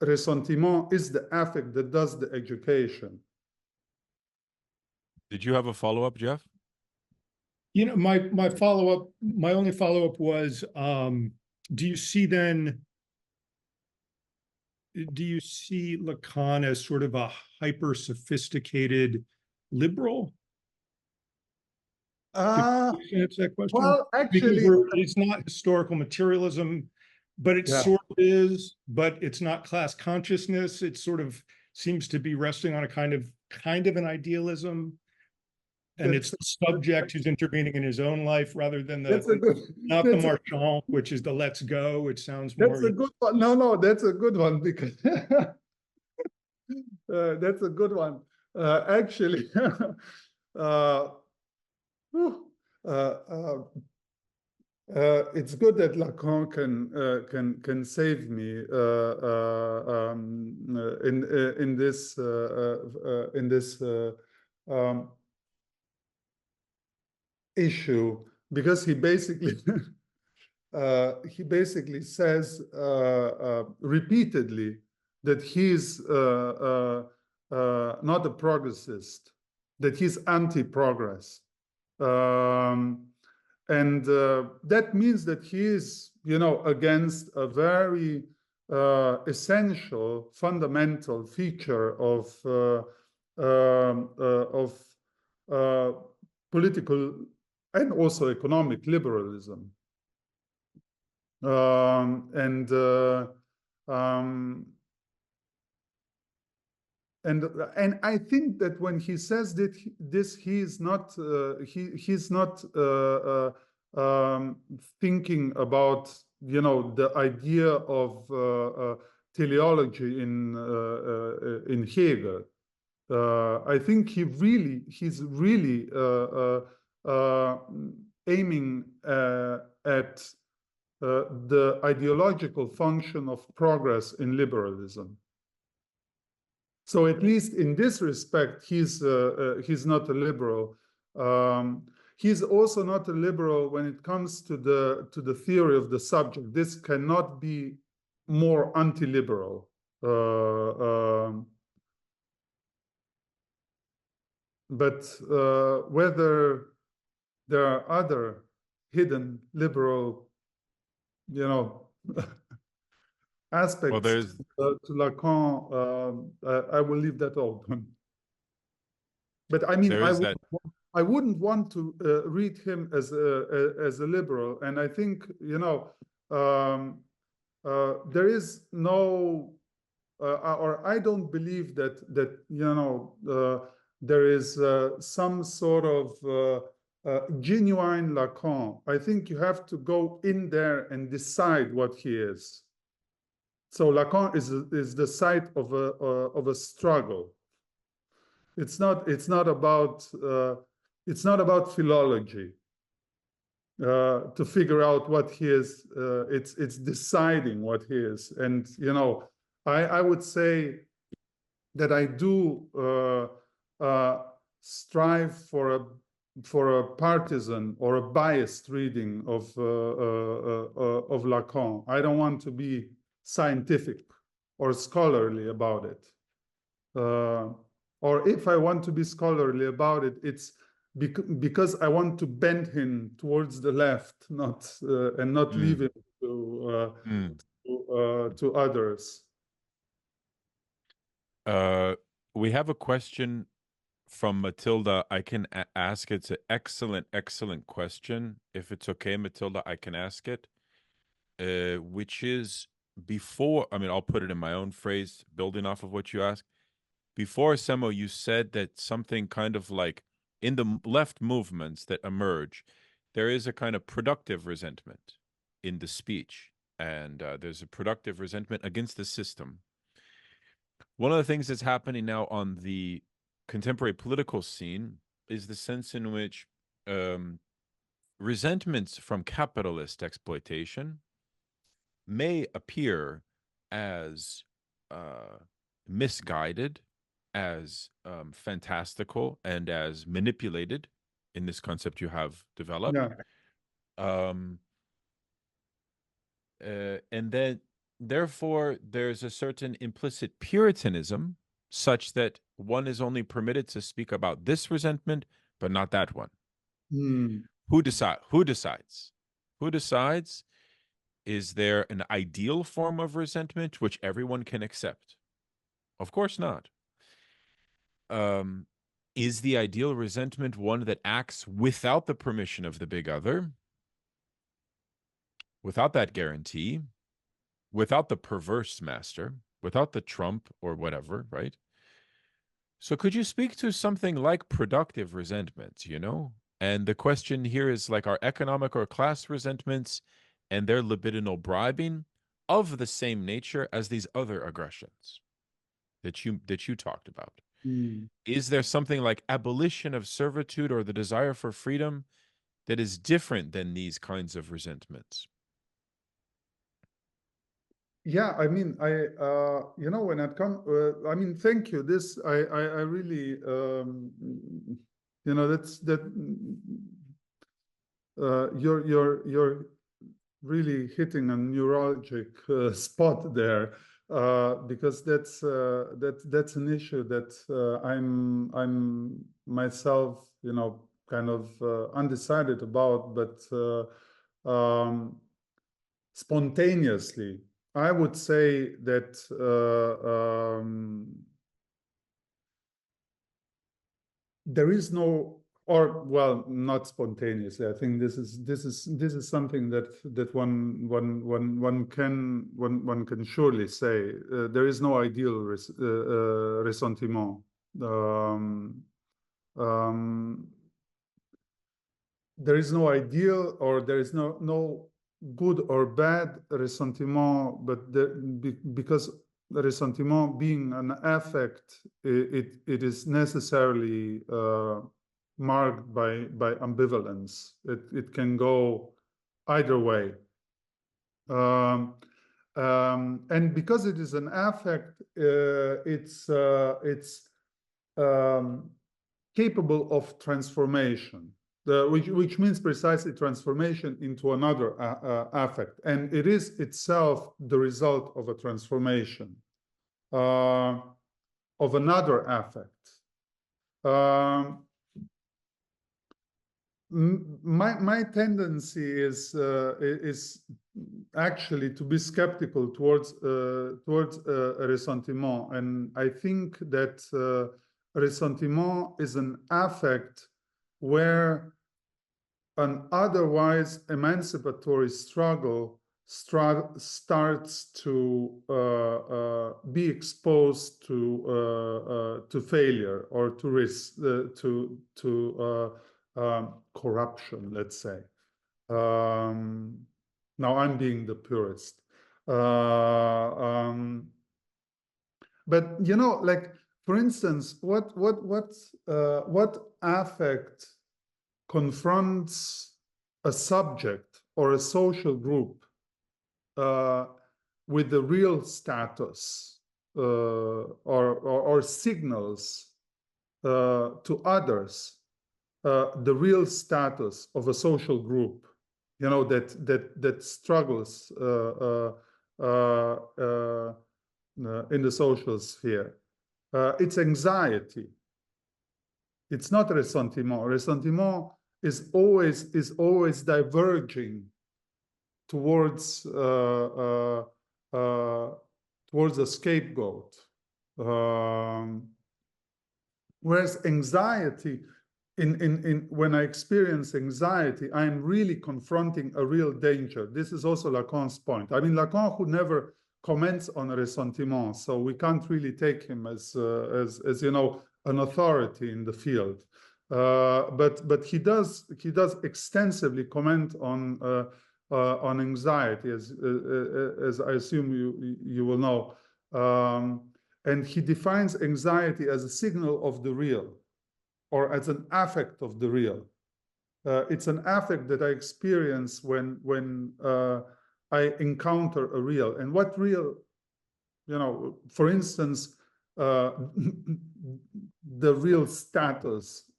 ressentiment is the affect that does the education. Did you have a follow-up, Jeff? You know, my only follow-up was, do you see Lacan as sort of a hyper sophisticated liberal? Answer that question. Well, actually, it's not historical materialism, but it sort of is, but it's not class consciousness. It sort of seems to be resting on a kind of an idealism. And it's the subject who's intervening in his own life rather than not the marchand, which is the let's go. It sounds more. That's a good one. No, that's a good one because that's a good one. Actually, it's good that Lacan can save me in this issue, because he basically says repeatedly that he's not a progressist, that he's anti-progress, and that means that he is, you know, against a very essential, fundamental feature of political and also economic liberalism. And I think that when he says that he's not thinking about, you know, the idea of teleology in Hegel. I think he's really aiming at the ideological function of progress in liberalism. So at least in this respect, he's not a liberal. He's also not a liberal when it comes to the theory of the subject. This cannot be more anti-liberal. But whether there are other hidden liberal, you know, aspects to Lacan, I will leave that open. But I mean, I wouldn't want to read him as a liberal, and I think, you know, there is no, or I don't believe that you know, there is some sort of genuine Lacan. I think you have to go in there and decide what he is. So Lacan is the site of a struggle. It's not about philology to figure out what he is. It's deciding what he is. And you know, I would say that I do strive for a partisan or a biased reading of Lacan. I don't want to be scientific or scholarly about it. Or if I want to be scholarly about it, it's because I want to bend him towards the left, not and not leave him to others. We have a question from Matilda. I can ask. It's an excellent question. If it's okay, Matilda, I can ask it. Which is before, I mean, I'll put it in my own phrase, building off of what you asked. Before, Samo, you said that something kind of like in the left movements that emerge, there is a kind of productive resentment in the speech, and there's a productive resentment against the system. One of the things that's happening now on the contemporary political scene is the sense in which resentments from capitalist exploitation may appear as misguided, as fantastical, and as manipulated in this concept you have developed. Yeah. And then, therefore, there's a certain implicit Puritanism such that one is only permitted to speak about this resentment, but not that one. Who decides? Who decides? Is there an ideal form of resentment which everyone can accept? Of course not. Is the ideal resentment one that acts without the permission of the big other, without that guarantee, without the perverse master, without the Trump or whatever, right? So could you speak to something like productive resentments, you know? And the question here is like, are economic or class resentments and their libidinal bribing of the same nature as these other aggressions that you talked about? Is there something like abolition of servitude or the desire for freedom that is different than these kinds of resentments? Yeah, I mean, you know, when it comes, I mean, thank you. This, I really, you know, you're really hitting a neurologic spot there, because that's an issue that I'm myself, you know, kind of undecided about, but spontaneously, I would say that there is no, or well, not spontaneously. I think this is something that one can surely say. There is no ideal ressentiment. There is no ideal, or there is no good or bad ressentiment, but because the ressentiment being an affect, it is necessarily marked by ambivalence. It can go either way. And because it is an affect, it's capable of transformation. Which means precisely transformation into another affect, and it is itself the result of a transformation of another affect. My tendency is actually to be skeptical towards a ressentiment, and I think that ressentiment is an affect where an otherwise emancipatory struggle starts to be exposed to failure or to risk, to corruption, let's say. Now I'm being the purist. But you know, like for instance, what affect confronts a subject or a social group with the real status or signals to others the real status of a social group, you know, that struggles in the social sphere. It's anxiety. It's not ressentiment. Ressentiment is always diverging towards a scapegoat. Whereas anxiety, when I experience anxiety, I am really confronting a real danger. This is also Lacan's point. I mean, Lacan, who never comments on ressentiment, so we can't really take him as you know, an authority in the field. But he does extensively comment on anxiety, as I assume you will know, and he defines anxiety as a signal of the real, or as an affect of the real. It's an affect that I experience when I encounter a real. And what real, you know, for instance, the real status,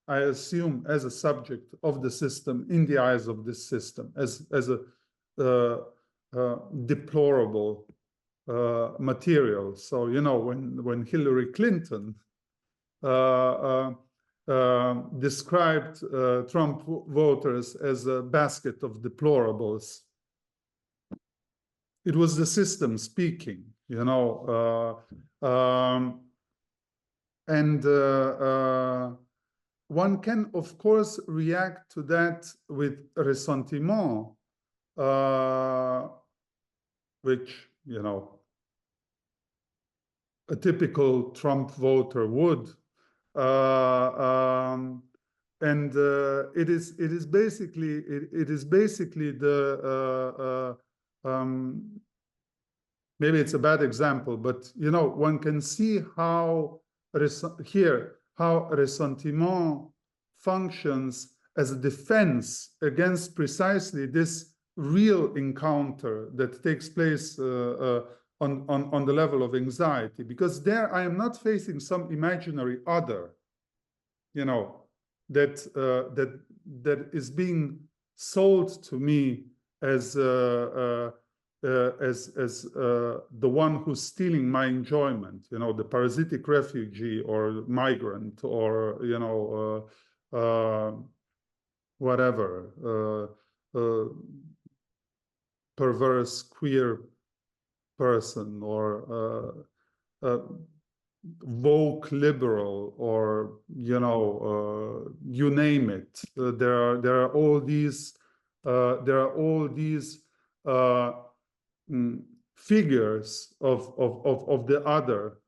I assume, as a subject of the system in the eyes of this system, as a deplorable material. So, you know, when Hillary Clinton described Trump voters as a basket of deplorables, it was the system speaking, you know, and one can, of course, react to that with ressentiment, which, you know, a typical Trump voter would. And it is basically the maybe it's a bad example, but you know, one can see how ressentiment functions as a defense against precisely this real encounter that takes place on the level of anxiety, because there I am not facing some imaginary other, you know, that is being sold to me as the one who's stealing my enjoyment, you know, the parasitic refugee or migrant, or you know, whatever, perverse queer person, or woke liberal, or you know, you name it. There are all these figures of the other,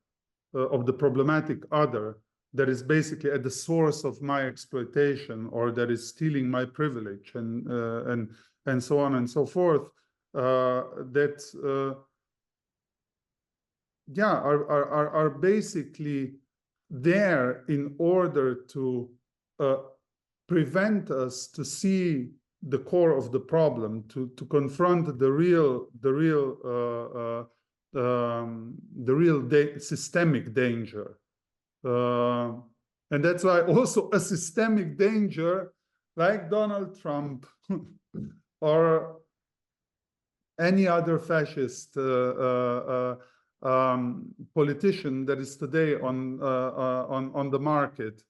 of the problematic other, that is basically at the source of my exploitation, or that is stealing my privilege, and so on and so forth. Are basically there in order to prevent us to see the core of the problem, to confront the real systemic danger, and that's why also a systemic danger like Donald Trump or any other fascist politician that is today on the market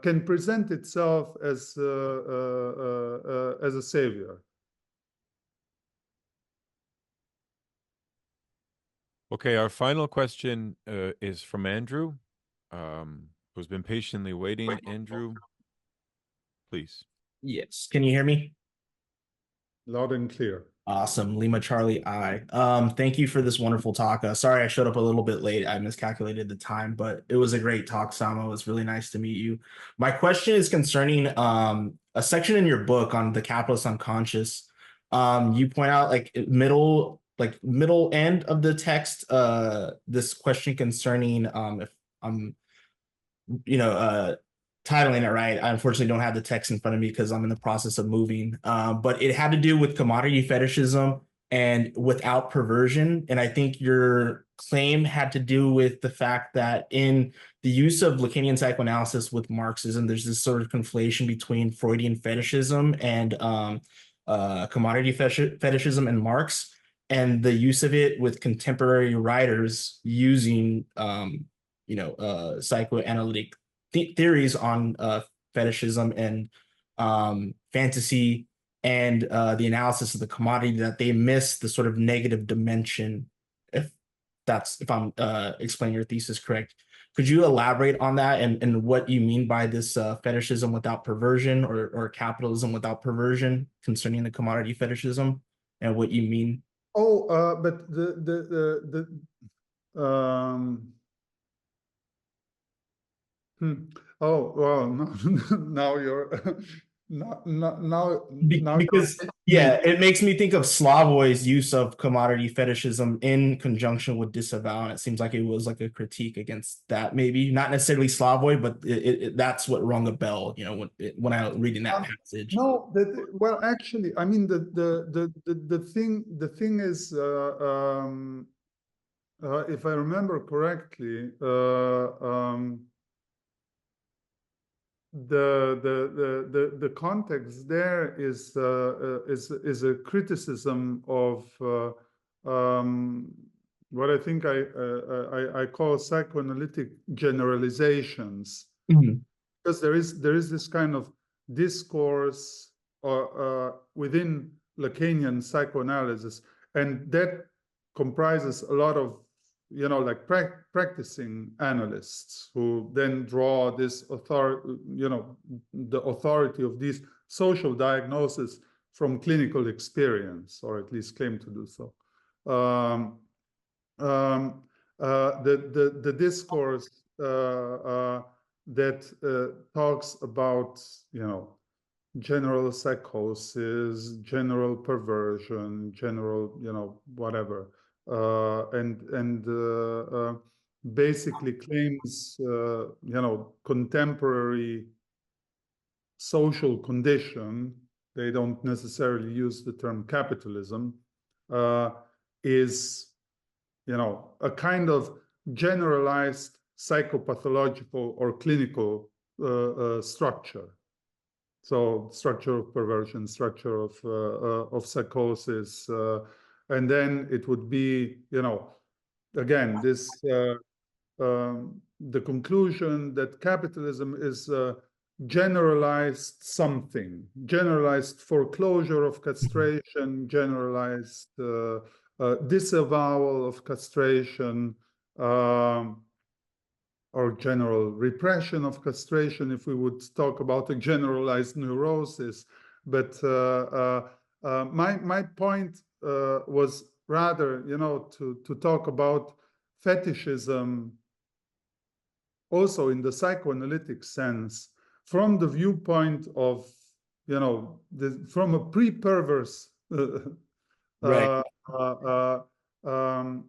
can present itself as a savior. Okay, our final question is from Andrew, who's been patiently waiting. Andrew, please. Yes. Can you hear me? Loud and clear. Awesome. Lima Charlie I. Thank you for this wonderful talk. Sorry I showed up a little bit late. I miscalculated the time, but it was a great talk, Samo. It was really nice to meet you. My question is concerning a section in your book on the capitalist unconscious. You point out like middle end of the text, this question concerning if I'm titling it right. I unfortunately don't have the text in front of me because I'm in the process of moving. But it had to do with commodity fetishism and without perversion. And I think your claim had to do with the fact that in the use of Lacanian psychoanalysis with Marxism, there's this sort of conflation between Freudian fetishism and commodity fetishism in Marx, and the use of it with contemporary writers using psychoanalytic theories on fetishism and fantasy and the analysis of the commodity, that they miss the sort of negative dimension, if I'm explaining your thesis correct. Could you elaborate on that and what you mean by this fetishism without perversion or capitalism without perversion concerning the commodity fetishism and what you mean? Oh, but Oh, well, now you're now because it makes me think of Slavoy's use of commodity fetishism in conjunction with disavow, and it seems like it was like a critique against that. Maybe not necessarily Slavoj, but that's what rung a bell, when I was reading that passage. No, well, actually, I mean the thing is, if I remember correctly, the context there is a criticism of what I think I call psychoanalytic generalizations, because there is this kind of discourse within Lacanian psychoanalysis, and that comprises a lot of like practicing analysts who then draw this the authority of these social diagnosis from clinical experience, or at least claim to do so. The discourse that talks about general psychosis, general perversion, general whatever. And basically claims contemporary social condition, they don't necessarily use the term capitalism, is a kind of generalized psychopathological or clinical structure. So structure of perversion, structure of psychosis, and then it would be, again, this the conclusion that capitalism is generalized something, generalized foreclosure of castration, generalized disavowal of castration, or general repression of castration, if we would talk about a generalized neurosis. But my point was rather, to talk about fetishism also in the psychoanalytic sense, from the viewpoint of, from a pre-perverse right.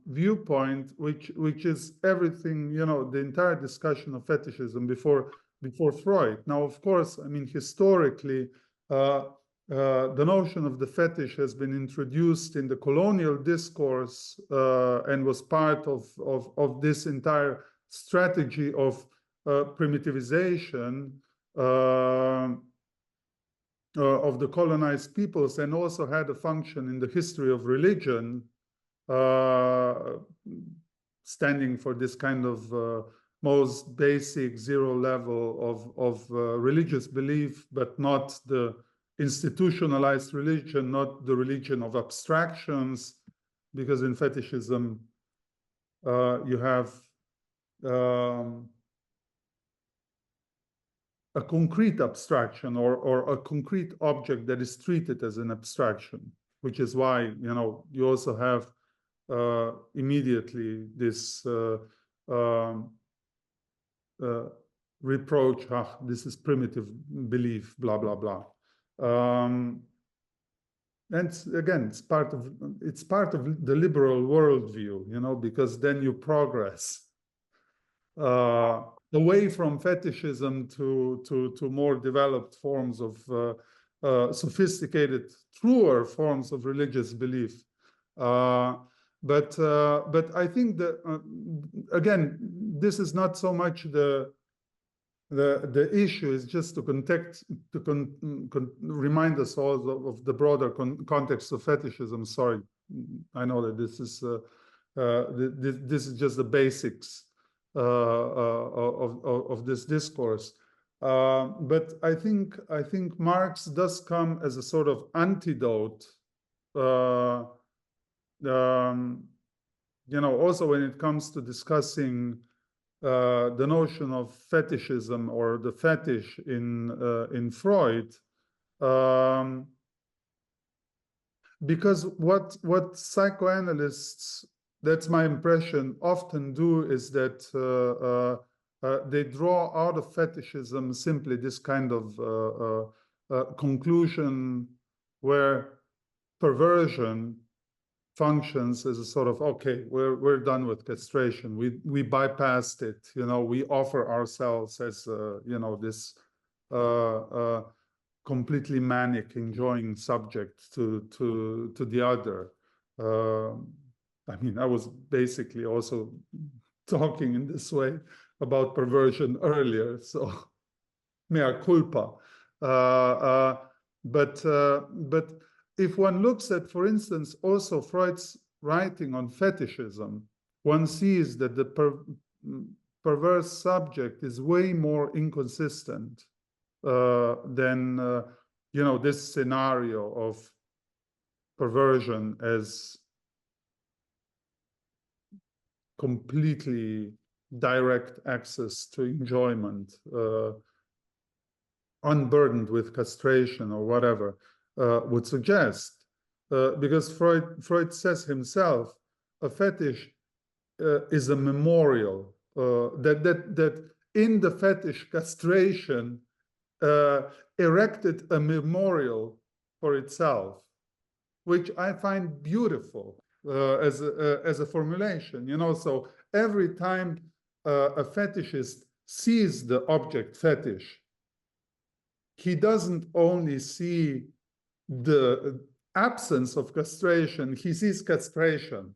Viewpoint, which is everything, the entire discussion of fetishism before Freud. Now, of course, I mean, historically, the notion of the fetish has been introduced in the colonial discourse and was part of this entire strategy of primitivization of the colonized peoples, and also had a function in the history of religion, standing for this kind of most basic zero level of religious belief, but not the institutionalized religion, not the religion of abstractions, because in fetishism you have a concrete abstraction or a concrete object that is treated as an abstraction, which is why, you also have immediately this reproach, this is primitive belief, blah, blah, blah. And again, it's part of the liberal worldview, because then you progress away from fetishism to more developed forms of sophisticated, truer forms of religious belief. But I think that again, this is not so much the issue. Is just to remind us all of the broader context of fetishism. Sorry, I know that this is just the basics of this discourse. But I think Marx does come as a sort of antidote. Also when it comes to discussing the notion of fetishism or the fetish in Freud, because what psychoanalysts, that's my impression, often do is that they draw out of fetishism simply this kind of conclusion where perversion functions as a sort of, okay, we're done with castration. We bypassed it. We offer ourselves as this completely manic, enjoying subject to the other. I mean, I was basically also talking in this way about perversion earlier, so mea culpa. But if one looks at, for instance, also Freud's writing on fetishism, one sees that the perverse subject is way more inconsistent than this scenario of perversion as completely direct access to enjoyment, unburdened with castration or whatever, would suggest. Because Freud says himself, a fetish is a memorial, that in the fetish castration erected a memorial for itself, which I find beautiful. As a formulation, so every time a fetishist sees the object fetish, he doesn't only see the absence of castration, he sees castration,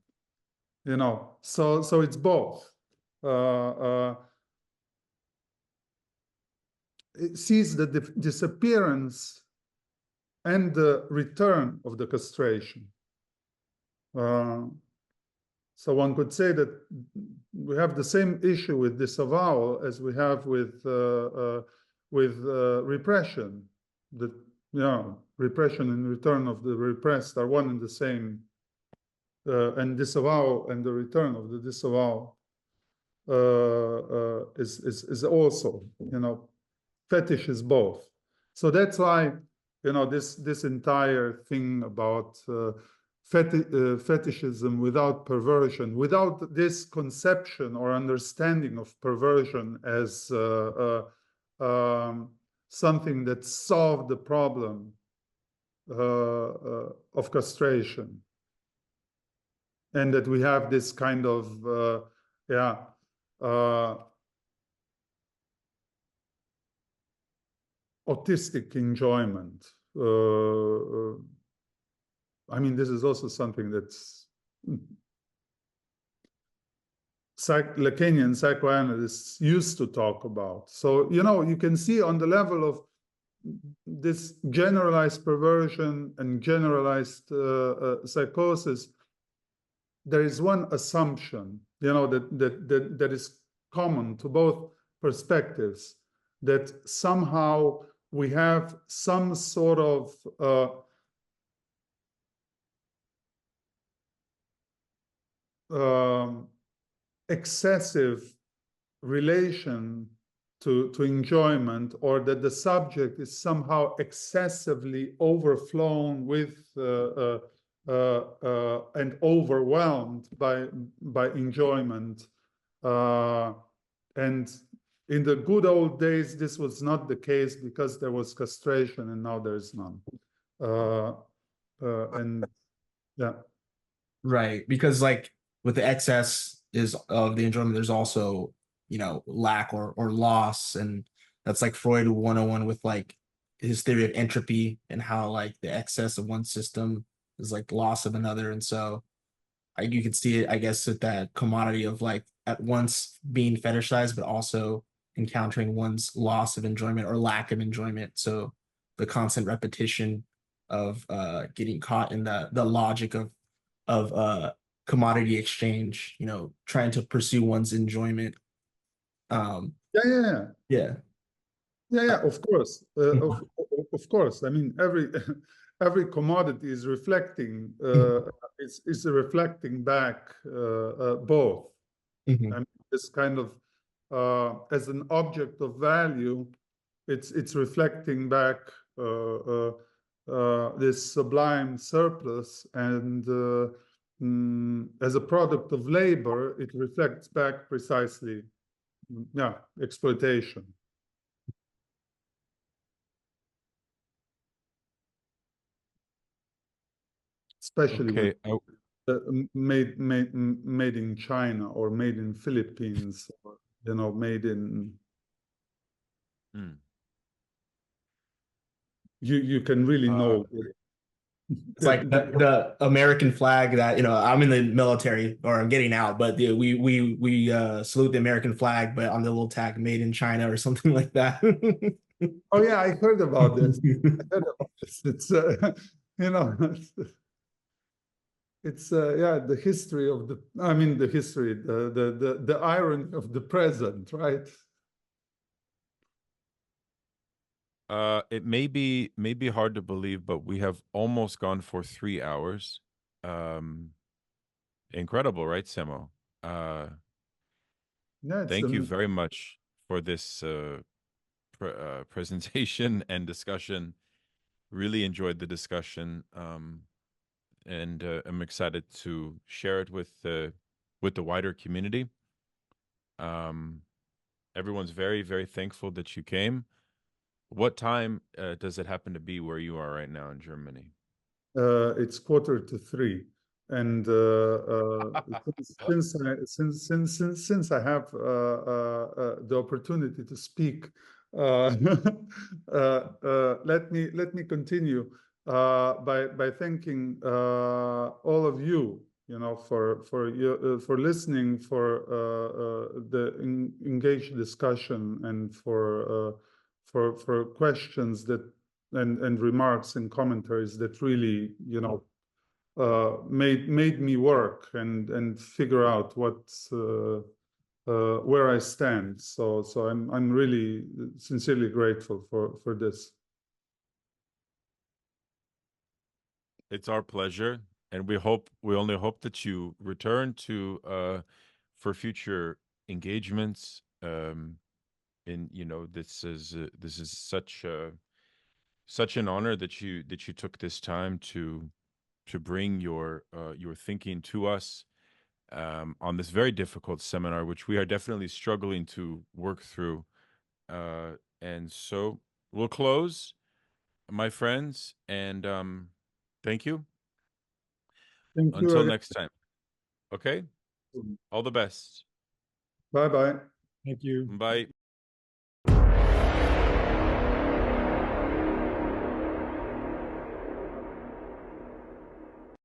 so it's both. It sees the disappearance and the return of the castration. So one could say that we have the same issue with disavowal as we have with repression. That repression and return of the repressed are one and the same, and disavowal and the return of the disavowal is also, fetish is both. So that's why this entire thing about fetishism without perversion, without this conception or understanding of perversion as something that solved the problem of castration, and that we have this kind of autistic enjoyment. I mean, this is also something that's Lacanian psychoanalysts used to talk about. So, you can see on the level of this generalized perversion and generalized psychosis, there is one assumption, that is common to both perspectives, that somehow we have some sort of excessive relation to enjoyment, or that the subject is somehow excessively overflown with and overwhelmed by enjoyment. And in the good old days, this was not the case because there was castration, and now there's none. And yeah. Right, because like with the excess of the enjoyment, there's also, lack or loss, and that's like Freud 101 with like his theory of entropy and how like the excess of one system is like loss of another. And so you can see it, I guess, with that commodity of like at once being fetishized, but also encountering one's loss of enjoyment or lack of enjoyment. So the constant repetition of getting caught in the logic of commodity exchange, trying to pursue one's enjoyment. Yeah. Of course, of course. I mean, every commodity is reflecting. Is reflecting back both. Mhm. I mean, this kind of as an object of value, it's reflecting back this sublime surplus, and as a product of labor, it reflects back precisely, exploitation. Especially made in China, or made in Philippines, or made in. You can really know. It's like the American flag that, I'm in the military, or I'm getting out, but we salute the American flag, but on the little tag "Made in China" or something like that. Oh yeah, I heard about this. It's it's the history of the history, the irony of the present, right? It may be hard to believe, but we have almost gone for 3 hours. Incredible, right, Samo? Thank you very much for this presentation and discussion. Really enjoyed the discussion, and I'm excited to share it with the wider community. Everyone's very, very thankful that you came. What time does it happen to be where you are right now in Germany? It's 2:45, and since I have the opportunity to speak, let me continue by thanking all of you, for listening, for the engaged discussion, and for questions that and remarks and commentaries that really, made me work and figure out where I stand. So I'm really sincerely grateful for this. It's our pleasure, and we only hope that you return to for future engagements. And this is such an honor that you took this time to bring your thinking to us on this very difficult seminar, which we are definitely struggling to work through. And so we'll close, my friends, and thank you. Thank you. Until next time. Okay? All the best. Bye-bye. Thank you. Bye.